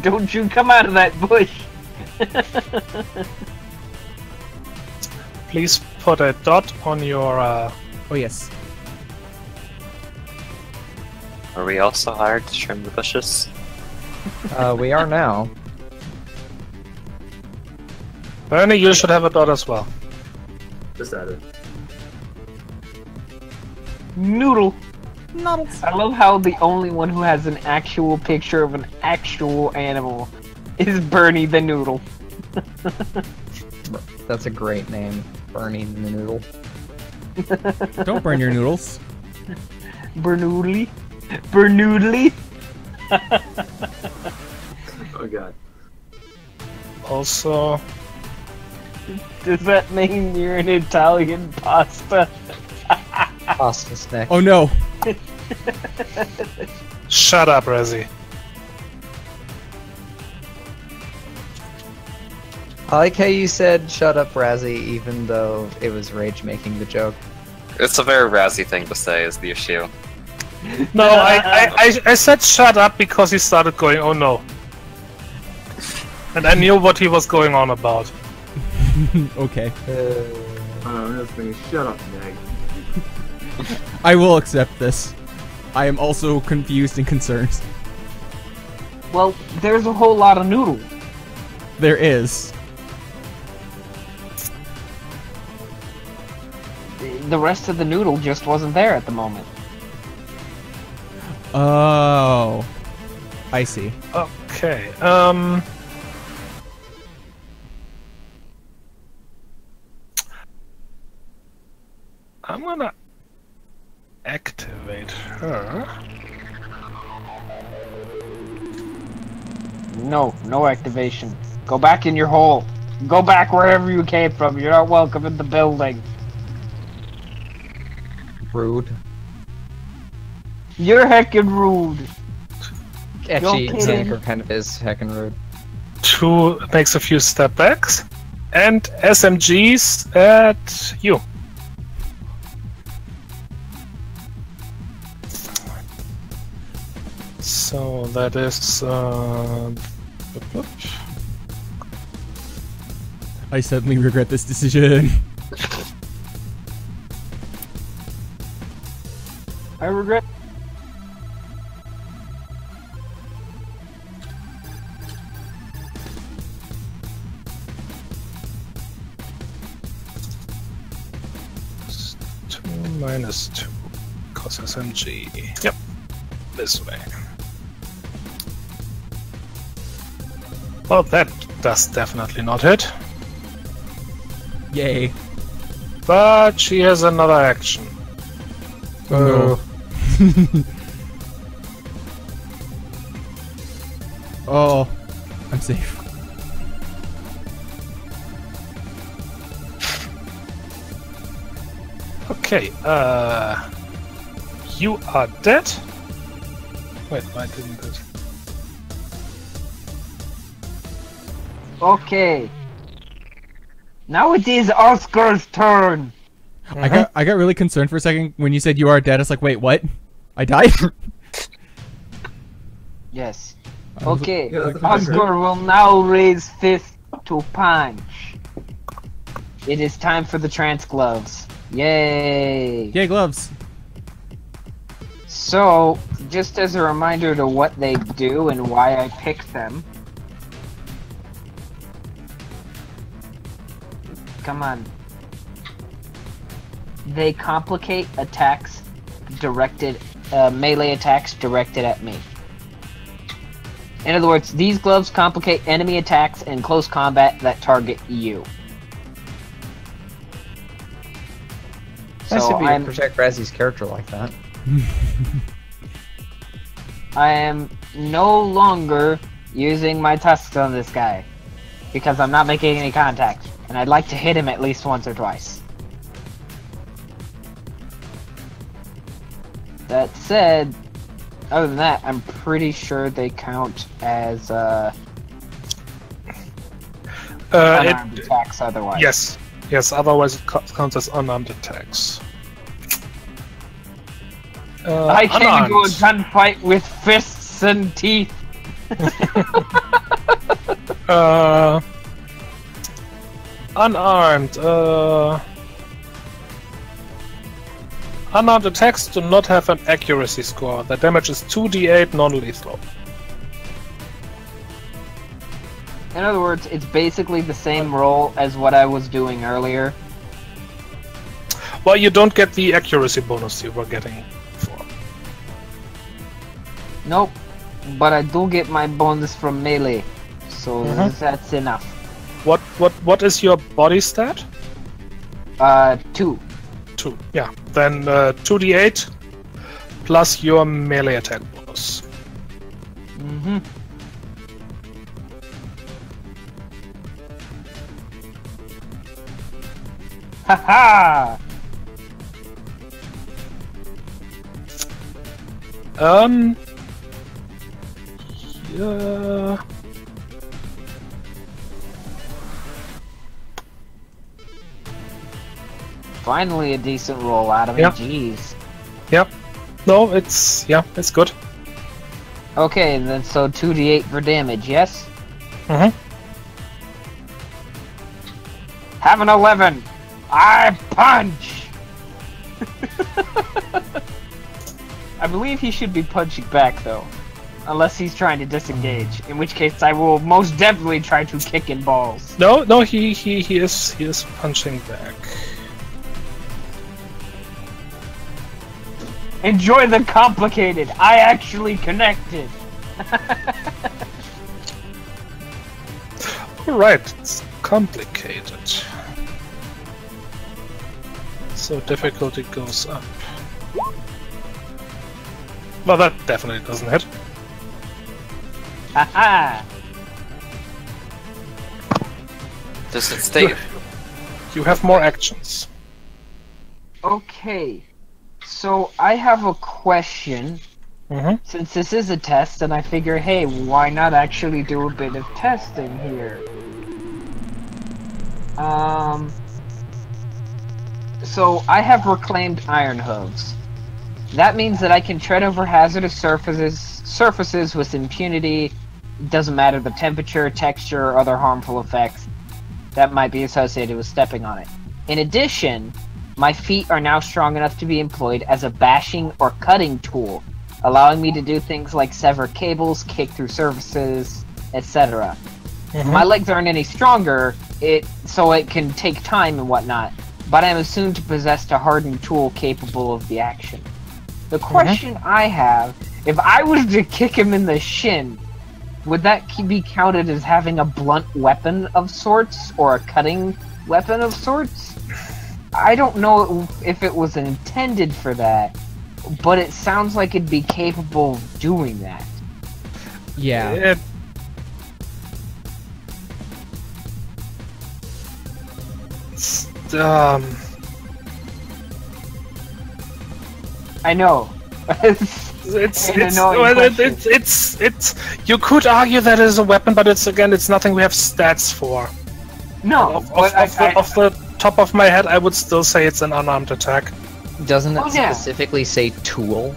S3: Don't you come out of that bush.
S4: Please put a dot on your.
S1: Oh, yes.
S6: Are we also hired to trim the bushes?
S2: We are now.
S4: Bernie, you should have a dot as well.
S5: Just add it.
S3: Noodle.
S1: Noodles.
S3: I love how the only one who has an actual picture of an actual animal is Bernie the Noodle.
S2: That's a great name, Bernie the Noodle.
S1: Don't burn your noodles.
S3: Bernoodly. Bernoodly.
S5: Oh god.
S4: Also,
S3: Does that mean you're an Italian pasta?
S2: Pasta snack.
S1: Oh, no.
S4: shut up, Rezi.
S2: I like how you said "shut up, Razzie," even though it was Rage making the joke.
S6: It's a very Razzie thing to say, is the issue.
S4: No, I said shut up because he started going, oh no. And I knew what he was going on about.
S1: Okay.
S5: I'm just thinking, shut up, Neg.
S1: I will accept this. I am also confused and concerned.
S3: Well, there's a whole lot of noodle.
S1: There is.
S3: The rest of the noodle just wasn't there at the moment.
S1: Oh. I see.
S4: Okay, I'm gonna activate her.
S3: No activation. Go back in your hole. Go back wherever you came from. You're not welcome in the building.
S2: Rude.
S3: You're heckin' rude.
S2: Actually,
S3: You're kidding.
S2: Xanker kind of is heckin' rude.
S4: 2 makes a few step backs, and SMGs at you. So that is
S1: I suddenly regret this decision.
S3: I regret.
S4: -2. Cos SMG. Yep. This way. Well, that does definitely not hit.
S1: Yay.
S4: But she has another action.
S1: Oh. Oh, I'm safe.
S4: Okay, you are dead? Wait, why didn't it?
S3: Okay. Now it is Oscar's turn.
S1: I got really concerned for a second when you said you are dead. I was like, wait, what? I died?
S3: Yes.
S1: I was
S3: Okay.
S5: Yeah, that's
S3: Oscar will now raise fist to punch. It is time for the trance gloves. Yay!
S1: Yay, gloves.
S3: So, just as a reminder to what they do and why I picked them. Come on. They complicate attacks directed, melee attacks directed at me. In other words, these gloves complicate enemy attacks in close combat that target you.
S2: Nice
S3: So
S2: of you
S3: I'm
S2: to protect Razzy's character like that.
S3: I am no longer using my tusks on this guy because I'm not making any contact, and I'd like to hit him at least once or twice. That said, other than that, I'm pretty sure they count as unarmed attacks otherwise.
S4: Yes, otherwise it counts as unarmed attacks.
S3: I can
S4: unarmed.
S3: go gunfight with fists and teeth.
S4: Unarmed. Unarmed attacks do not have an accuracy score. The damage is 2d8 non-lethal.
S3: In other words, it's basically the same roll as what I was doing earlier.
S4: Well, you don't get the accuracy bonus you were getting before.
S3: Nope, but I do get my bonus from melee, so that's enough.
S4: What is your body stat?
S3: 2.
S4: 2. Yeah. Then 2d8 plus your melee attack bonus.
S3: Haha!
S4: Yeah.
S3: Finally a decent roll out of me,
S4: Yeah.
S3: jeez.
S4: Yep. No, it's good.
S3: Okay, and then so 2d8 for damage, yes? Have an 11! I punch! I believe he should be punching back, though. Unless he's trying to disengage, in which case I will most definitely try to kick in balls.
S4: No, he is punching back.
S3: Enjoy the complicated! I actually connected!
S4: Alright, it's complicated. So difficulty goes up. Well, that definitely doesn't hit.
S3: Haha!
S6: Does it state?
S4: You have more actions.
S3: Okay, so I have a question. Since this is a test, and I figure, hey, why not actually do a bit of testing here? So I have reclaimed iron hooves. That means that I can tread over hazardous surfaces with impunity. It doesn't matter the temperature, texture, or other harmful effects that might be associated with stepping on it. In addition, my feet are now strong enough to be employed as a bashing or cutting tool, allowing me to do things like sever cables, kick through surfaces, etc. My legs aren't any stronger, so it can take time and whatnot, but I am assumed to possess a hardened tool capable of the action. The question I have, if I was to kick him in the shin, would that be counted as having a blunt weapon of sorts, or a cutting weapon of sorts? I don't know if it was intended for that, but it sounds like it'd be capable of doing that.
S1: Yeah.
S3: I know.
S4: It's you could argue that is a weapon, but it's nothing we have stats for.
S3: No,
S4: Off the top of my head, I would still say it's an unarmed attack.
S2: Doesn't it
S3: yeah.
S2: specifically say tool?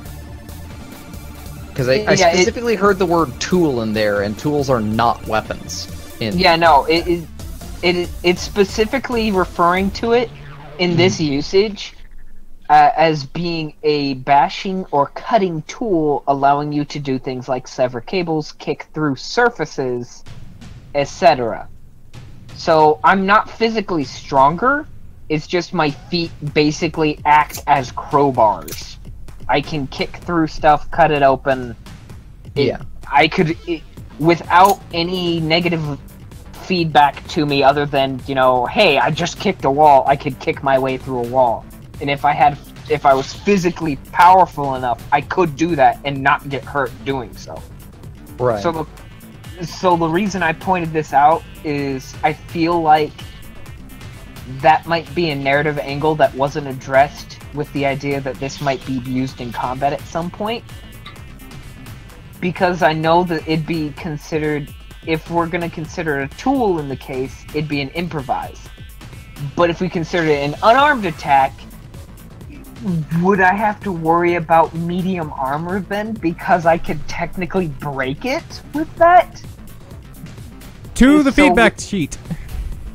S2: Because I specifically heard the word tool in there, and tools are not weapons.
S3: Yeah, no, it's specifically referring to it in this usage as being a bashing or cutting tool, allowing you to do things like sever cables, kick through surfaces, etc. So I'm not physically stronger, it's just my feet basically act as crowbars. I can kick through stuff, cut it open. I could, without any negative feedback to me other than, you know, hey, I just kicked a wall, I could kick my way through a wall. And if I was physically powerful enough, I could do that and not get hurt doing so.
S2: Right.
S3: So the reason I pointed this out is I feel like that might be a narrative angle that wasn't addressed with the idea that this might be used in combat at some point. Because I know that it'd be considered, if we're going to consider it a tool in the case, it'd be an improvise. But if we consider it an unarmed attack, would I have to worry about medium armor then? Because I could technically break it with that?
S1: To the feedback sheet.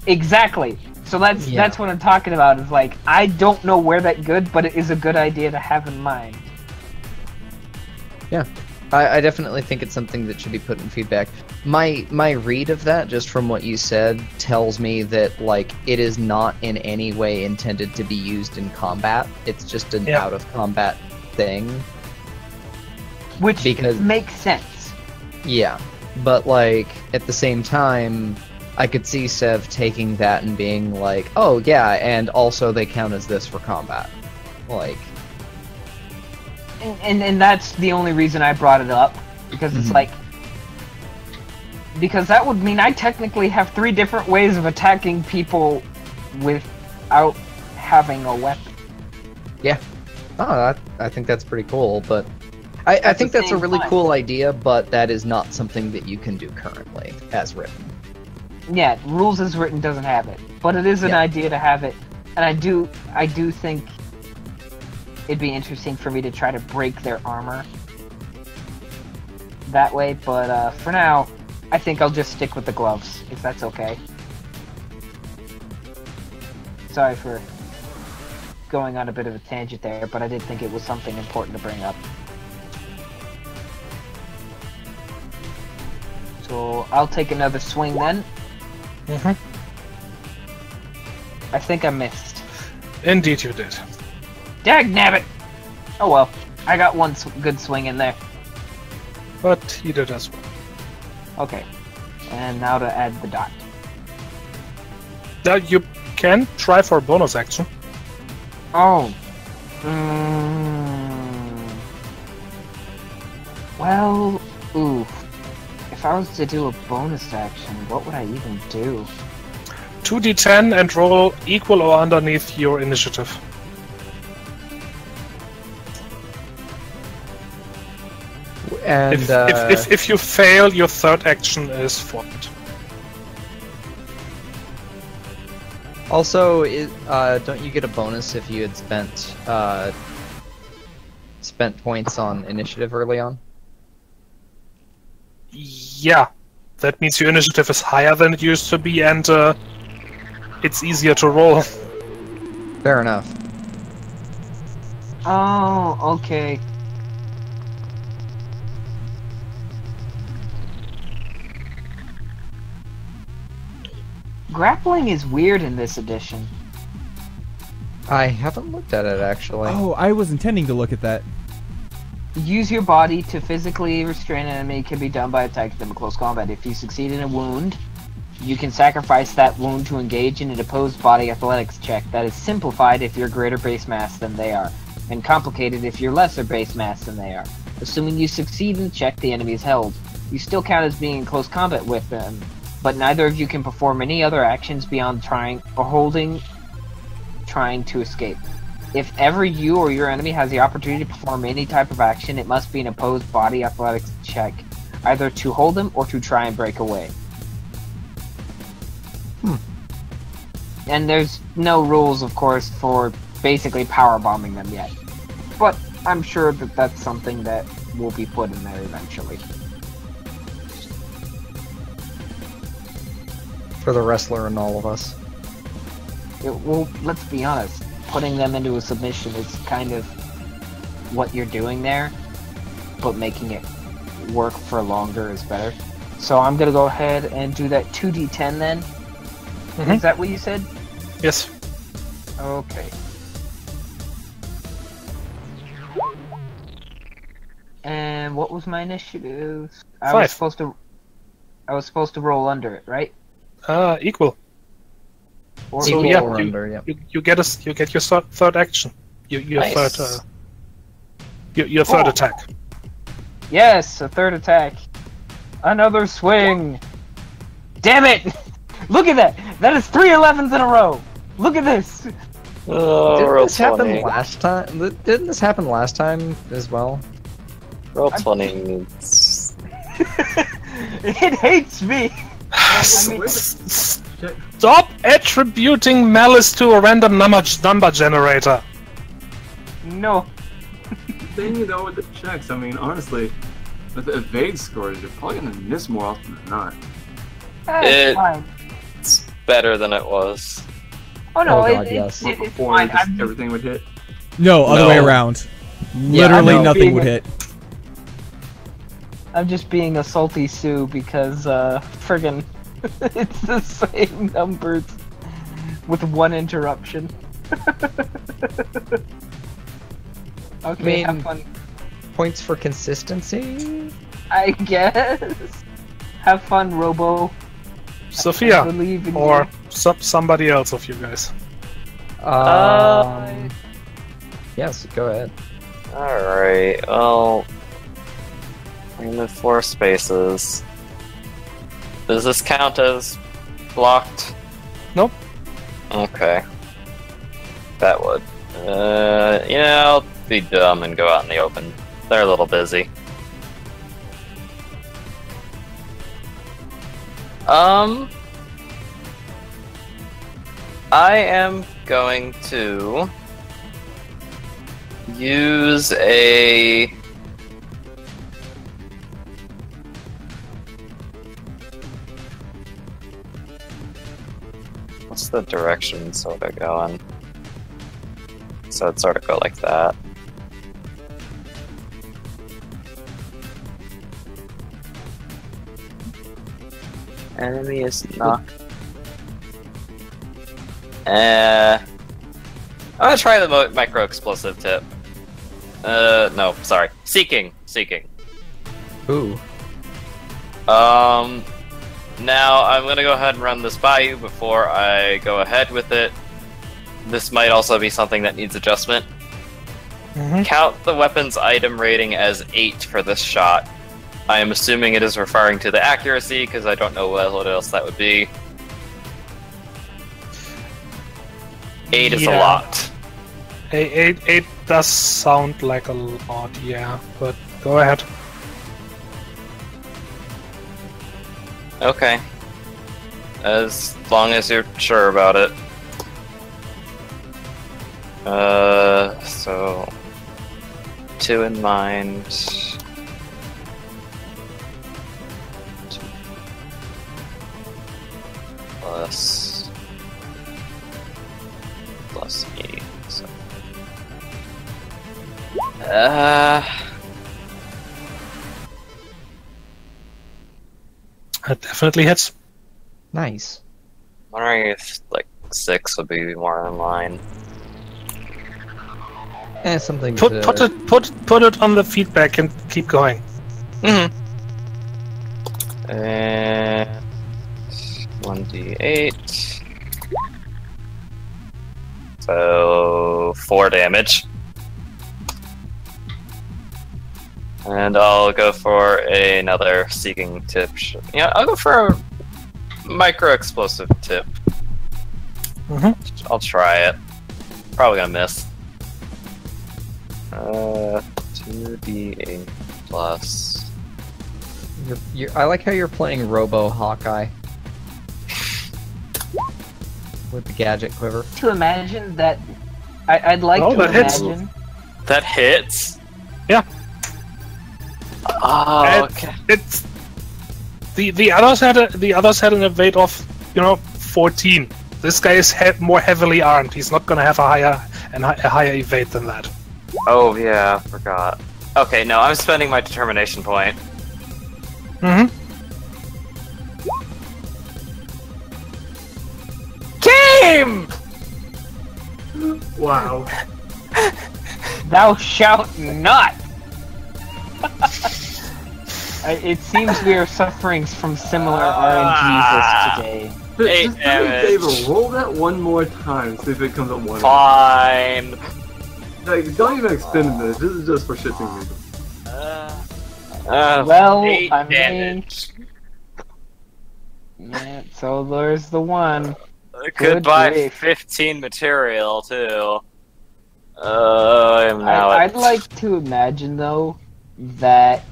S3: Exactly. So that's what I'm talking about, is like, I don't know where that good, but it is a good idea to have in mind.
S2: Yeah. I definitely think it's something that should be put in feedback. My read of that, just from what you said, tells me that, like, it is not in any way intended to be used in combat. It's just an out-of-combat thing.
S3: Which makes sense.
S2: Yeah. But, like, at the same time, I could see Sev taking that and being like, oh, yeah, and also they count as this for combat. Like...
S3: And that's the only reason I brought it up, because it's like... Because that would mean I technically have 3 different ways of attacking people without having a weapon.
S2: Yeah. Oh, I think that's pretty cool, but... I think that's a really cool idea, but that is not something that you can do currently, as written.
S3: Yeah, rules as written doesn't have it, but it is an idea to have it, and I do think it'd be interesting for me to try to break their armor that way, but for now, I think I'll just stick with the gloves, if that's okay. Sorry for going on a bit of a tangent there, but I did think it was something important to bring up. So I'll take another swing then. I think I missed.
S4: Indeed you did.
S3: Dagnabbit! Oh well, I got one good swing in there.
S4: But he did as well.
S3: Okay, and now to add the dot.
S4: Now you can try for a bonus action.
S3: Oh. Well, oof. If I was to do a bonus action, what would I even do?
S4: 2d10 and roll equal or underneath your initiative.
S2: And
S4: if you fail, your third action is forfeit.
S2: Also, don't you get a bonus if you had spent points on initiative early on?
S4: Yeah, that means your initiative is higher than it used to be, and it's easier to roll.
S2: Fair enough.
S3: Oh, okay. Grappling is weird in this edition.
S2: I haven't looked at it actually.
S1: Oh, I was intending to look at that.
S3: Use your body to physically restrain an enemy can be done by attacking them in close combat. If you succeed in a wound, you can sacrifice that wound to engage in an opposed body athletics check that is simplified if you're greater base mass than they are, and complicated if you're lesser base mass than they are. Assuming you succeed in the check, the enemy is held. You still count as being in close combat with them, but neither of you can perform any other actions beyond trying to escape. If ever you or your enemy has the opportunity to perform any type of action, it must be an opposed body athletics check, either to hold them or to try and break away. And there's no rules, of course, for basically power bombing them yet. But I'm sure that that's something that will be put in there eventually.
S2: For the wrestler and all of us.
S3: Well, let's be honest. Putting them into a submission is kind of what you're doing there, but making it work for longer is better. So I'm gonna go ahead and do that 2d10 then. Is that what you said?
S4: Yes.
S3: Okay. And what was my initiative? I was
S4: 5.
S3: supposed to roll under it, right?
S4: Equal.
S3: Or
S4: So
S2: Equal
S4: yeah,
S2: or under, yeah.
S4: you get your third action. Your
S6: Nice.
S4: third attack.
S3: yes, a third attack. Another swing. Damn it! Look at that! That is 3 11s in a row. Look at this.
S6: Oh,
S2: Didn't
S6: roll
S2: this happen
S6: 20.
S2: last time? Didn't this happen last time as well?
S6: Roll 20.
S3: It hates me.
S4: Stop attributing malice to a random number generator.
S3: No.
S5: Thing though with the checks, I mean, honestly, with the evade scores, you're probably gonna miss more often than not.
S3: That's fine.
S6: It's better than it was.
S3: Oh no,
S2: Oh, God, yes.
S3: it's
S5: Before
S3: fine.
S5: just everything would hit.
S1: No, other
S6: No.
S1: way around.
S2: Yeah,
S1: Literally
S2: I know.
S1: nothing would hit.
S3: I'm just being a salty Sue because, friggin' it's the same numbers with one interruption. Okay, have fun.
S2: Points for consistency?
S3: I guess. Have fun, Robo. I
S4: Sophia,
S3: believe in
S4: or
S3: you.
S4: somebody else of you guys.
S2: Yes, go ahead.
S6: Alright, well. Remove 4 spaces. Does this count as blocked?
S4: Nope.
S6: Okay. That would. I'll be dumb and go out in the open. They're a little busy. I am going to use a what's the direction sort of going? So it sort of go like that. Enemy is knocked. I'm gonna try the micro explosive tip. No, sorry. Seeking.
S2: Ooh.
S6: Now I'm gonna go ahead and run this by you before I go ahead with it. This might also be something that needs adjustment. Count the weapon's item rating as 8 for this shot. I am assuming it is referring to the accuracy, because I don't know what else that would be. 8 is a
S4: Yeah.
S6: lot.
S4: 8 does sound like a lot, yeah, but go ahead.
S6: Okay. As long as you're sure about it. So 2 in mind. 2 plus 8. So.
S4: That definitely hits.
S2: Nice.
S6: Wondering if like 6 would be more in line.
S2: Something
S4: Put
S2: to...
S4: put it on the feedback and keep going.
S6: And 1d8. So 4 damage. And I'll go for another seeking tip. Yeah, I'll go for a micro explosive tip. I'll try it. Probably gonna miss. 2d8 plus.
S2: I like how you're playing Robo Hawkeye. With the gadget quiver.
S3: To imagine that, I'd like to
S4: that hits.
S3: imagine.
S6: That hits.
S4: Yeah.
S6: Oh, okay.
S4: It's the others had an evade of 14. This guy is more heavily armed. He's not gonna have a higher evade than that.
S6: Oh yeah, forgot. Okay, no, I'm spending my determination point. Game!
S5: Wow.
S3: Thou shalt not! It seems we are suffering from similar RNGs today.
S6: Eight damage.
S5: Favor, roll that one more time, see if it comes up one.
S6: Fine.
S5: Like, don't even extend this. This is just for shits and giggles.
S3: Well,
S6: 8
S3: I mean...
S6: damage.
S3: Yeah, so there's the one.
S6: Goodbye,
S3: grief.
S6: 15 material too. I'm now
S3: I'd like to imagine though that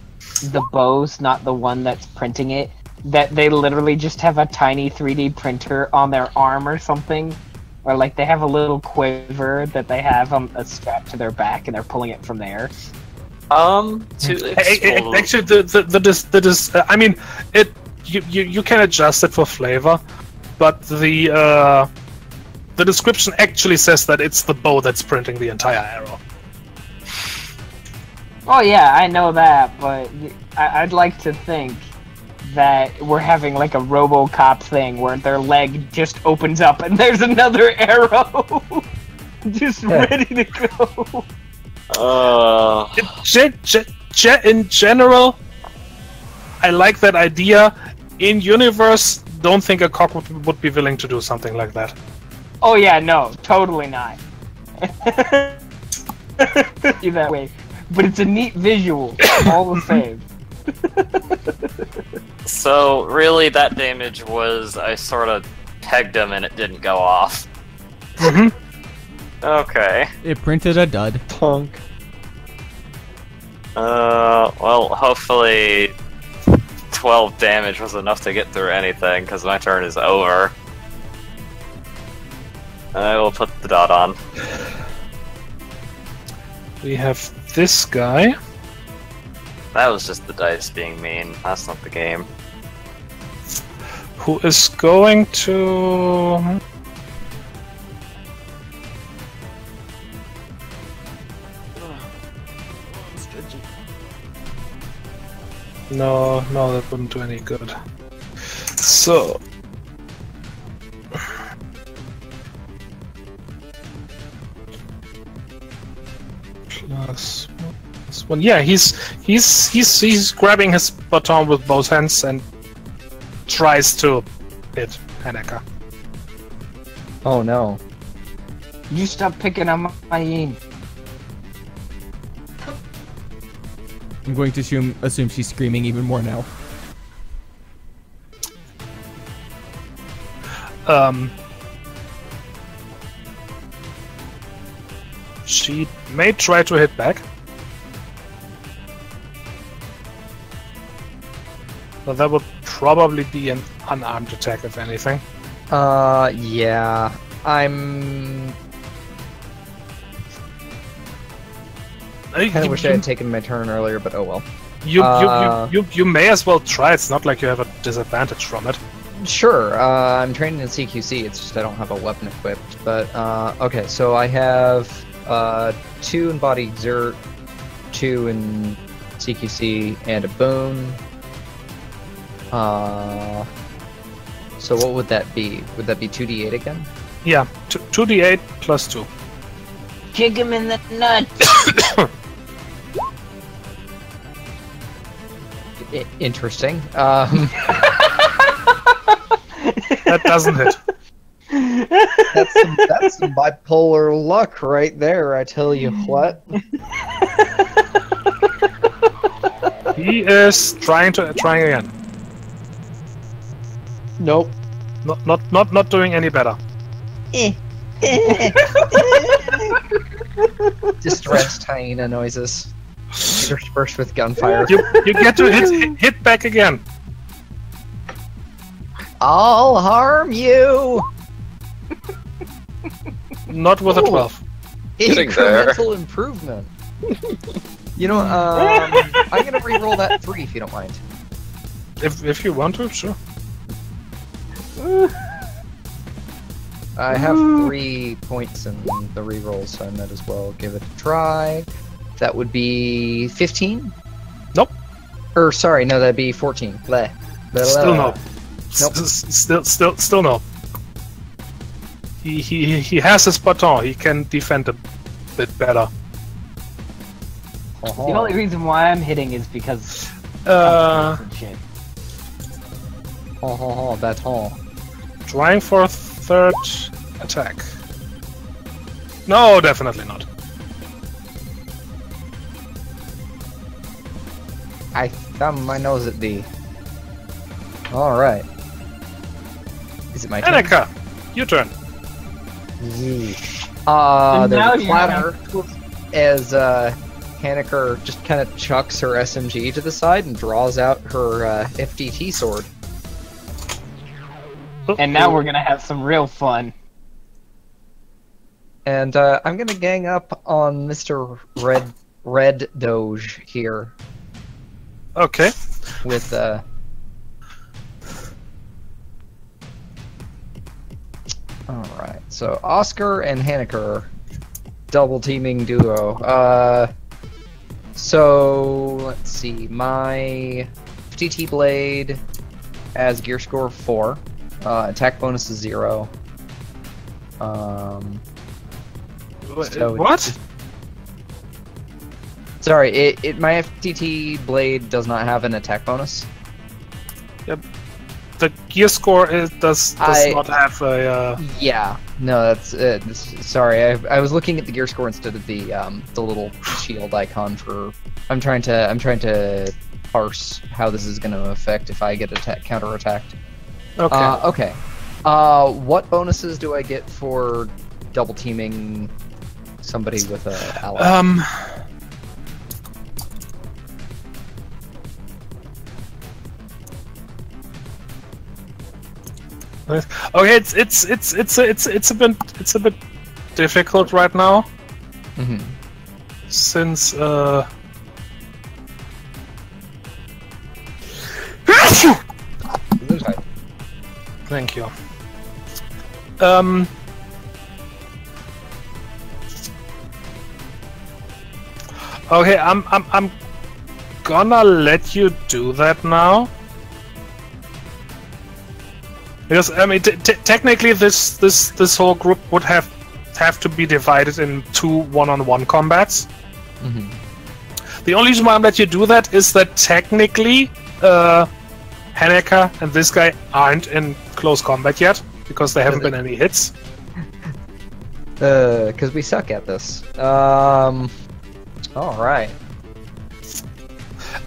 S3: the bow's not the one that's printing it. That they literally just have a tiny 3D printer on their arm or something, or like they have a little quiver that they have a strap to their back and they're pulling it from there.
S4: Actually, I mean, you can adjust it for flavor, but the description actually says that it's the bow that's printing the entire arrow.
S3: Oh yeah, I know that, but I'd like to think that we're having like a RoboCop thing where their leg just opens up and there's another arrow just ready to go.
S4: In general, I like that idea. In universe, don't think a cock would be willing to do something like that.
S3: Oh yeah, no, totally not. See that way, but it's a neat visual, all the same.
S6: So really, that damage was I sort of pegged him and it didn't go off. Okay.
S1: It printed a dud.
S2: Punk.
S6: Well, hopefully 12 damage was enough to get through anything, because my turn is over. I will put the dot on.
S4: We have this guy.
S6: That was just the dice being mean. That's not the game.
S4: Who is going to... No, that wouldn't do any good. So... Plus one. Yeah, he's grabbing his baton with both hands and tries to hit Hanaka.
S2: Oh no.
S3: You stop picking on my aim.
S1: I'm going to assume she's screaming even more now.
S4: She may try to hit back. But that would probably be an unarmed attack, if anything.
S2: Yeah. I kind of wish I had taken my turn earlier, but oh well.
S4: You may as well try. It's not like you have a disadvantage from it.
S2: Sure. I'm training in CQC. It's just I don't have a weapon equipped. But okay, so I have 2 in body exert, 2 in CQC, and a boon. So what would that be? Would that be 2d8 again?
S4: Yeah, 2d8 plus 2.
S3: Kick him in the nuts.
S2: Interesting.
S4: That doesn't hit.
S2: That's some bipolar luck right there, I tell you what.
S4: He is trying again.
S2: Nope.
S4: Not doing any better.
S2: Distressed hyena noises. Interspersed with gunfire.
S4: You get to hit back again.
S2: I'll harm you!
S4: Not with a 12.
S6: Getting there.
S2: Incremental improvement. You know, I'm gonna re-roll that 3 if you don't mind.
S4: If you want to, sure.
S2: I have 3 points in the re-roll, so I might as well give it a try. That would be 15?
S4: Nope.
S2: Or sorry, no, that'd be 14. Bleh. Blah,
S4: Still no.
S2: Nope.
S4: Still no. He has his baton. He can defend a bit better.
S3: The only reason why I'm hitting is because shit.
S2: Baton.
S4: Trying for a 3rd attack. No, definitely not.
S2: I thumb my nose at D. Alright. Is it my turn?
S4: Annika, your turn.
S2: There's
S3: now
S2: a
S3: you're
S2: clatter as Haneker just kind of chucks her SMG to the side and draws out her FDT sword.
S3: And now we're gonna have some real fun.
S2: And I'm gonna gang up on Mr. Red Doge here
S4: Okay.
S2: with Alright, so Oscar and Haneker, double teaming duo. So let's see, my FTT blade has gear score 4, attack bonus is 0. So
S4: What?
S2: Sorry, my FTT blade does not have an attack bonus.
S4: The gear score does not have a.
S2: Yeah, no, that's sorry. I was looking at the gear score instead of the little shield icon for. I'm trying to parse how this is going to affect if I get counterattacked.
S4: Okay.
S2: Okay. What bonuses do I get for double teaming somebody with a ally?
S4: Okay, it's a bit difficult right now.
S2: Mm-hmm.
S4: Since Thank you. Okay, I'm gonna let you do that now. Because I mean, technically, this whole group would have to be divided in 2 one-on-one combats.
S2: Mm-hmm.
S4: The only reason why I'm letting you do that is that technically, Haneker and this guy aren't in close combat yet because there haven't been any hits.
S2: Because we suck at this. All right.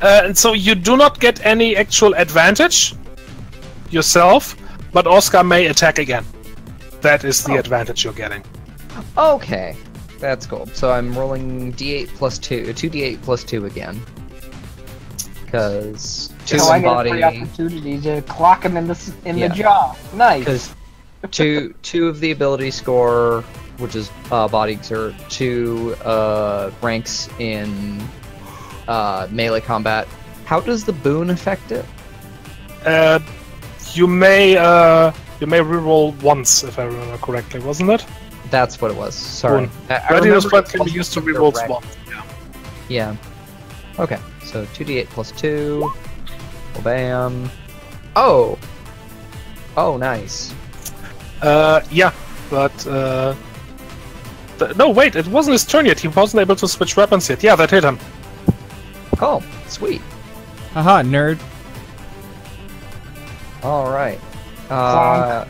S4: And so you do not get any actual advantage yourself. But Oscar may attack again. That is the advantage you're getting.
S2: Okay, that's cool. So I'm rolling D8 plus 2, 2D8 plus 2 again. Because
S3: So I get a free opportunity to clock him in the jaw. Nice.
S2: Because two of the ability score, which is body exert, 2 ranks in melee combat. How does the boon affect it?
S4: You may reroll once, if I remember correctly, wasn't it?
S2: That's what it was. Sorry.
S4: Readiness points can be used to reroll once.
S2: Yeah. Okay. So 2d8 plus 2. Well, bam. Oh. Oh, nice.
S4: Yeah, but No, wait, it wasn't his turn yet. He wasn't able to switch weapons yet. Yeah, that hit him.
S2: Oh, sweet.
S1: Haha, nerd.
S2: All right.
S3: Clonk.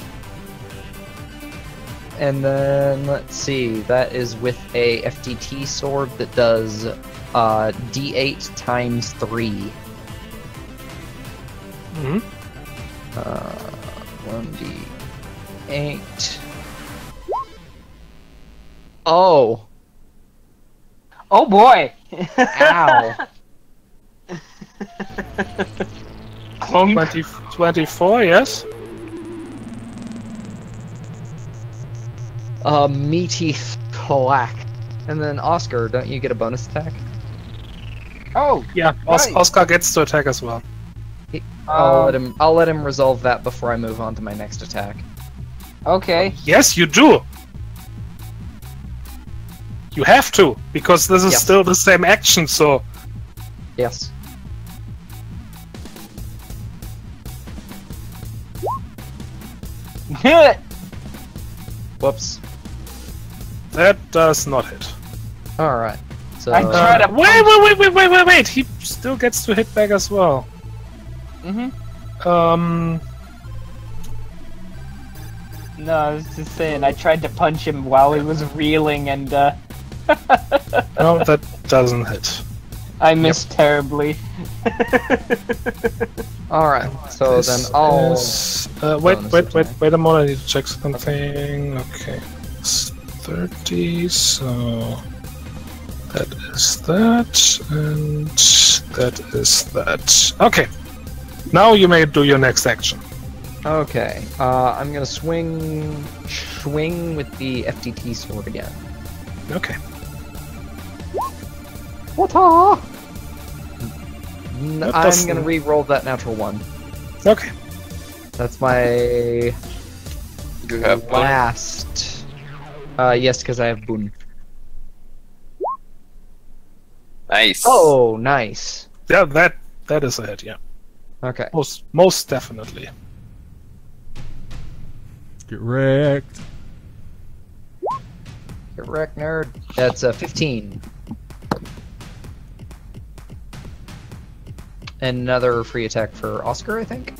S2: And then let's see. That is with a FTT sword that does D8 times 3.
S4: Hmm.
S2: 1d8. Oh.
S3: Oh boy!
S2: Ow.
S3: Clunk.
S4: 24, yes.
S2: Meaty clack. And then Oscar, don't you get a bonus attack?
S3: Oh,
S4: Yeah,
S3: Right.
S4: Oscar gets to attack as well.
S2: I'll let him resolve that before I move on to my next attack.
S3: okay.
S4: Yes, you do. You have to, because this is
S2: Yes.
S4: still the same action, so...
S2: Yes. Whoops.
S4: That does not hit.
S2: Alright. So
S3: I tried to
S4: Wait! He still gets to hit back as well.
S3: No, I was just saying, I tried to punch him while he was reeling and,
S4: No, that doesn't hit.
S3: I missed terribly.
S2: Alright, so
S4: This
S2: then I'll...
S4: is-
S2: bonus
S4: wait
S2: attack.
S4: a moment, I need to check something. Okay, it's 30, so... That is that, and that is that. Okay, now you may do your next action.
S2: Okay, I'm gonna swing with the FTT sword again.
S4: Okay.
S2: What?
S4: That
S2: I'm
S4: doesn't-
S2: gonna re-roll that natural one.
S4: Okay.
S2: That's my
S6: You have boon?
S2: last. Yes, because I have boon.
S6: Nice.
S2: Oh, nice.
S4: Yeah, that is a hit, yeah.
S2: Okay.
S4: Most definitely.
S1: Get wrecked.
S2: Get wrecked, nerd. That's a 15. Another free attack for Oscar, I think.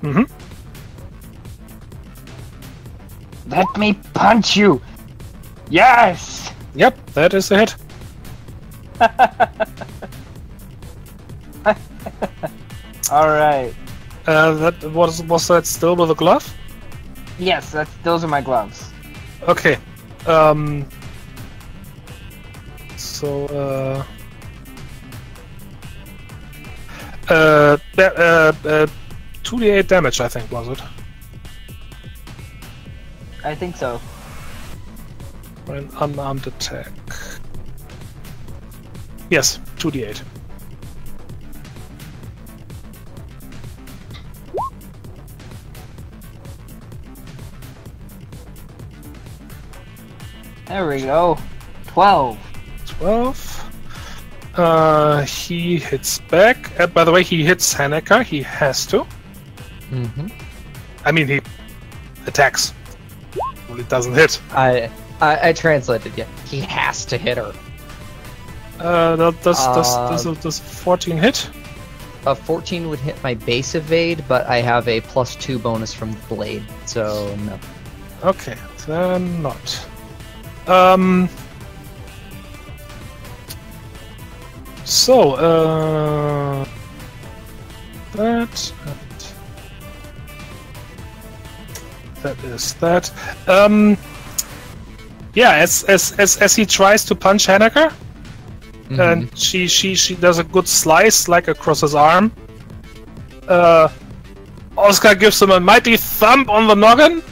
S4: Mm-hmm.
S3: Let me punch you! Yes!
S4: Yep, that is a hit.
S3: Alright.
S4: That was that still with a glove?
S3: Yes, those are my gloves.
S4: Okay. So 2d8 damage, I think, was it?
S3: I think so.
S4: For an unarmed attack. Yes, 2d8.
S3: There we go. 12.
S4: 12. He hits back. By the way, he hits Haneker. He has to.
S2: Mm-hmm.
S4: I mean, he attacks. Well, it doesn't hit.
S2: I translated it. He has to hit her.
S4: Does 14 hit?
S2: A 14 would hit my base evade, but I have a +2 bonus from the blade, so no.
S4: Okay, then not. So, that is that. Yeah, as he tries to punch Haneker, and she does a good slice, like across his arm. Oscar gives him a mighty thump on the noggin,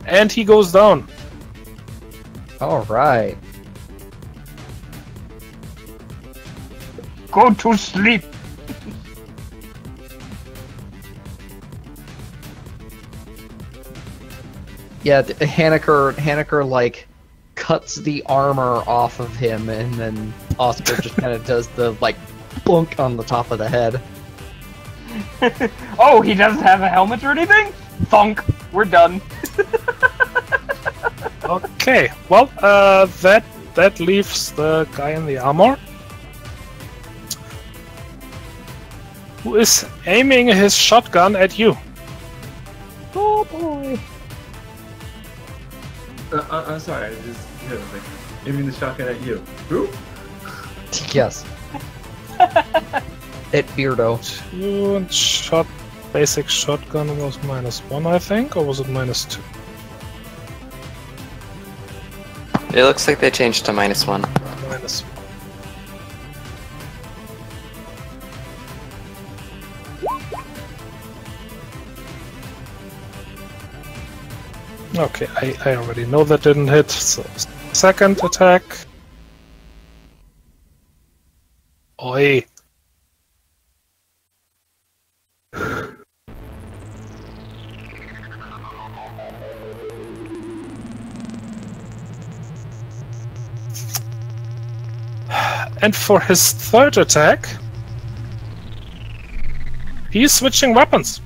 S4: and he goes down.
S2: Alright.
S3: Go to sleep!
S2: Yeah, Haneker like cuts the armor off of him, and then Oscar just kind of does the like bunk on the top of the head.
S3: Oh, he doesn't have a helmet or anything? Thunk! We're done.
S4: Okay, well, that leaves the guy in the armor, who is aiming his shotgun at you.
S3: Oh boy.
S5: I'm sorry, I just hit me. Aiming the shotgun at you. Who?
S2: Yes. It Beardo.
S4: You and basic shotgun was -1, I think, or was it -2?
S6: It looks like they changed to -1.
S4: -1. Okay, I already know that didn't hit, so second attack. Oi. And for his third attack, he's switching weapons.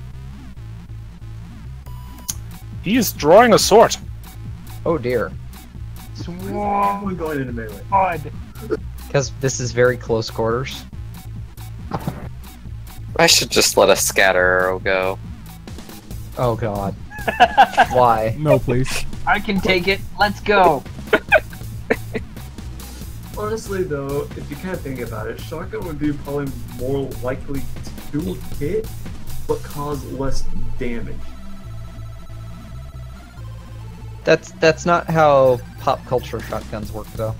S4: He is drawing a sword.
S2: Oh dear.
S5: Whoa, we're going into melee.
S3: God.
S2: Because this is very close quarters.
S6: I should just let a scatter arrow go.
S2: Oh god. Why?
S1: No, please.
S3: I can take it. Let's go.
S5: Honestly, though, if you kind of think about it, shotgun would be probably more likely to hit, but cause less damage.
S2: That's not how pop culture shotguns work, though.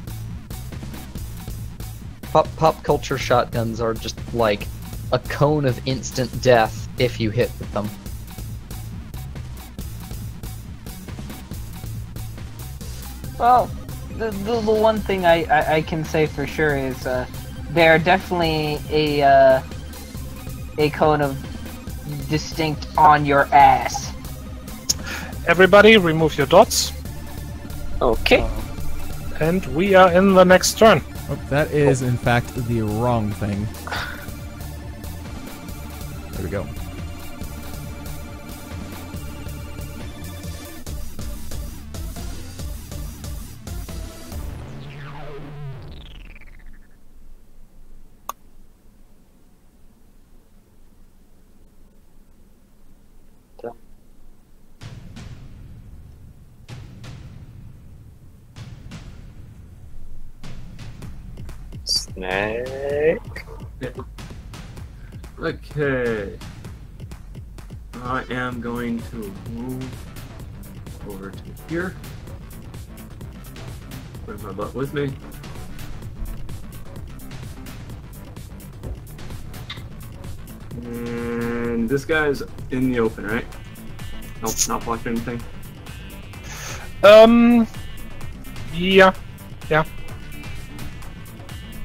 S2: Pop culture shotguns are just like a cone of instant death if you hit with them.
S3: Well, the one thing I can say for sure is they're definitely a cone of distinct on your ass.
S4: Everybody, remove your dots,
S6: Okay.
S4: and we are in the next turn.
S1: Oh, that is, in fact, the wrong thing. There we go.
S6: Snake.
S5: Okay. I am going to move over to here. Bring my butt with me. And this guy's in the open, right? Nope, not blocking anything.
S4: Yeah.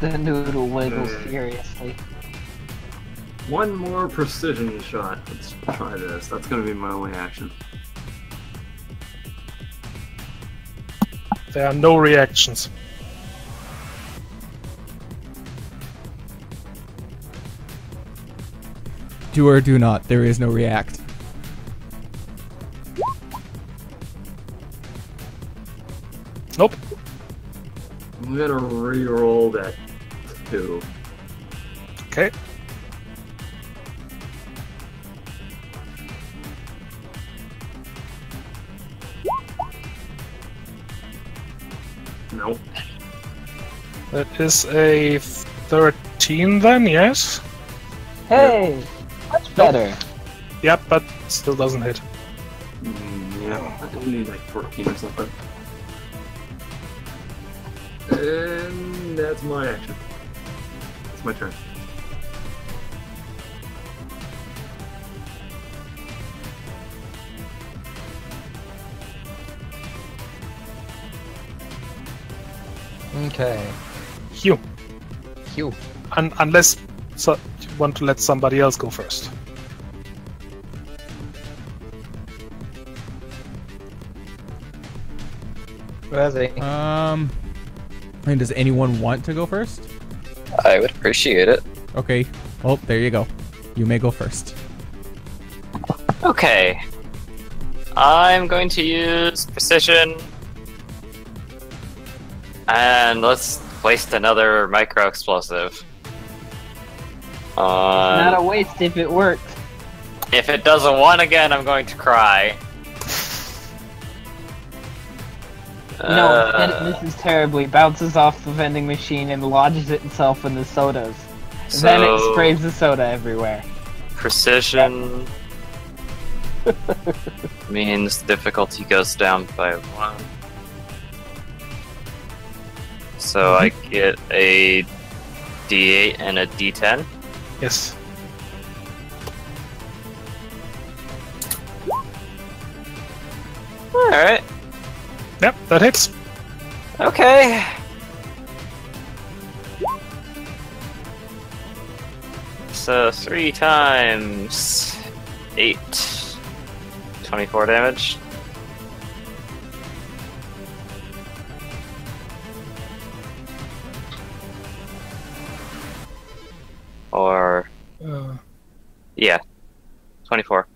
S3: The noodle wiggles furiously.
S5: One more precision shot. Let's try this. That's going to be my only action.
S4: There are no reactions.
S1: Do or do not. There is no react.
S4: Nope.
S5: I'm going to re-roll that 2.
S4: Okay.
S5: Nope.
S4: That is a 13 then, yes?
S3: Hey, much better.
S4: Yep, but still doesn't hit.
S5: Yeah, I don't need like 14 or something. And that's my action. It's my turn.
S2: Okay.
S4: Hugh.
S2: Hugh.
S4: Unless you want to let somebody else go first.
S2: Razzie.
S1: And does anyone want to go first?
S6: I would appreciate it.
S1: Okay. Well, there you go. You may go first.
S6: Okay. I'm going to use precision And let's waste another micro explosive.
S3: Not a waste if it worked.
S6: If it does a 1 again, I'm going to cry.
S3: No, this is terribly. Bounces off the vending machine and lodges it itself in the sodas. Then it sprays the soda everywhere.
S6: Precision means difficulty goes down by 1. So I get a D8 and a D10.
S4: Yes.
S6: Alright.
S4: Yep, that hits.
S6: Okay. So 3 times 8. 24 damage. Or... yeah. 24.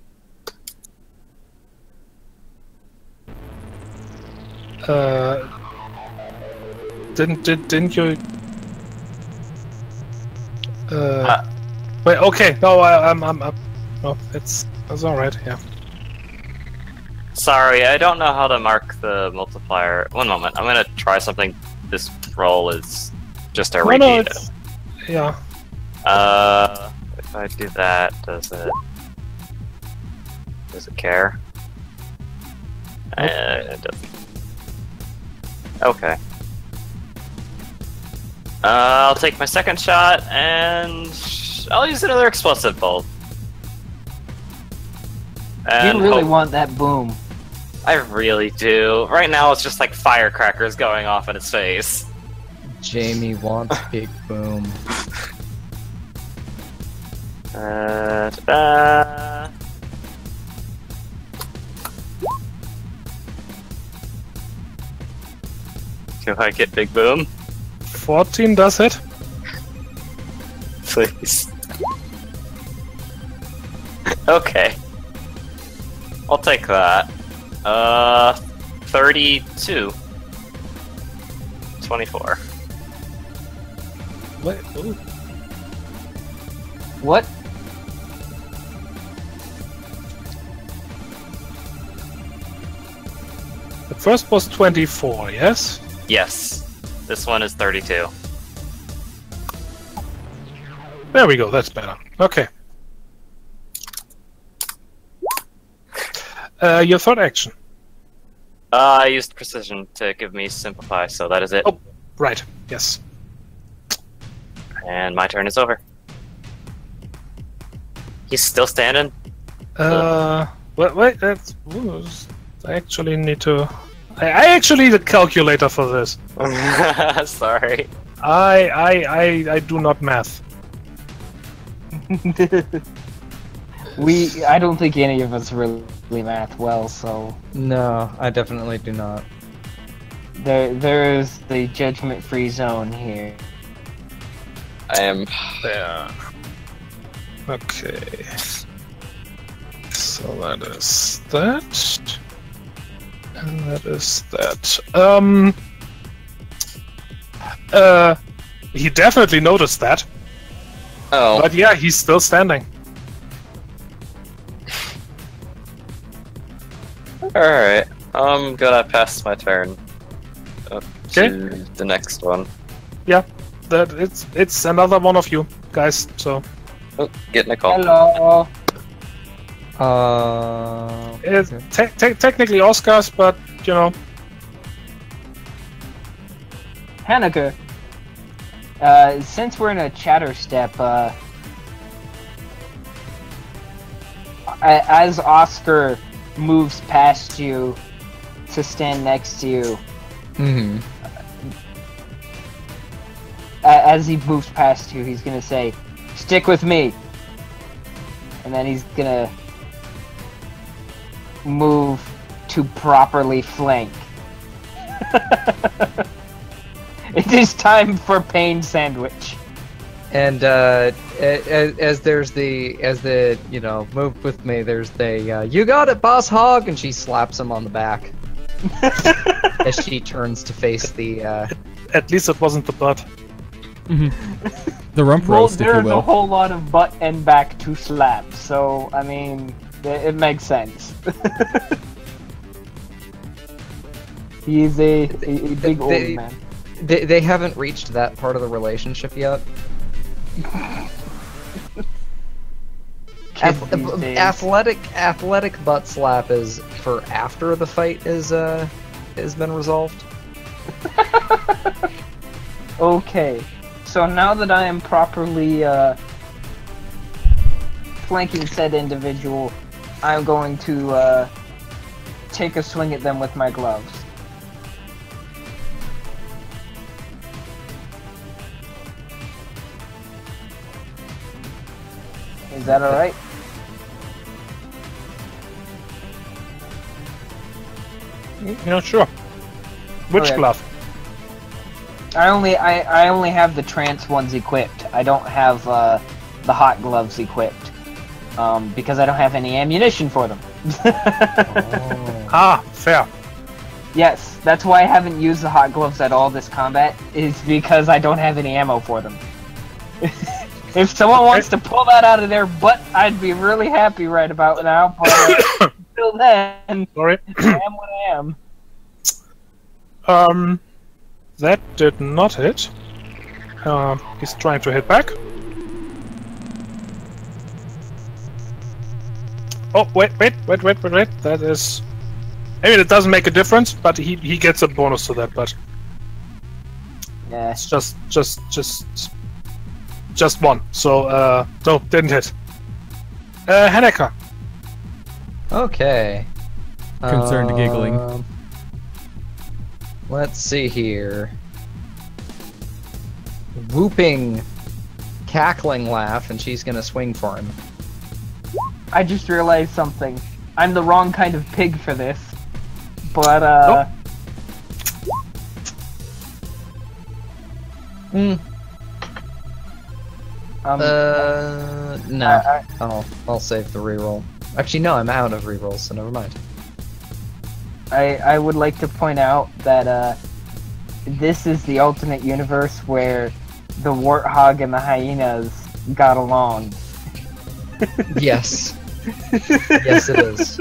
S4: Didn't you? Wait. Okay. No, I'm. No, it's all right. Yeah.
S6: Sorry, I don't know how to mark the multiplier. One moment. I'm gonna try something. This roll is just a repeat.
S4: No, it's, yeah.
S6: If I do that, does it care? It doesn't. Okay. I'll take my second shot, and I'll use another explosive bolt. And
S3: You really want that boom.
S6: I really do. Right now, it's just like firecrackers going off in its face.
S2: Jamie wants big boom.
S6: Ta-da. Do I get big boom?
S4: 14 does it.
S6: Please. Okay. I'll take that. 32. 24.
S4: Wait. Ooh.
S3: What?
S4: The first was 24. Yes.
S6: Yes. This one is 32.
S4: There we go. That's better. Okay. Your third action.
S6: I used precision to give me simplify, so that is it.
S4: Oh, right. Yes.
S6: And my turn is over. He's still standing?
S4: Wait. That's. Ooh, I actually need to. I actually need a calculator for this.
S6: Sorry.
S4: I do not math.
S3: I don't think any of us really math well, so
S2: No, I definitely do not.
S3: there's the judgment-free zone here.
S6: I am...
S4: There. Okay. So that is that. And that is that. He definitely noticed that.
S6: Oh.
S4: But yeah, he's still standing.
S6: Alright. I'm gonna pass my turn. Up
S4: Okay.
S6: to the next one.
S4: Yeah. That it's another one of you guys, so
S6: Oh, getting a call.
S3: Hello.
S4: it's technically Oscar's, but you know.
S3: Hanukkah. Since we're in a chatter step, as Oscar moves past you to stand next to you,
S2: Mm-hmm.
S3: as he moves past you, he's gonna say, "Stick with me," and then he's gonna move to properly flank. It is time for pain sandwich.
S2: And as there's the you know, move with me, there's the you got it, boss hog, and she slaps him on the back as she turns to face the
S4: At least it wasn't the butt.
S1: The rump
S3: Well,
S1: roast, if you
S3: there's a
S1: will.
S3: whole lot of butt and back to slap, so I mean, it makes sense. He's a big old man.
S2: They haven't reached that part of the relationship yet.
S3: Kids these days.
S2: Athletic butt slap is for after the fight has been resolved.
S3: Okay, so now that I am properly flanking said individual, I'm going to take a swing at them with my gloves. Is that alright?
S4: Yeah, sure. Which
S3: Okay.
S4: glove?
S3: I only have the trance ones equipped. I don't have the hot gloves equipped because I don't have any ammunition for them.
S4: Ah, fair.
S3: Yes, that's why I haven't used the hot gloves at all this combat, is because I don't have any ammo for them. If someone wants to pull that out of their butt, I'd be really happy right about now, but until then,
S4: Sorry.
S3: I am what I am.
S4: That did not hit. He's trying to hit back. Oh, wait. That is... I mean, it doesn't make a difference, but he gets a bonus to that, but...
S3: Yeah.
S4: It's just one. So, no, didn't hit. Haneka.
S2: Okay.
S1: Concerned giggling.
S2: Let's see here. Whooping, cackling laugh, and she's gonna swing for him.
S3: I just realized something. I'm the wrong kind of pig for this. But,
S2: No. I'll save the reroll. Actually, no, I'm out of rerolls, so never mind.
S3: I would like to point out that, this is the alternate universe where the warthog and the hyenas got along.
S2: Yes. Yes, it is.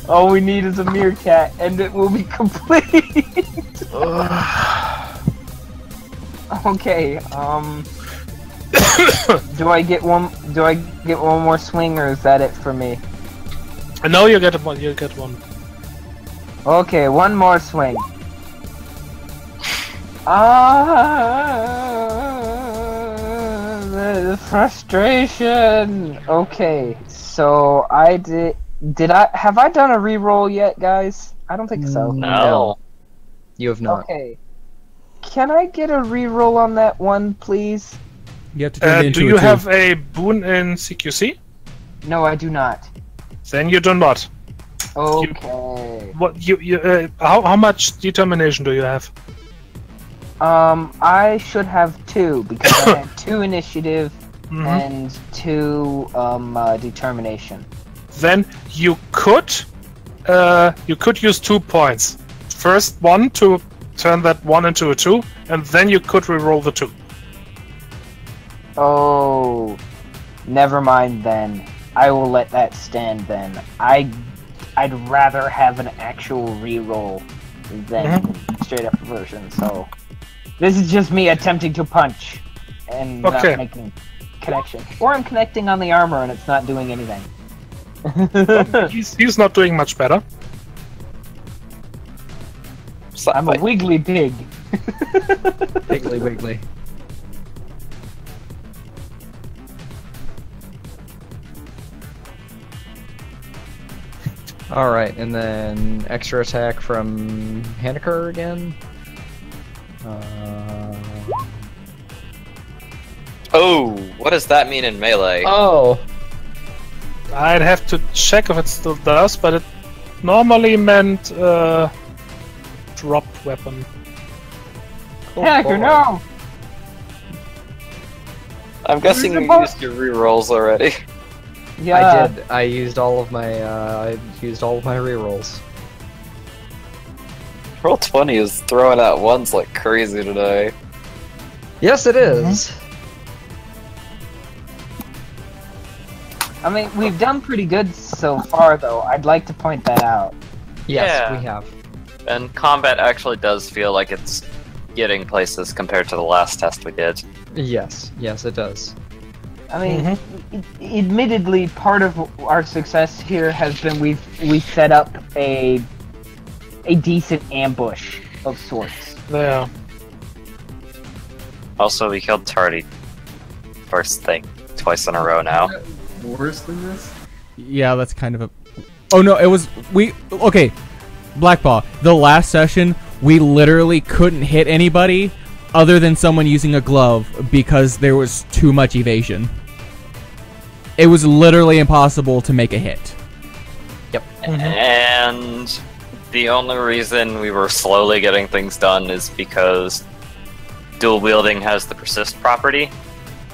S3: All we need is a meerkat, and it will be complete. Okay. Do I get one more swing, or is that it for me?
S4: No, you get one. You get one.
S3: Okay, one more swing. The frustration. Okay, so have I done a reroll yet, guys? I don't think so.
S2: No. You have not.
S3: Okay. Can I get a reroll on that one, please?
S1: You have to turn it into
S4: Do
S1: a
S4: you
S1: 2.
S4: have a boon in CQC?
S3: No, I do not.
S4: Then you do not.
S3: Okay.
S4: How much determination do you have?
S3: I should have 2 because I had 2 initiative
S4: Mhm.
S3: and 2 determination.
S4: Then you could use 2 points. First one to turn that 1 into a 2, and then you could reroll the 2.
S3: Oh, never mind then. I will let that stand then. I'd rather have an actual reroll than straight up version. So this is just me attempting to punch and not making connection, or I'm connecting on the armor and it's not doing anything.
S4: He's not doing much better.
S3: I'm a wiggly pig.
S2: Wiggly wiggly. Alright, and then extra attack from Haneker again.
S6: Oh, what does that mean in melee?
S2: Oh!
S4: I'd have to check if it still does, but it normally meant dropped weapon.
S3: Hacker, no!
S6: I'm guessing you used your rerolls already.
S3: Yeah.
S2: I did. I used all of my rerolls.
S6: Roll20 is throwing out ones like crazy today.
S2: Yes, it is.
S3: I mean, we've done pretty good so far, though. I'd like to point that out.
S2: Yes,
S6: Yeah.
S2: we have.
S6: And combat actually does feel like it's getting places compared to the last test we did.
S2: Yes, yes, it does.
S3: I mean, admittedly, part of our success here has been we've set up a decent ambush of sorts.
S4: Yeah.
S6: Also, we killed Tardy first thing twice in a row now.
S5: Worse than this?
S1: Yeah, that's kind of a... Oh no, it was... Okay, Blackpaw, the last session, we literally couldn't hit anybody other than someone using a glove because there was too much evasion. It was literally impossible to make a hit.
S2: Yep.
S6: And the only reason we were slowly getting things done is because dual wielding has the persist property,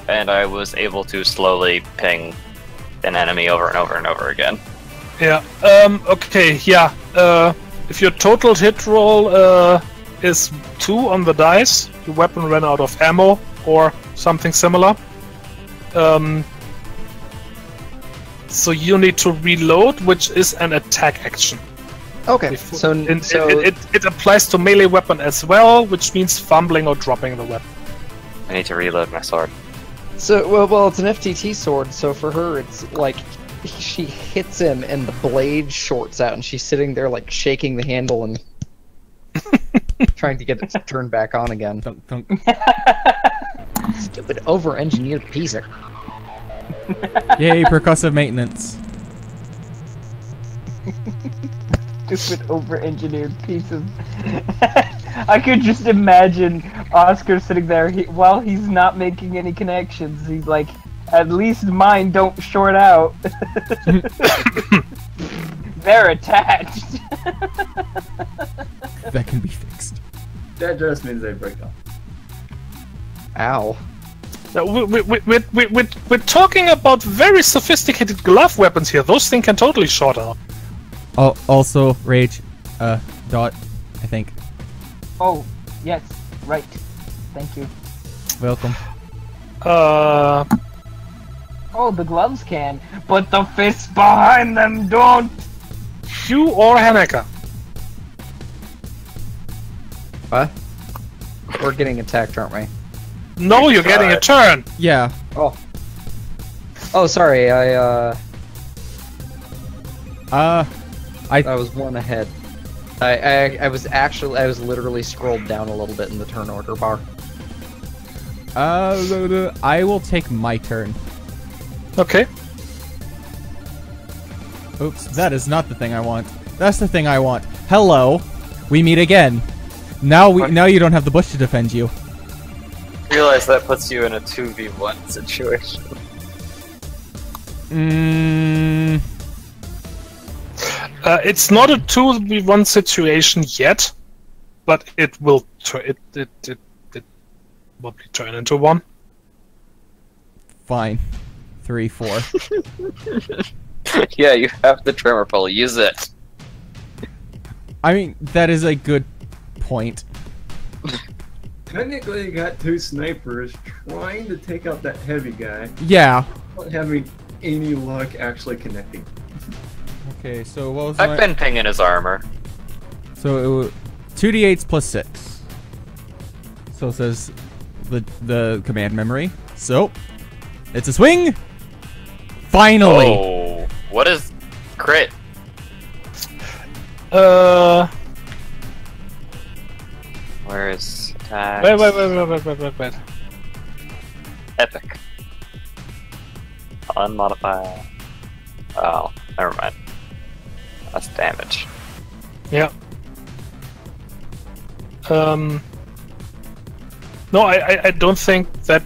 S6: and I was able to slowly ping an enemy over and over and over again.
S4: Yeah. Okay. Yeah. If your total hit roll is 2 on the dice, your weapon ran out of ammo or something similar. So you need to reload, which is an attack action.
S2: Okay, so
S4: It applies to melee weapon as well, which means fumbling or dropping the weapon.
S6: I need to reload my sword.
S2: well, it's an FTT sword, so for her, it's like she hits him and the blade shorts out, and she's sitting there like shaking the handle and trying to get it turned back on again.
S1: Thunk, thunk.
S2: Stupid over-engineered piece of...
S1: Yay, percussive maintenance.
S3: Stupid over-engineered piece of... I could just imagine Oscar sitting there while he's not making any connections. He's like, at least mine don't short out. They're attached.
S1: That can be fixed.
S5: That just means they break up.
S2: Ow.
S4: Now, we're talking about very sophisticated glove weapons here. Those things can totally short out.
S1: Oh, also, Rage, Dot, I think.
S3: Oh, yes, right. Thank you.
S1: Welcome.
S3: Oh, the gloves can, but the fists behind them don't.
S4: Hugh or Haneker?
S2: What? We're getting attacked, aren't we?
S4: No, you're getting a turn.
S1: Yeah.
S2: Oh. Oh, sorry, I was one ahead. I was literally scrolled down a little bit in the turn order bar.
S1: I will take my turn.
S4: Okay.
S1: Oops, that is not the thing I want. That's the thing I want. Hello. We meet again. Now you don't have the bush to defend you.
S6: Realize that puts you in a 2v1 situation.
S4: It's not a 2v1 situation yet, but it will it probably turn into one.
S1: Fine. 3, 4.
S6: Yeah, you have the tremor pole. Use it.
S1: I mean, that is a good point.
S5: Technically, you got 2 snipers trying to take out that heavy guy,
S1: Yeah.
S5: not having any luck actually connecting.
S1: Okay, so what was
S6: I've been pinging his armor.
S1: So it was 2d8s plus 6. So it says the command memory. So it's a swing. Finally.
S6: Oh, what is crit? Where is attack?
S4: Wait.
S6: Epic. Unmodified. Oh, never mind. That's damage.
S4: Yeah. No, I don't think that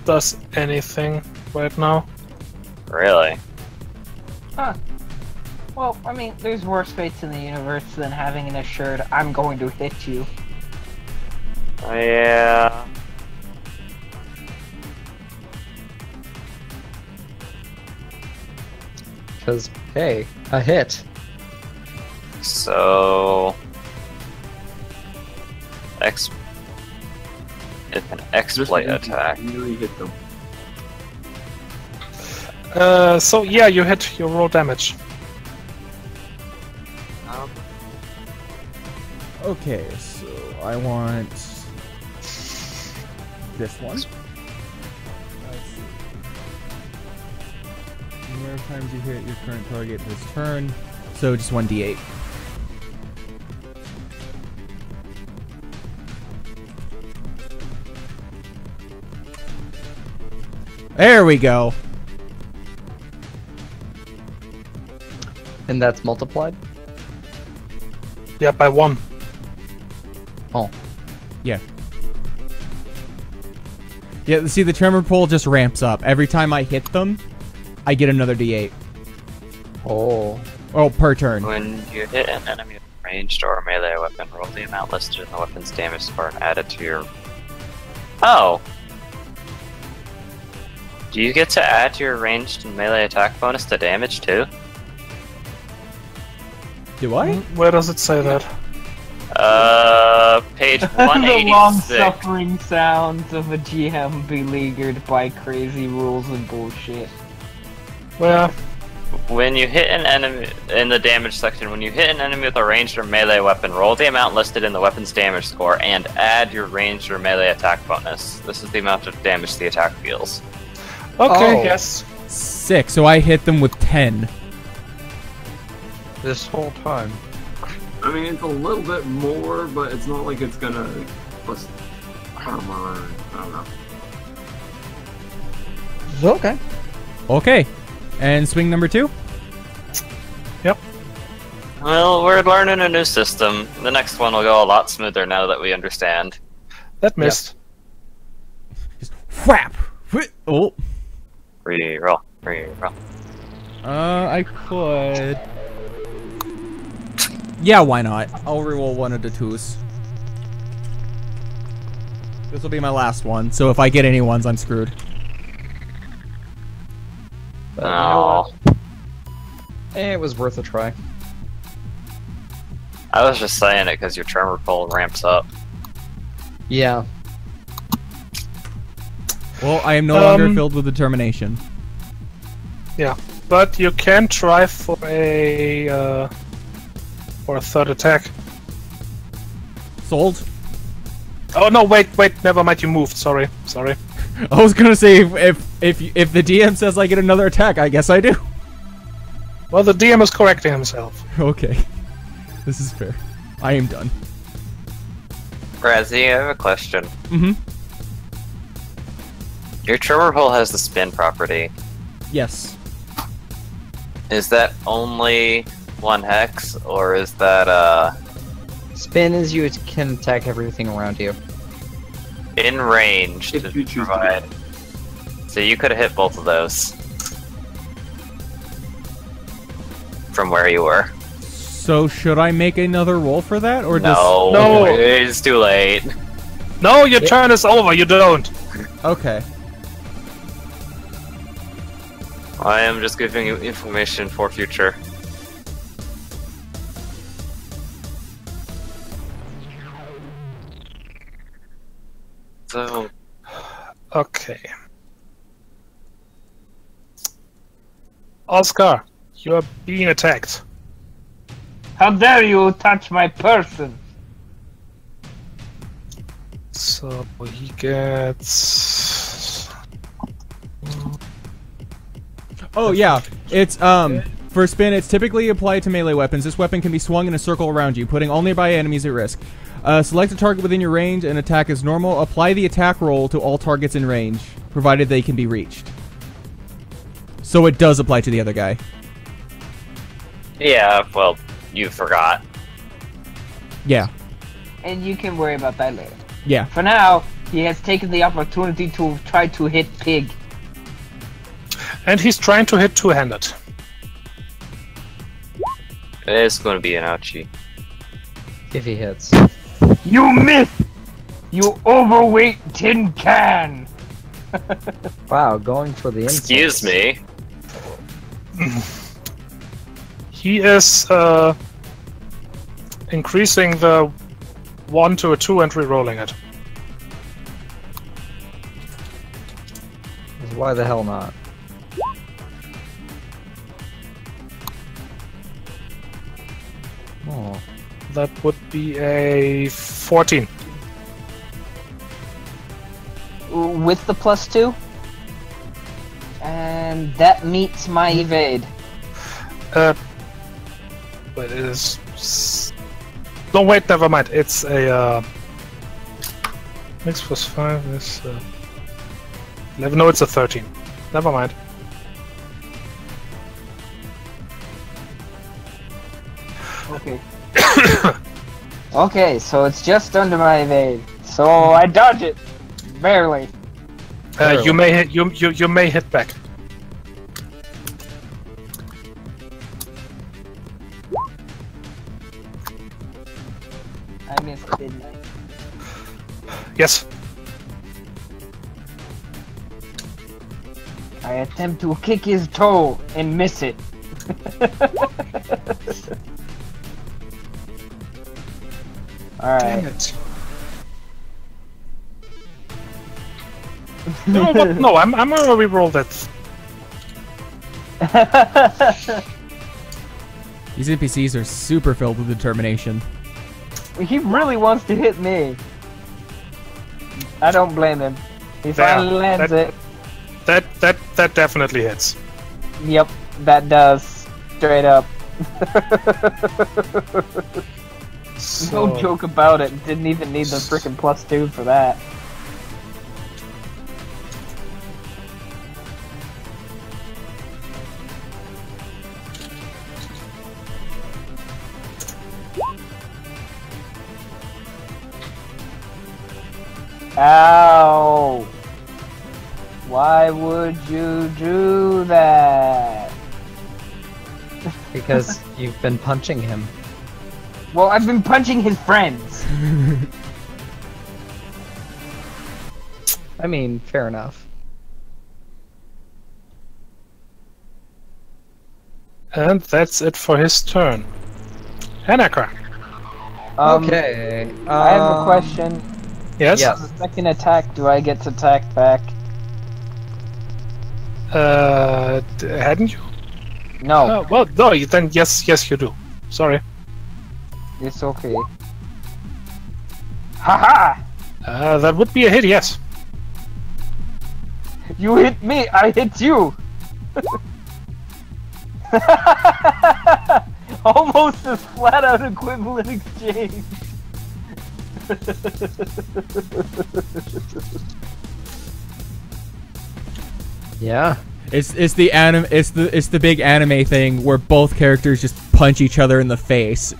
S4: does anything right now.
S6: Really?
S3: Huh. Well, I mean, there's worse fates in the universe than having an assured "I'm going to hit you."
S6: Yeah.
S2: Because, hey, a hit.
S6: So if an exploit attack.
S5: Really hit them.
S4: So yeah, you hit your roll damage.
S1: Okay, so I want this one. Let's see. The number of times you hit your current target this turn, so just 1d8. There we go.
S2: And that's multiplied?
S4: Yeah, by 1.
S2: Oh.
S1: Yeah. Yeah, see, the tremor pull just ramps up. Every time I hit them, I get another d8.
S2: Oh.
S1: Oh, per turn.
S6: When you hit an enemy with a ranged or melee weapon, roll the amount listed in the weapon's damage score and add it to your... Oh! Do you get to add your ranged and melee attack bonus to damage too?
S1: Do I?
S4: Where does it say that?
S6: Page
S3: The
S6: 186.
S3: long-suffering sounds of a GM beleaguered by crazy rules and bullshit.
S4: Where?
S6: When you hit an enemy in the damage section, when you hit an enemy with a ranged or melee weapon, roll the amount listed in the weapon's damage score and add your ranged or melee attack bonus. This is the amount of damage the attack deals.
S4: Okay,
S2: Oh.
S4: yes.
S1: 6, so I hit them with 10.
S2: This whole time.
S5: I mean, it's a little bit more, but it's not like it's gonna bust armor. I don't know.
S2: Okay.
S1: Okay. And swing number 2?
S4: Yep.
S6: Well, we're learning a new system. The next one will go a lot smoother now that we understand.
S4: That missed.
S1: Just whap! Oh.
S6: Reroll. Reroll.
S1: I could... Yeah, why not? I'll reroll one of the 2s. This will be my last one, so if I get any 1s, I'm screwed.
S2: But you know
S6: Oh.
S2: what? It was worth a try.
S6: I was just saying it because your tremor pull ramps up.
S2: Yeah.
S1: Well, I am no longer filled with determination.
S4: Yeah, but you can try for a third attack.
S1: Sold?
S4: Oh no! Wait, never mind. You moved. Sorry.
S1: I was gonna say, if the DM says I get another attack, I guess I do.
S4: Well, the DM is correcting himself.
S1: Okay. This is fair. I am done.
S6: Razzie, I have a question.
S1: Mm-hmm.
S6: Your tremor pull has the spin property.
S1: Yes.
S6: Is that only 1 hex, or is that
S2: Spin is you can attack everything around you.
S6: in range
S5: If
S6: to
S5: you choose to.
S6: provide? So you could have hit both of those from where you were.
S1: So should I make another roll for that, or
S6: No,
S4: No.
S6: it's too late.
S4: No, your turn is over. You don't.
S1: just... Okay.
S6: I am just giving you information for future. So,
S4: Okay. Oscar, you are being attacked.
S3: How dare you touch my person?
S4: So he gets.
S1: Oh yeah, it's for spin. It's typically applied to melee weapons. This weapon can be swung in a circle around you, putting only by enemies at risk. Select a target within your range and attack as normal. Apply the attack roll to all targets in range, provided they can be reached. So it does apply to the other guy.
S6: yeah, well, you forgot.
S1: Yeah,
S3: And you can worry about that later.
S1: yeah.
S3: For now, he has taken the opportunity to try to hit Pig.
S4: And he's trying to hit two-handed.
S6: It's going to be an ouchie.
S2: If he hits.
S3: You miss! You overweight tin can!
S2: Wow, going for the
S6: Excuse me.
S4: He is increasing the 1 to a 2 and re-rolling it.
S2: Why the hell not? Oh.
S4: That would be a 14.
S3: With the +2? And that meets my evade.
S4: But it is... No, wait, never mind. It's a... Mix plus 5 is... 11. No, it's a 13. Never mind.
S3: Okay. Okay, so it's just under my evade. So I dodge it. Barely.
S4: You may hit. You may hit back.
S3: I missed, didn't I?
S4: Yes.
S3: I attempt to kick his toe and miss it. Alright.
S4: No, but no, I'm gonna re-roll that.
S1: These NPCs are super filled with determination.
S3: He really wants to hit me. I don't blame him. He finally lands it.
S4: That definitely hits.
S3: Yep, that does. Straight up.
S4: So,
S3: No joke about it. Didn't even need the frickin' +2 for that. Ow! Why would you do that?
S2: Because you've been punching him.
S3: Well, I've been punching his friends.
S2: I mean, fair enough.
S4: and that's it for his turn. Hanaka.
S2: Okay.
S3: I have a question.
S4: Yes.
S2: Yeah.
S3: The second attack, do I get to attack back?
S4: Hadn't you?
S3: No,
S4: Well, no. Then yes, you do. Sorry.
S3: it's okay. Haha!
S4: That would be a hit. Yes.
S3: You hit me, I hit you! Almost a flat out equivalent exchange.
S2: Yeah.
S1: It's the big anime thing where both characters just punch each other in the face.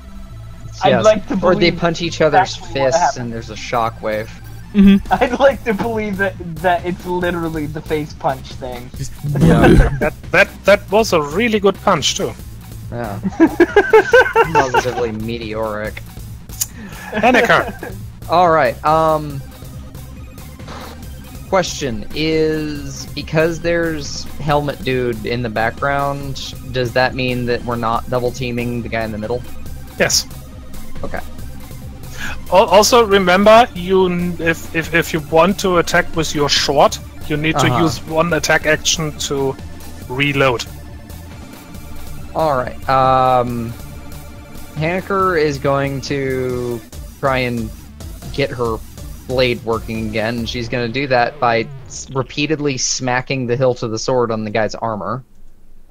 S3: I'd
S2: Yes.
S3: like to
S2: Or they
S3: believe
S2: punch each other's
S3: exactly what
S2: fists
S3: happened.
S2: and there's a shockwave.
S3: I'd like to believe that it's literally the face punch thing.
S1: Just
S4: That was a really good punch too.
S2: Yeah. Positively meteoric.
S4: Hanaka.
S2: Alright, question is, because there's Helmet Dude in the background, does that mean that we're not double teaming the guy in the middle?
S4: Yes.
S2: Okay.
S4: Also, remember, if you want to attack with your short, you need to use one attack action to reload.
S2: Alright, Hanniker is going to try and get her blade working again. She's going to do that by repeatedly smacking the hilt of the sword on the guy's armor.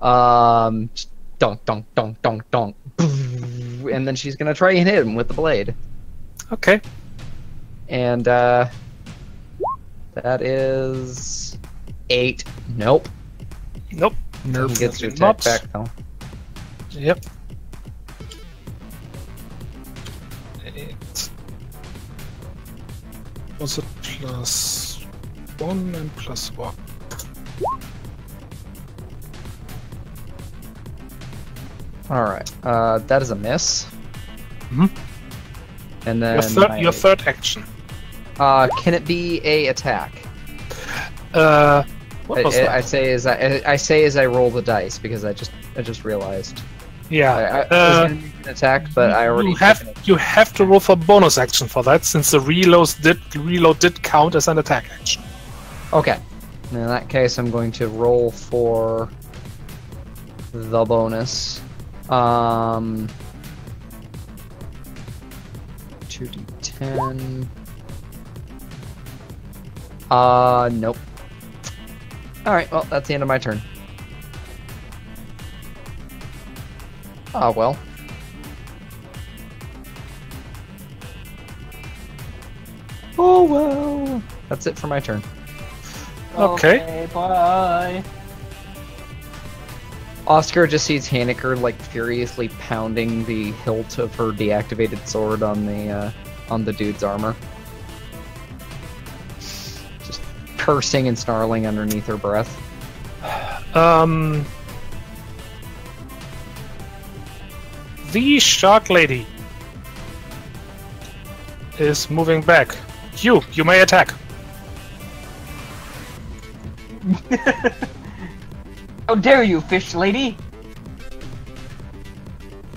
S2: Donk, donk, donk, donk, donk. And then she's going to try and hit him with the blade.
S4: Okay.
S2: And, that is... 8. Nope.
S4: Nope.
S2: He gets to attack
S4: Not.
S2: back, though.
S4: Yep. 8. Was it plus 1 and plus 1?
S2: Alright, that is a miss.
S4: Mhm.
S2: And then...
S4: Your third action.
S2: can it be a attack?
S4: What was that?
S2: I say as I roll the dice because I just realized. I was gonna make an attack, but I already
S4: you have to roll for bonus action for that, since the reload did count as an attack action.
S2: Okay. In that case, I'm going to roll for the bonus. 2d10. Nope. Alright, well, that's the end of my turn. Ah, well. Oh, well. That's it for my turn.
S4: Okay.
S3: Bye.
S2: Oscar just sees Haneker like furiously pounding the hilt of her deactivated sword on the dude's armor. Just cursing and snarling underneath her breath.
S4: The shark lady is moving back. You may attack.
S3: How dare you, fish lady?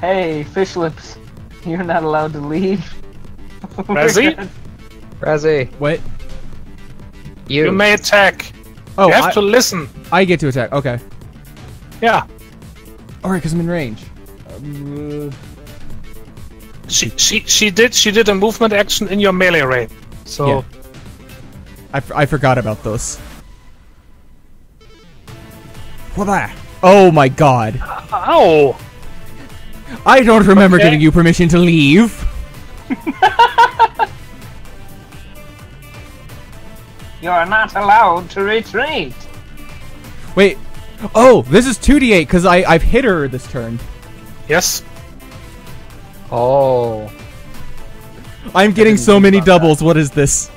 S3: Hey, fish lips. You're not allowed to leave.
S4: Razzie?
S2: Razzie,
S1: What?
S2: you.
S4: You may attack.
S1: Oh,
S4: You have to listen.
S1: I get to attack. Okay.
S4: Yeah.
S1: Alright, because I'm in range.
S4: She did a movement action in your melee range. So
S1: Yeah. I forgot about those. Oh my god.
S4: Ow!
S1: I don't remember
S4: Okay.
S1: giving you permission to leave.
S3: You are not allowed to retreat.
S1: Wait. Oh, this is 2d8 because I've hit her this turn.
S4: Yes.
S2: Oh.
S1: I'm getting so many doubles. What is this?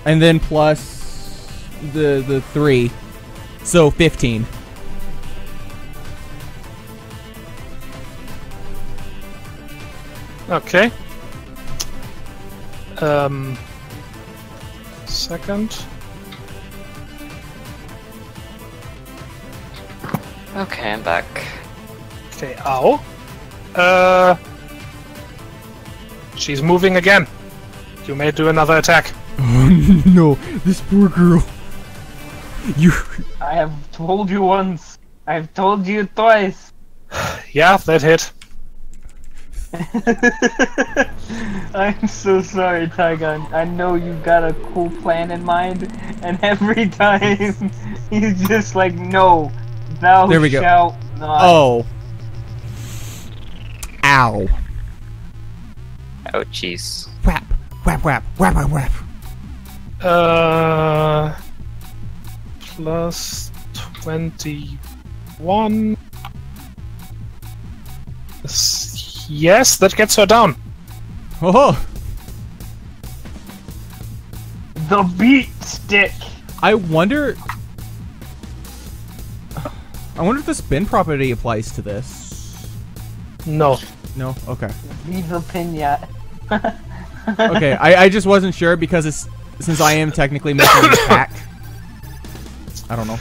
S1: And then plus the 3. So 15.
S4: Okay. Second.
S6: Okay, I'm back.
S4: Okay, ow. She's moving again. You may do another attack.
S1: Oh no, this poor girl. You.
S3: I have told you once. I've told you twice.
S4: Yeah, that hit.
S3: I'm so sorry, Tygon. I know you've got a cool plan in mind, and every time he's just like, no, thou
S1: There we go.
S3: shalt not.
S1: Oh. Ow.
S6: Oh, jeez.
S1: Whap. Whap whap. Whap whap whap.
S4: Plus 21. Yes, that gets her down.
S1: Oh.
S3: The beat stick.
S1: I wonder if the spin property applies to this.
S4: No.
S1: No? Okay.
S3: Viva Pinata.
S1: Okay, I just wasn't sure because it's since I am technically making an attack. I don't know.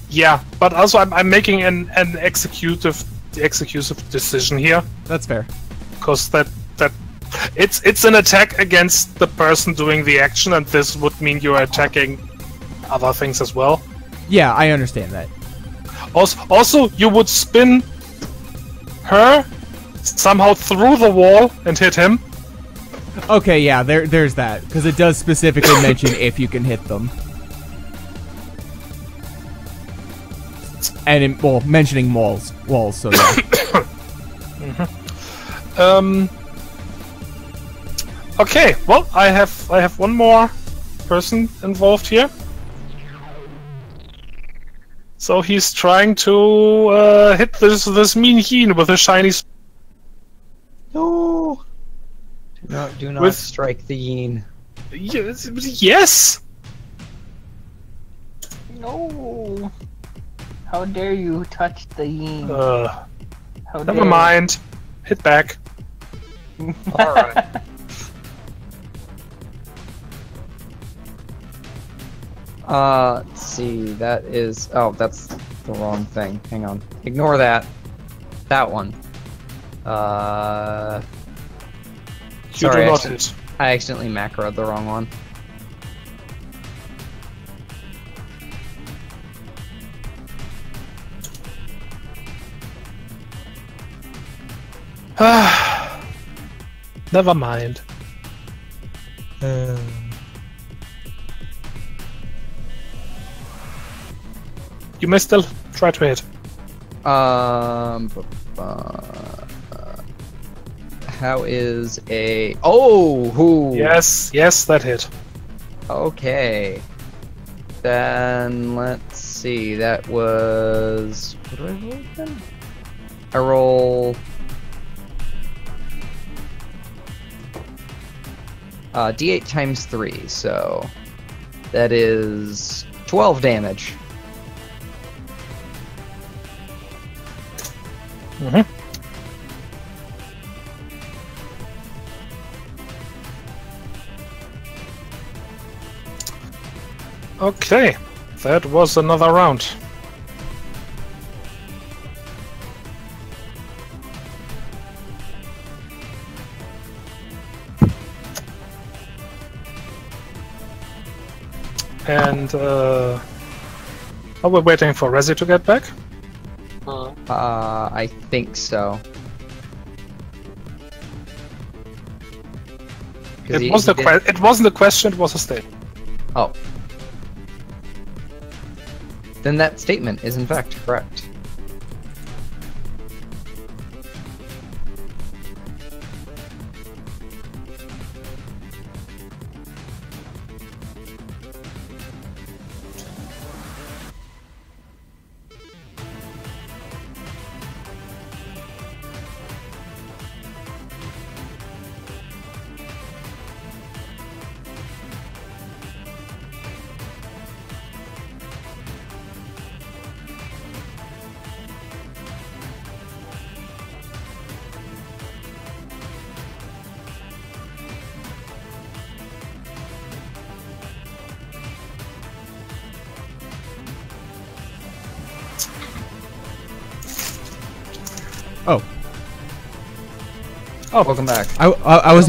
S4: Yeah, but also I'm making an executive decision here,
S1: That's fair.
S4: because that it's an attack against the person doing the action, and this would mean you're attacking other things as well.
S1: Yeah, I understand that.
S4: Also, you would spin her somehow through the wall and hit him.
S1: Okay, yeah, there's that because it does specifically mention if you can hit them. And mentioning walls, so yeah.
S4: Okay, well, I have one more person involved here. So he's trying to hit this mean heen with a shiny.
S2: No. Do not
S4: With-
S2: strike the yin.
S4: Yes.
S3: No. How dare you touch the yin? How
S4: Never
S3: dare
S4: mind. Hit back.
S2: Alright. Let's see, that is... Oh, that's the wrong thing. Hang on. Ignore that. That one.
S4: You
S2: Sorry,
S4: do not hit.
S2: I accidentally macroed the wrong one.
S4: Never mind. You may still try to hit.
S2: How is a... Oh! Who?
S4: Yes, that hit.
S2: Okay. Then, let's see, that was... What do I roll again? I roll... D8 times 3, so... That is... 12 damage.
S4: Mm-hmm. Okay, that was another round. And are we waiting for Resi to get back?
S2: I think so.
S4: It wasn't a question, it was a statement.
S2: Oh. Then that statement is in fact correct.
S1: Oh.
S2: Oh, welcome back.
S1: I was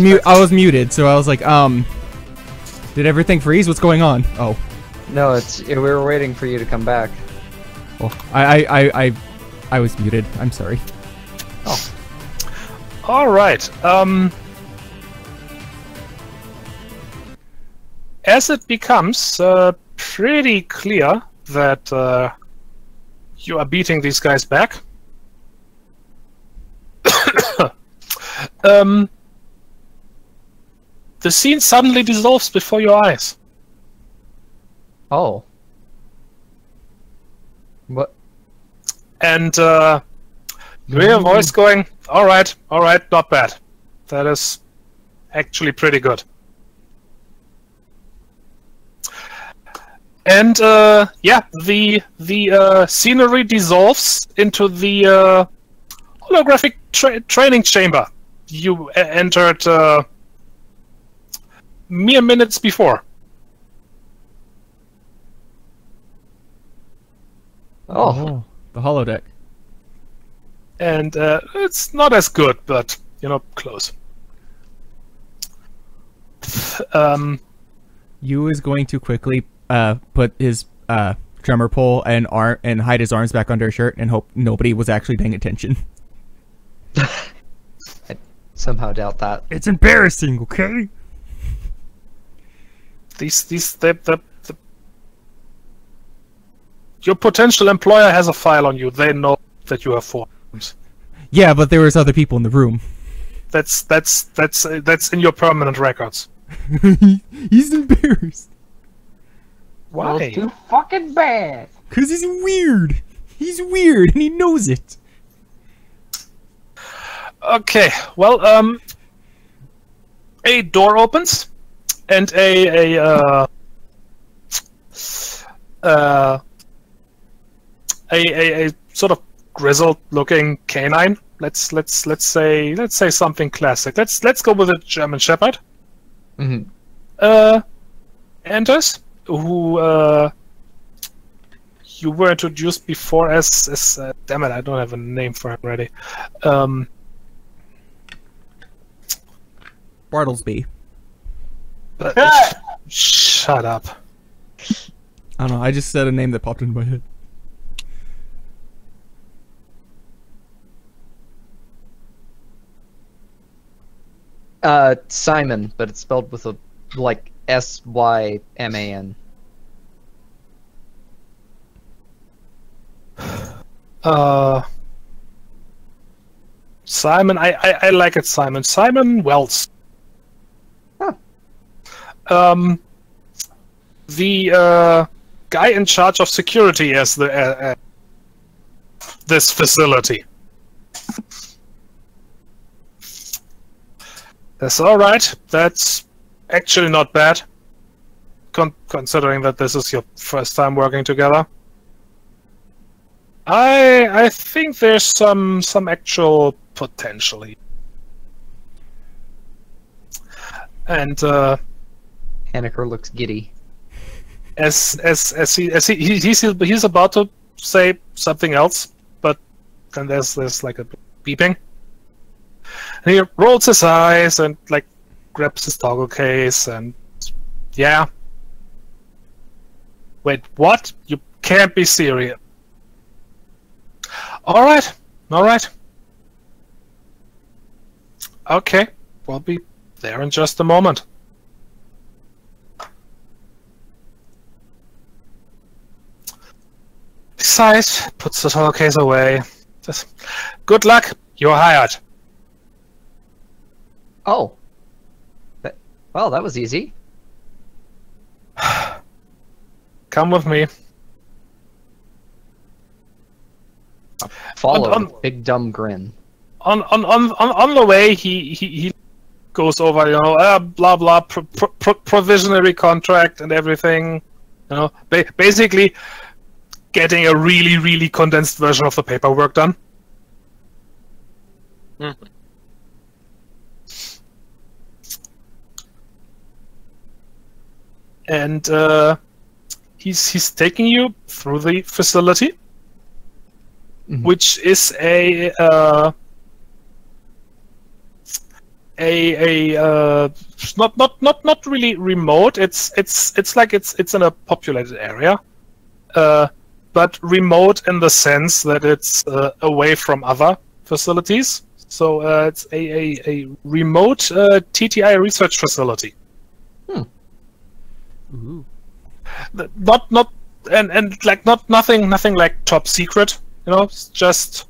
S1: muted, so I was like, did everything freeze? What's going on? Oh.
S2: No, we were waiting for you to come back.
S1: Oh, I was muted. I'm sorry.
S2: Oh.
S4: All right. As it becomes pretty clear that you are beating these guys back, the scene suddenly dissolves before your eyes.
S2: Oh. What?
S4: And you hear a voice going, all right, not bad. That is actually pretty good. And yeah, the scenery dissolves into the holographic training chamber you entered mere minutes before.
S2: Oh.
S1: The holodeck.
S4: And it's not as good, but, you know, close.
S1: Yu is going to quickly put his drummer pole and hide his arms back under his shirt and hope nobody was actually paying attention.
S2: I somehow doubt that.
S1: It's embarrassing, okay?
S4: Your potential employer has a file on you. They know that you have forms.
S1: Yeah, but there was other people in the room.
S4: That's in your permanent records.
S1: He's embarrassed.
S4: Why?
S3: It's too fucking bad.
S1: 'Cause he's weird. He's weird, and he knows it.
S4: Okay, well, a door opens, and a sort of grizzled-looking canine. Let's say something classic. Let's go with a German Shepherd.
S2: Mm-hmm.
S4: Enters, who you were introduced before as damn it, I don't have a name for him ready.
S1: Bartlesby.
S4: Shut up.
S1: I don't know. I just said a name that popped into my head.
S2: Simon, but it's spelled with a like S-Y-M-A-N.
S4: Simon, I like it, Simon. Simon Wells.
S2: Huh.
S4: The guy in charge of security as the this facility. That's all right. That's actually not bad, considering that this is your first time working together. I think there's some actual potential here. And
S2: Haneker looks giddy.
S4: as he's about to say something else, but then there's like a beeping. And he rolls his eyes and like grabs his toggle case and yeah. Wait, what? You can't be serious. All right. Okay, we'll be there in just a moment. Besides, puts the toggle case away. Just, good luck. You're hired.
S2: Oh. Well, that was easy.
S4: Come with me.
S2: Follow with a big dumb grin.
S4: On the way, he goes over, blah blah, provisionary contract and everything. Basically getting a really condensed version of the paperwork done.
S6: Mm-hmm.
S4: And he's taking you through the facility,
S2: Mhm.
S4: which is not really remote. It's like it's in a populated area, but remote in the sense that it's away from other facilities. So it's a remote TTI research facility.
S1: Ooh.
S4: Not like nothing like top secret. It's just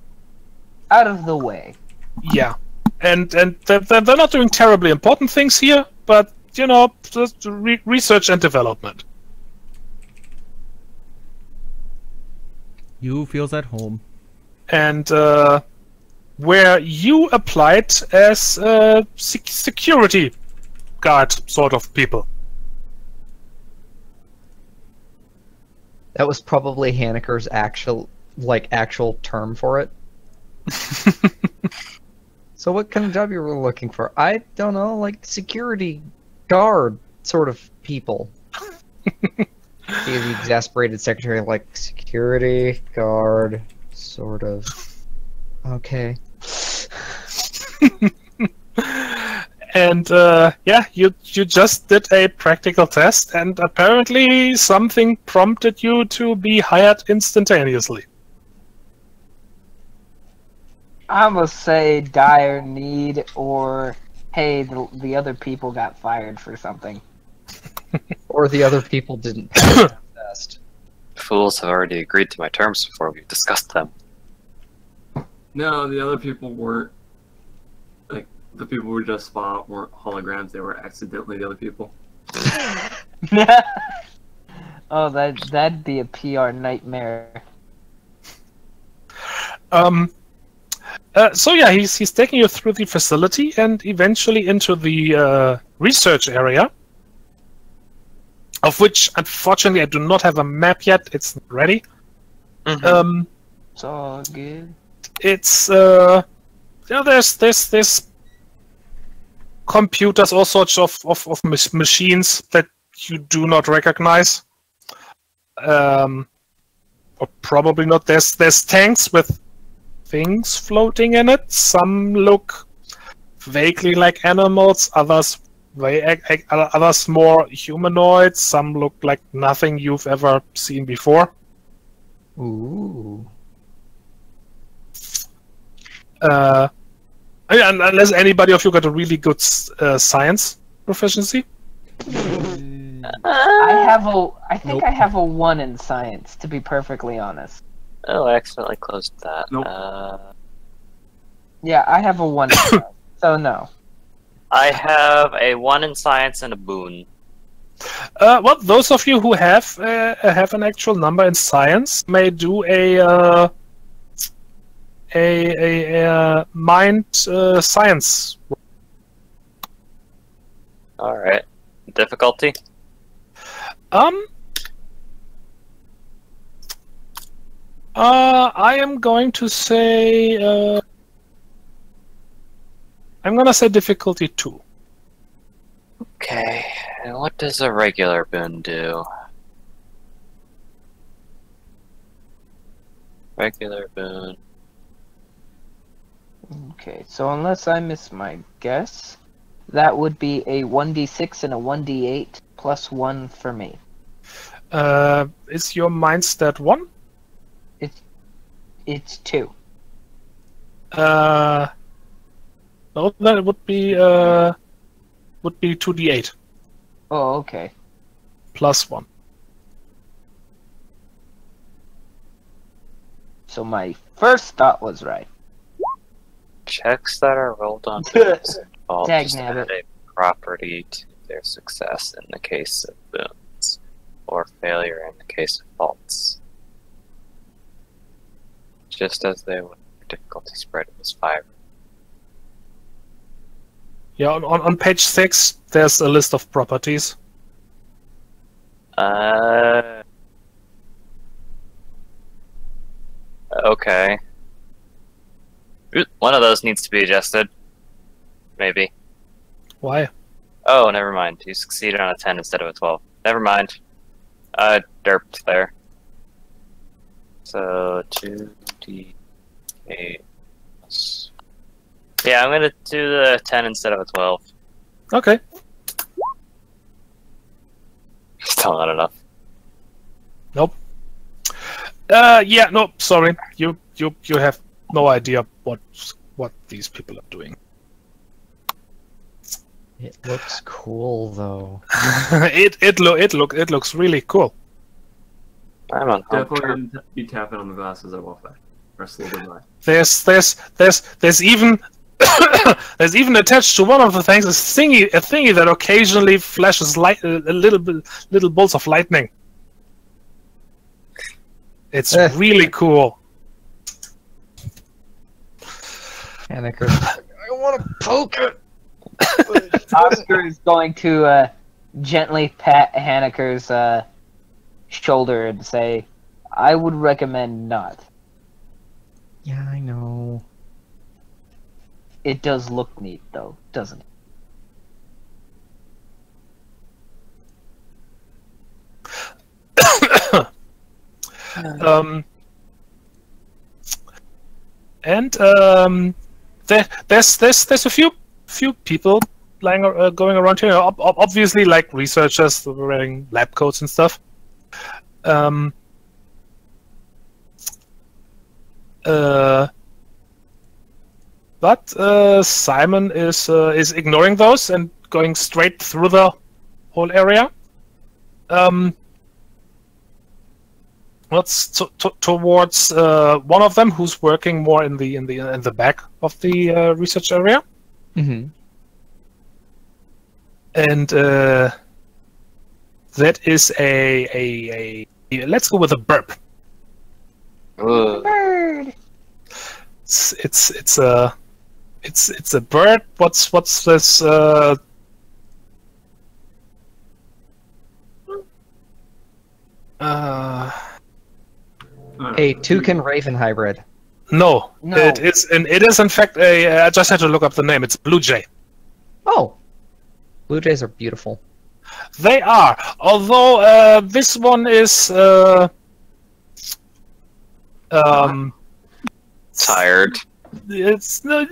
S3: Out of the way.
S4: yeah. And they're not doing terribly important things here, but just research and development.
S1: You feels at home.
S4: And where you applied as security guard sort of people.
S2: That was probably Haneker's actual term for it. So what kind of job you were looking for? I don't know, like security guard sort of people. He's the exasperated secretary, like security guard sort of. Okay.
S4: And you just did a practical test, and apparently something prompted you to be hired instantaneously.
S3: I must say dire need, or hey, the other people got fired for something.
S2: Or the other people didn't pass the test.
S6: Fools have already agreed to my terms before we've discussed them.
S5: No, the other people weren't. Like, the people we just fought weren't holograms, they were accidentally the other people.
S3: Oh, that'd be a PR nightmare.
S4: So yeah, he's taking you through the facility and eventually into the research area, of which unfortunately I do not have a map yet. It's not ready.
S6: Mm-hmm.
S3: It's all good.
S4: It's there's computers, all sorts of machines that you do not recognize. or probably not. There's tanks with things floating in it. Some look vaguely like animals. Others more humanoid. Some look like nothing you've ever seen before.
S2: Ooh.
S4: Unless anybody of you got a really good science proficiency.
S3: I think I have a 1 in science, to be perfectly honest.
S6: Oh, I accidentally closed that.
S5: Nope.
S3: Yeah, I have a 1 in science, so no.
S6: I have a 1 in science and a boon.
S4: Well, those of you who have an actual number in science may do a mind science.
S6: All right. Difficulty?
S4: I am going to say I'm gonna say difficulty 2.
S6: Okay. And what does a regular boon do? Regular boon.
S3: Okay, so unless I miss my guess, that would be a 1d6 and a 1d8 plus 1 for me.
S4: Is your mind stat 1?
S3: It's 2.
S4: No, then it would be 2d8
S3: Oh, okay.
S4: plus 1.
S3: So my first thought was right.
S6: Checks that are rolled on boons involve just
S3: Dagnabbit.
S6: add a property to their success in the case of boons, or failure in the case of faults. Just as they would difficulty spread was 5.
S4: Yeah, on page 6, there's a list of properties.
S6: Okay. One of those needs to be adjusted. Maybe.
S4: Why?
S6: Oh, never mind. You succeeded on a 10 instead of a 12. Never mind. Derped there. So, 2d8. Yeah, I'm gonna do the 10 instead of a 12.
S4: Okay.
S6: Still not enough.
S4: Nope. Yeah, no, sorry. You have no idea what these people are doing.
S2: It looks cool, though.
S4: it looks really cool.
S6: I'm on home
S5: Definitely
S6: turf.
S5: gonna be tapping on the glass as I walk by. Or slow by.
S4: There's even there's even attached to one of the things a thingy that occasionally flashes light, little bolts of lightning. It's really cool.
S2: Haneker. I want to poke it!
S3: Oscar is going to gently pat Haneker's shoulder and say, I would recommend not.
S2: Yeah, I know.
S3: It does look neat, though, doesn't it?
S4: There's a few people going around here. Obviously, like researchers wearing lab coats and stuff. But Simon is ignoring those and going straight through the whole area. Towards one of them who's working more in the back of the research area.
S2: Mm-hmm.
S4: And that is a let's go with a burp.
S3: Bird!
S4: It's a bird. What's this?
S2: A toucan raven hybrid.
S4: No,
S3: No.
S4: it is in fact a. I just had to look up the name. It's blue jay.
S2: Oh! Blue jays are beautiful.
S4: They are, although this one is
S6: Tired.
S4: It's not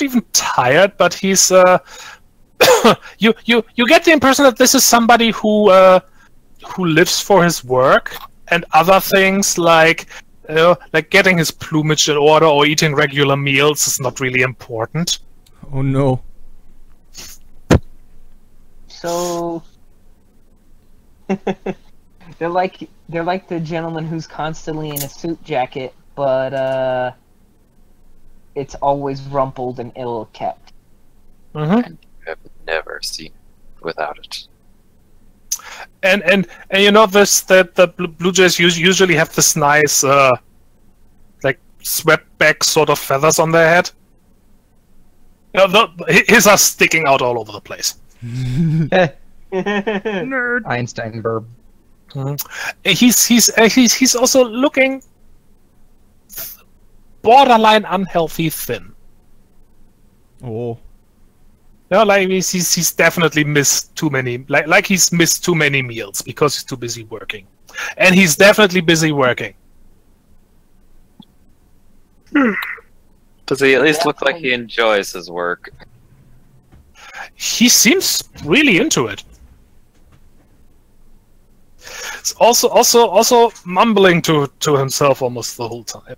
S4: even tired, but he's you get the impression that this is somebody who lives for his work, and other things like getting his plumage in order or eating regular meals is not really important.
S1: Oh no.
S3: So they're like the gentleman who's constantly in a suit jacket, but it's always rumpled and ill kept.
S4: Mm-hmm.
S6: I've never seen without it.
S4: And you know this, that the Blue Jays usually have this nice like swept back sort of feathers on their head. His are sticking out all over the place.
S2: Nerd. Einstein burb.
S4: He's also looking borderline unhealthy thin.
S1: Oh.
S4: No, like he's definitely missed too many. Like he's missed too many meals because he's too busy working, and he's definitely busy working.
S6: Does he at least look like he enjoys his work?
S4: He seems really into it. He's also mumbling to himself almost the whole time.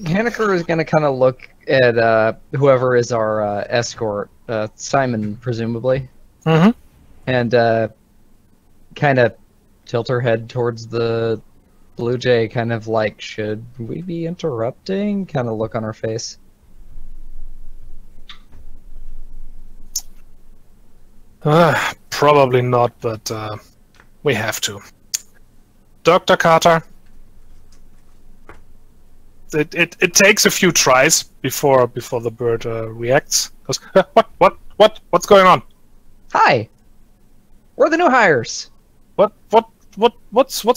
S2: Haneker is going to kind of look at whoever is our escort, Simon, presumably, and kind of tilt her head towards the Blue Jay, kind of like, should we be interrupting? Kind of look on her face.
S4: Probably not, but we have to. Dr. Carter. It takes a few tries before the bird reacts. Goes, what's going on?
S2: Hi, we're the new hires.
S4: What's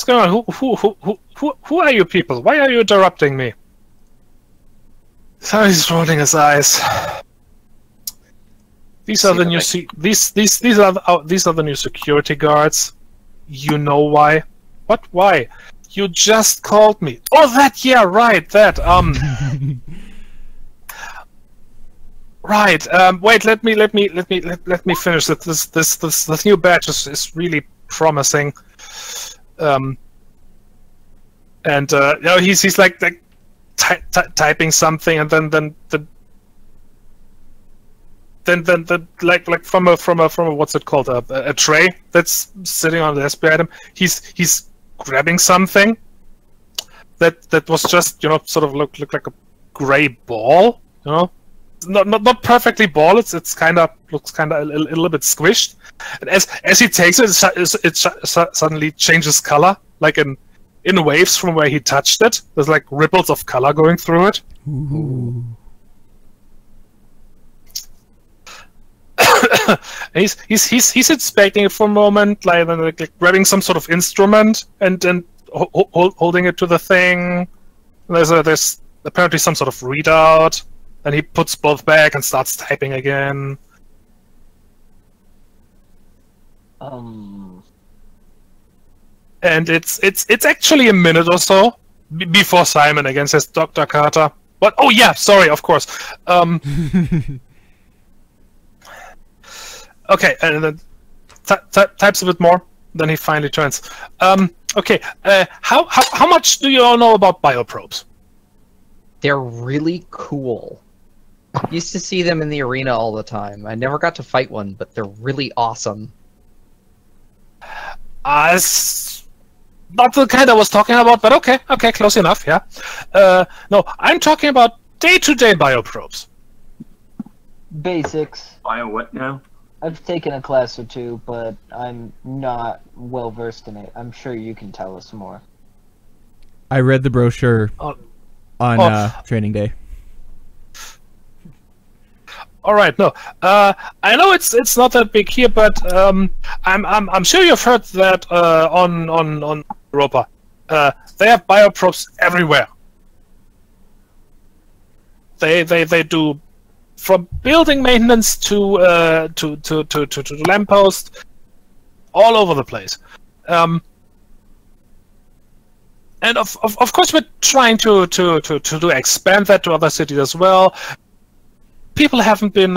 S4: going on? Who are you people? Why are you interrupting me? So he's rolling his eyes. These are the new these are the new security guards. You know why? What? Why? You just called me. Oh, that. Yeah, right. That. Right. Wait. Let me finish it. This new batch is really promising. And you know, he's like typing something, and then like from a what's it called, a tray that's sitting on the desk behind him. He's grabbing something that was just, you know, sort of looked like a gray ball, you know, not perfectly ball. It's kind of looks kind of a little bit squished, and as he takes it suddenly changes color, like in waves from where he touched it. There's like ripples of color going through it.
S1: Ooh.
S4: He's inspecting it for a moment, like grabbing some sort of instrument and holding it to the thing. There's apparently some sort of readout, and he puts both back and starts typing again. And it's actually a minute or so before Simon again says, "Dr. Carter." What? Oh yeah, sorry, of course. Okay, and then types a bit more. Then he finally turns. Okay, how much do you all know about bioprobes?
S2: They're really cool. Used to see them in the arena all the time. I never got to fight one, but they're really awesome.
S4: It's not the kind I was talking about, but okay, close enough. Yeah. No, I'm talking about day-to-day bioprobes.
S3: Basics.
S5: Bio what now?
S3: I've taken a class or two, but I'm not well versed in it. I'm sure you can tell us more.
S1: I read the brochure on training day.
S4: All right, no, I know it's not that big here, but I'm sure you've heard that on Europa, they have bioprobes everywhere. They do from building maintenance to lamppost, all over the place. And of course, we're trying to expand that to other cities as well. People haven't been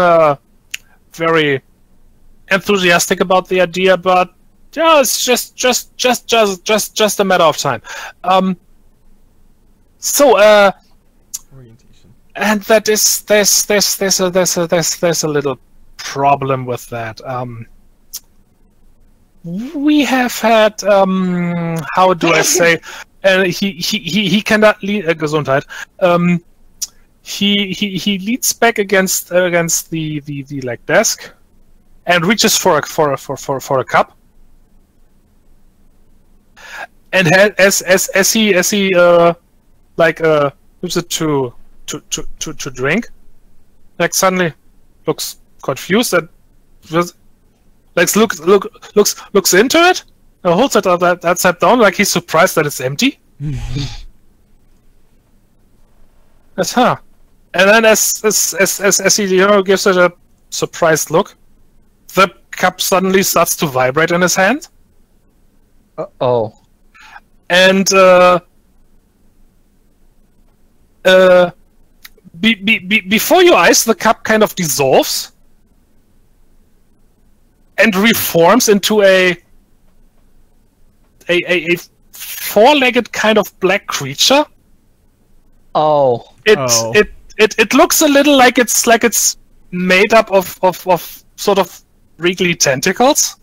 S4: very enthusiastic about the idea, but yeah, it's just a matter of time.
S1: Orientation.
S4: And that is there's a little problem with that. We have had how do I say? He cannot lead Gesundheit. He leads back against the like desk, and reaches for a cup. And as he like moves it to drink, like suddenly looks confused and just like looks into it. Holds it upside down, like he's surprised that it's empty. That's huh. And then as he gives it a surprised look, the cup suddenly starts to vibrate in his hand.
S2: Oh.
S4: And before your eyes, the cup kind of dissolves and reforms into a four-legged kind of black creature.
S2: Oh.
S4: It looks a little like it's made up of sort of wriggly tentacles.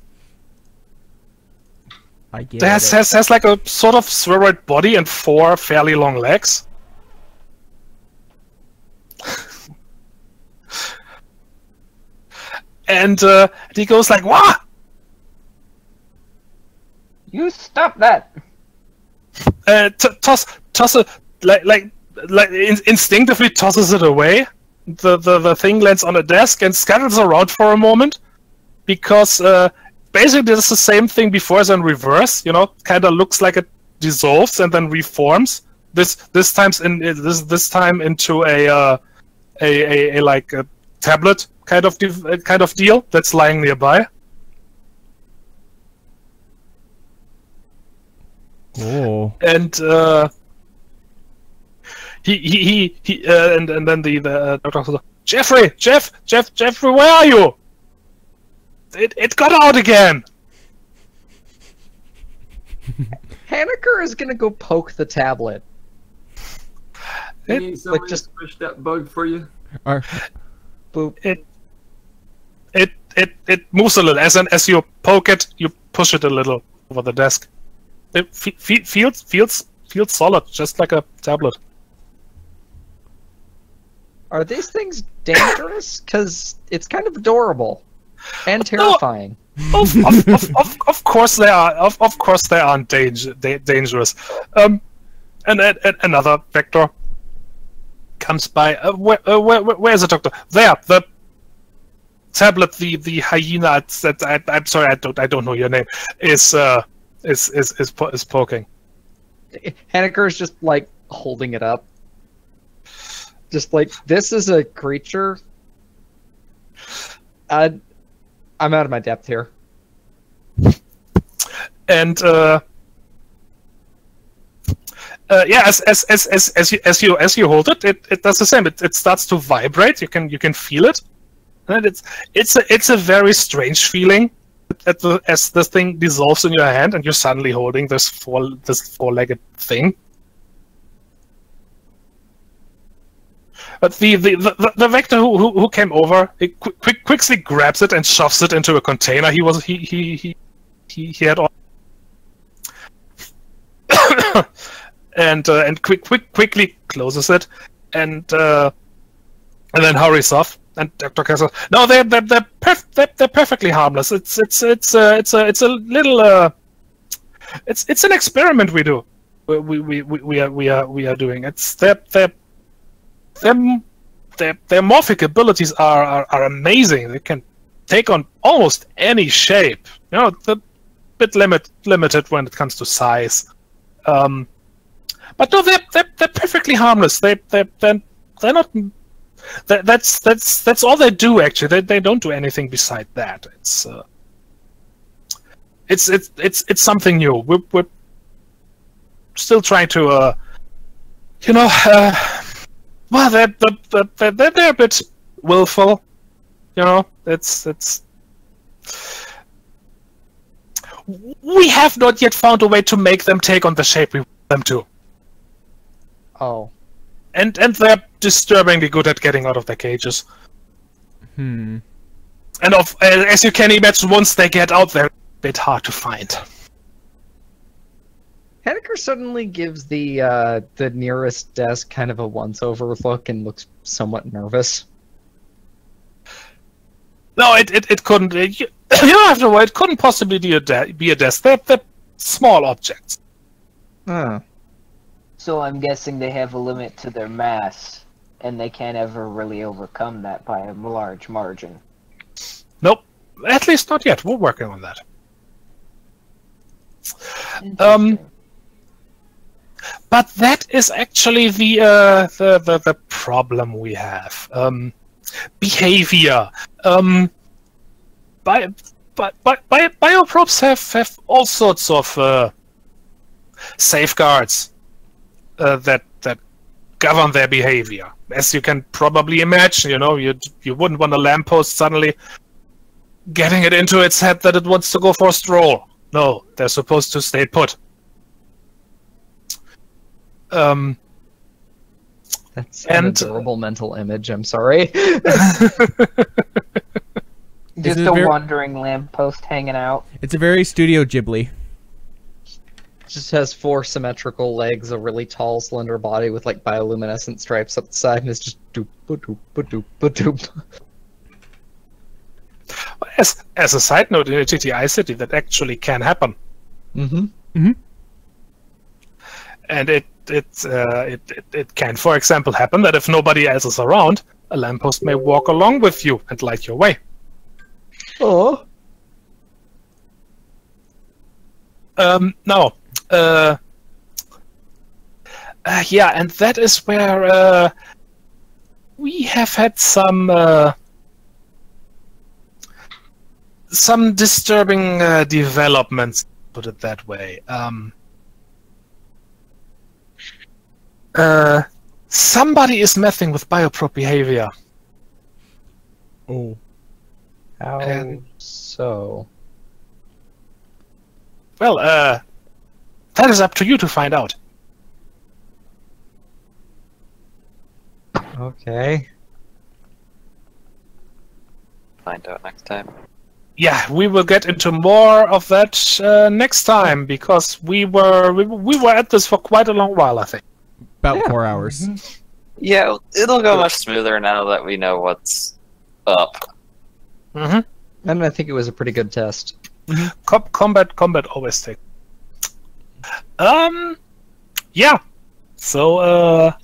S1: I get
S4: It has like a sort of spheroid body and 4 fairly long legs. And he goes like, "What?
S3: You stop that!"
S4: Toss it like instinctively tosses it away. The thing lands on a desk and scatters around for a moment, because basically it's the same thing before as in reverse. You know, kind of looks like it dissolves and then reforms. This time into a like a tablet kind of deal that's lying nearby.
S1: Oh.
S4: And he and then the doctor says, Jeffrey, where are you? It got out again.
S2: Haneker is gonna go poke the tablet.
S5: Need somebody
S2: just-
S5: to push that bug for you?
S2: Boop.
S4: It moves a little. As you poke it, you push it a little over the desk. It feels solid, just like a tablet.
S2: Are these things dangerous? Because it's kind of adorable and terrifying.
S4: Of course they are. Of course they aren't dangerous. And another vector comes by. Where is the doctor? There. The tablet. The hyena. I'm sorry. I don't know your name. Is poking.
S2: Haneker is just like holding it up. Just like, this is a creature. I'm out of my depth here.
S4: And yeah, as you hold it, it does the same. It starts to vibrate. You can feel it, and it's a very strange feeling as this thing dissolves in your hand, and you're suddenly holding this four-legged thing. But the vector who came over, he quickly grabs it and shoves it into a container. He had on, and quickly closes it, and then hurries off. And Dr. Kessler, no, they're perfectly harmless. It's a little it's an experiment we do. We are doing. It's their morphic abilities are amazing. They can take on almost any shape. You know, they're a bit limited when it comes to size. But no, they're perfectly harmless. They're not. That's all they do. Actually, they don't do anything beside that. It's it's something new. We're still trying to, well, they're a bit willful. It's. We have not yet found a way to make them take on the shape we want them to.
S2: Oh.
S4: And they're disturbingly good at getting out of their cages. And as you can imagine, once they get out, they're a bit hard to find.
S2: Henniker suddenly gives the nearest desk kind of a once-over look and looks somewhat nervous.
S4: No, it couldn't. You don't have to worry. It couldn't possibly be a desk. They're small objects.
S3: So I'm guessing they have a limit to their mass, and they can't ever really overcome that by a large margin.
S4: Nope. At least not yet. We're working on that. But that is actually the problem we have. Behavior. Bioprobes have all sorts of safeguards that govern their behavior. As you can probably imagine, you wouldn't want a lamppost suddenly getting it into its head that it wants to go for a stroll. No, they're supposed to stay put.
S2: That's an adorable mental image, I'm sorry.
S3: Just a wandering lamppost hanging out.
S1: It's a very Studio Ghibli.
S2: Just has 4 symmetrical legs, a really tall, slender body with like bioluminescent stripes up the side, and it's just doop, ba-doop, ba-doop, ba-doop.
S4: As a side note, in a GTI city, that actually can happen.
S2: Mm-hmm.
S4: And it can, for example, happen that if nobody else is around, a lamppost may walk along with you and light your way.
S2: Oh.
S4: No. Yeah, and that is where we have had some disturbing developments, put it that way. Somebody is messing with bioprobe behavior.
S1: Oh.
S2: How so?
S4: Well, that is up to you to find out.
S2: Okay.
S6: Find out next time.
S4: Yeah, we will get into more of that next time, because we were at this for quite a long while, I think.
S1: About 4 hours.
S6: Yeah, it'll go much smoother now that we know what's up.
S2: And I think it was a pretty good test.
S4: Combat always takes. Yeah. So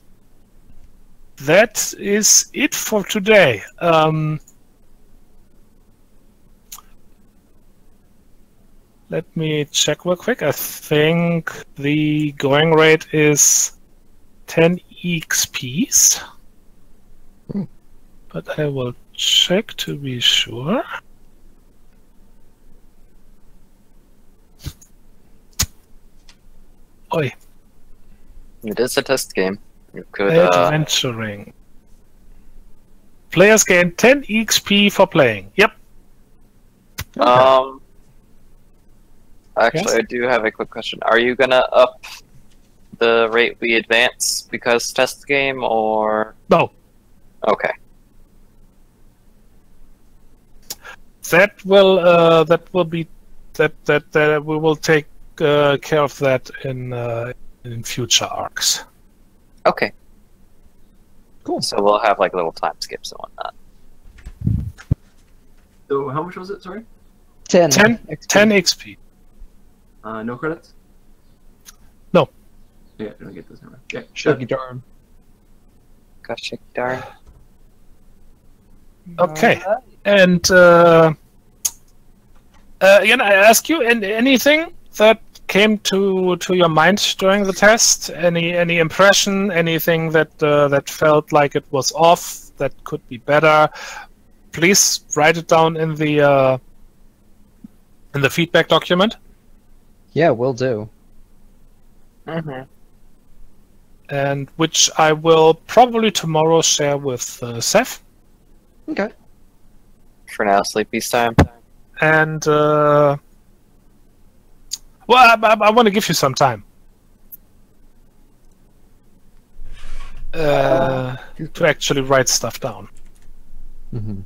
S4: that is it for today. Let me check real quick. I think the going rate is 10 EXPs. But I will check to be sure. Oi.
S6: It is a test game. You could
S4: Adventuring. Players gain 10 EXP for playing. Yep.
S6: Actually,
S4: Yes?
S6: I do have a quick question. Are you gonna up the rate we advance because test game, or
S4: No.
S6: okay?
S4: That will be that we will take care of that in future arcs.
S6: Okay.
S2: Cool.
S6: So we'll have like little time skips and whatnot.
S5: So how much was it? Sorry.
S2: 10
S4: 10 XP.
S5: No credits.
S4: No.
S5: Yeah, I don't get this number. Yeah.
S2: Shaky darn.
S6: Gosh, darn.
S4: Okay. And can I ask you anything that came to your mind during the test? Any impression? Anything that felt like it was off? That could be better? Please write it down in the in the feedback document.
S2: Yeah, will do.
S3: Mm-hmm.
S4: And which I will probably tomorrow share with Seth.
S2: Okay.
S6: For now, sleepy's time.
S4: And well, I want to give you some time to actually write stuff down.
S2: Mm-hmm.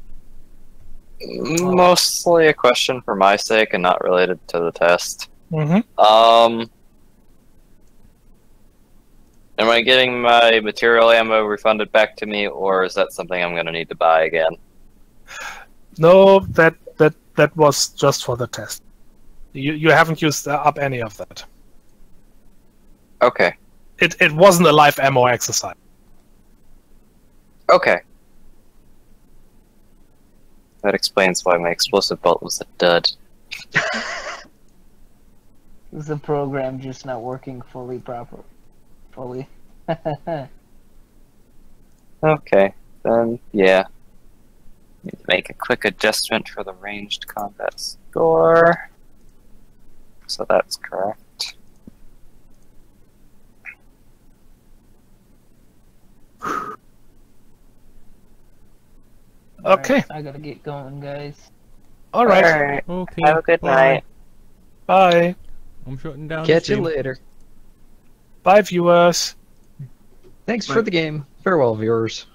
S6: Mostly a question for my sake and not related to the test.
S4: Mm-hmm.
S6: Am I getting my material ammo refunded back to me, or is that something I'm going to need to buy again?
S4: No, that was just for the test. You haven't used up any of that.
S6: Okay.
S4: It wasn't a live ammo exercise.
S6: Okay. That explains why my explosive bolt was a dud.
S3: Is the program just not working fully?
S6: Okay, then yeah. Need to make a quick adjustment for the ranged combat score. So that's correct.
S4: Okay.
S3: Alright, I gotta get going, guys.
S4: All right.
S1: Okay.
S6: Have a good night.
S4: Bye.
S1: I'm shutting down.
S2: Catch
S1: the
S2: you
S1: stream.
S2: later.
S4: Bye, viewers.
S2: Thanks for the game. Farewell, viewers.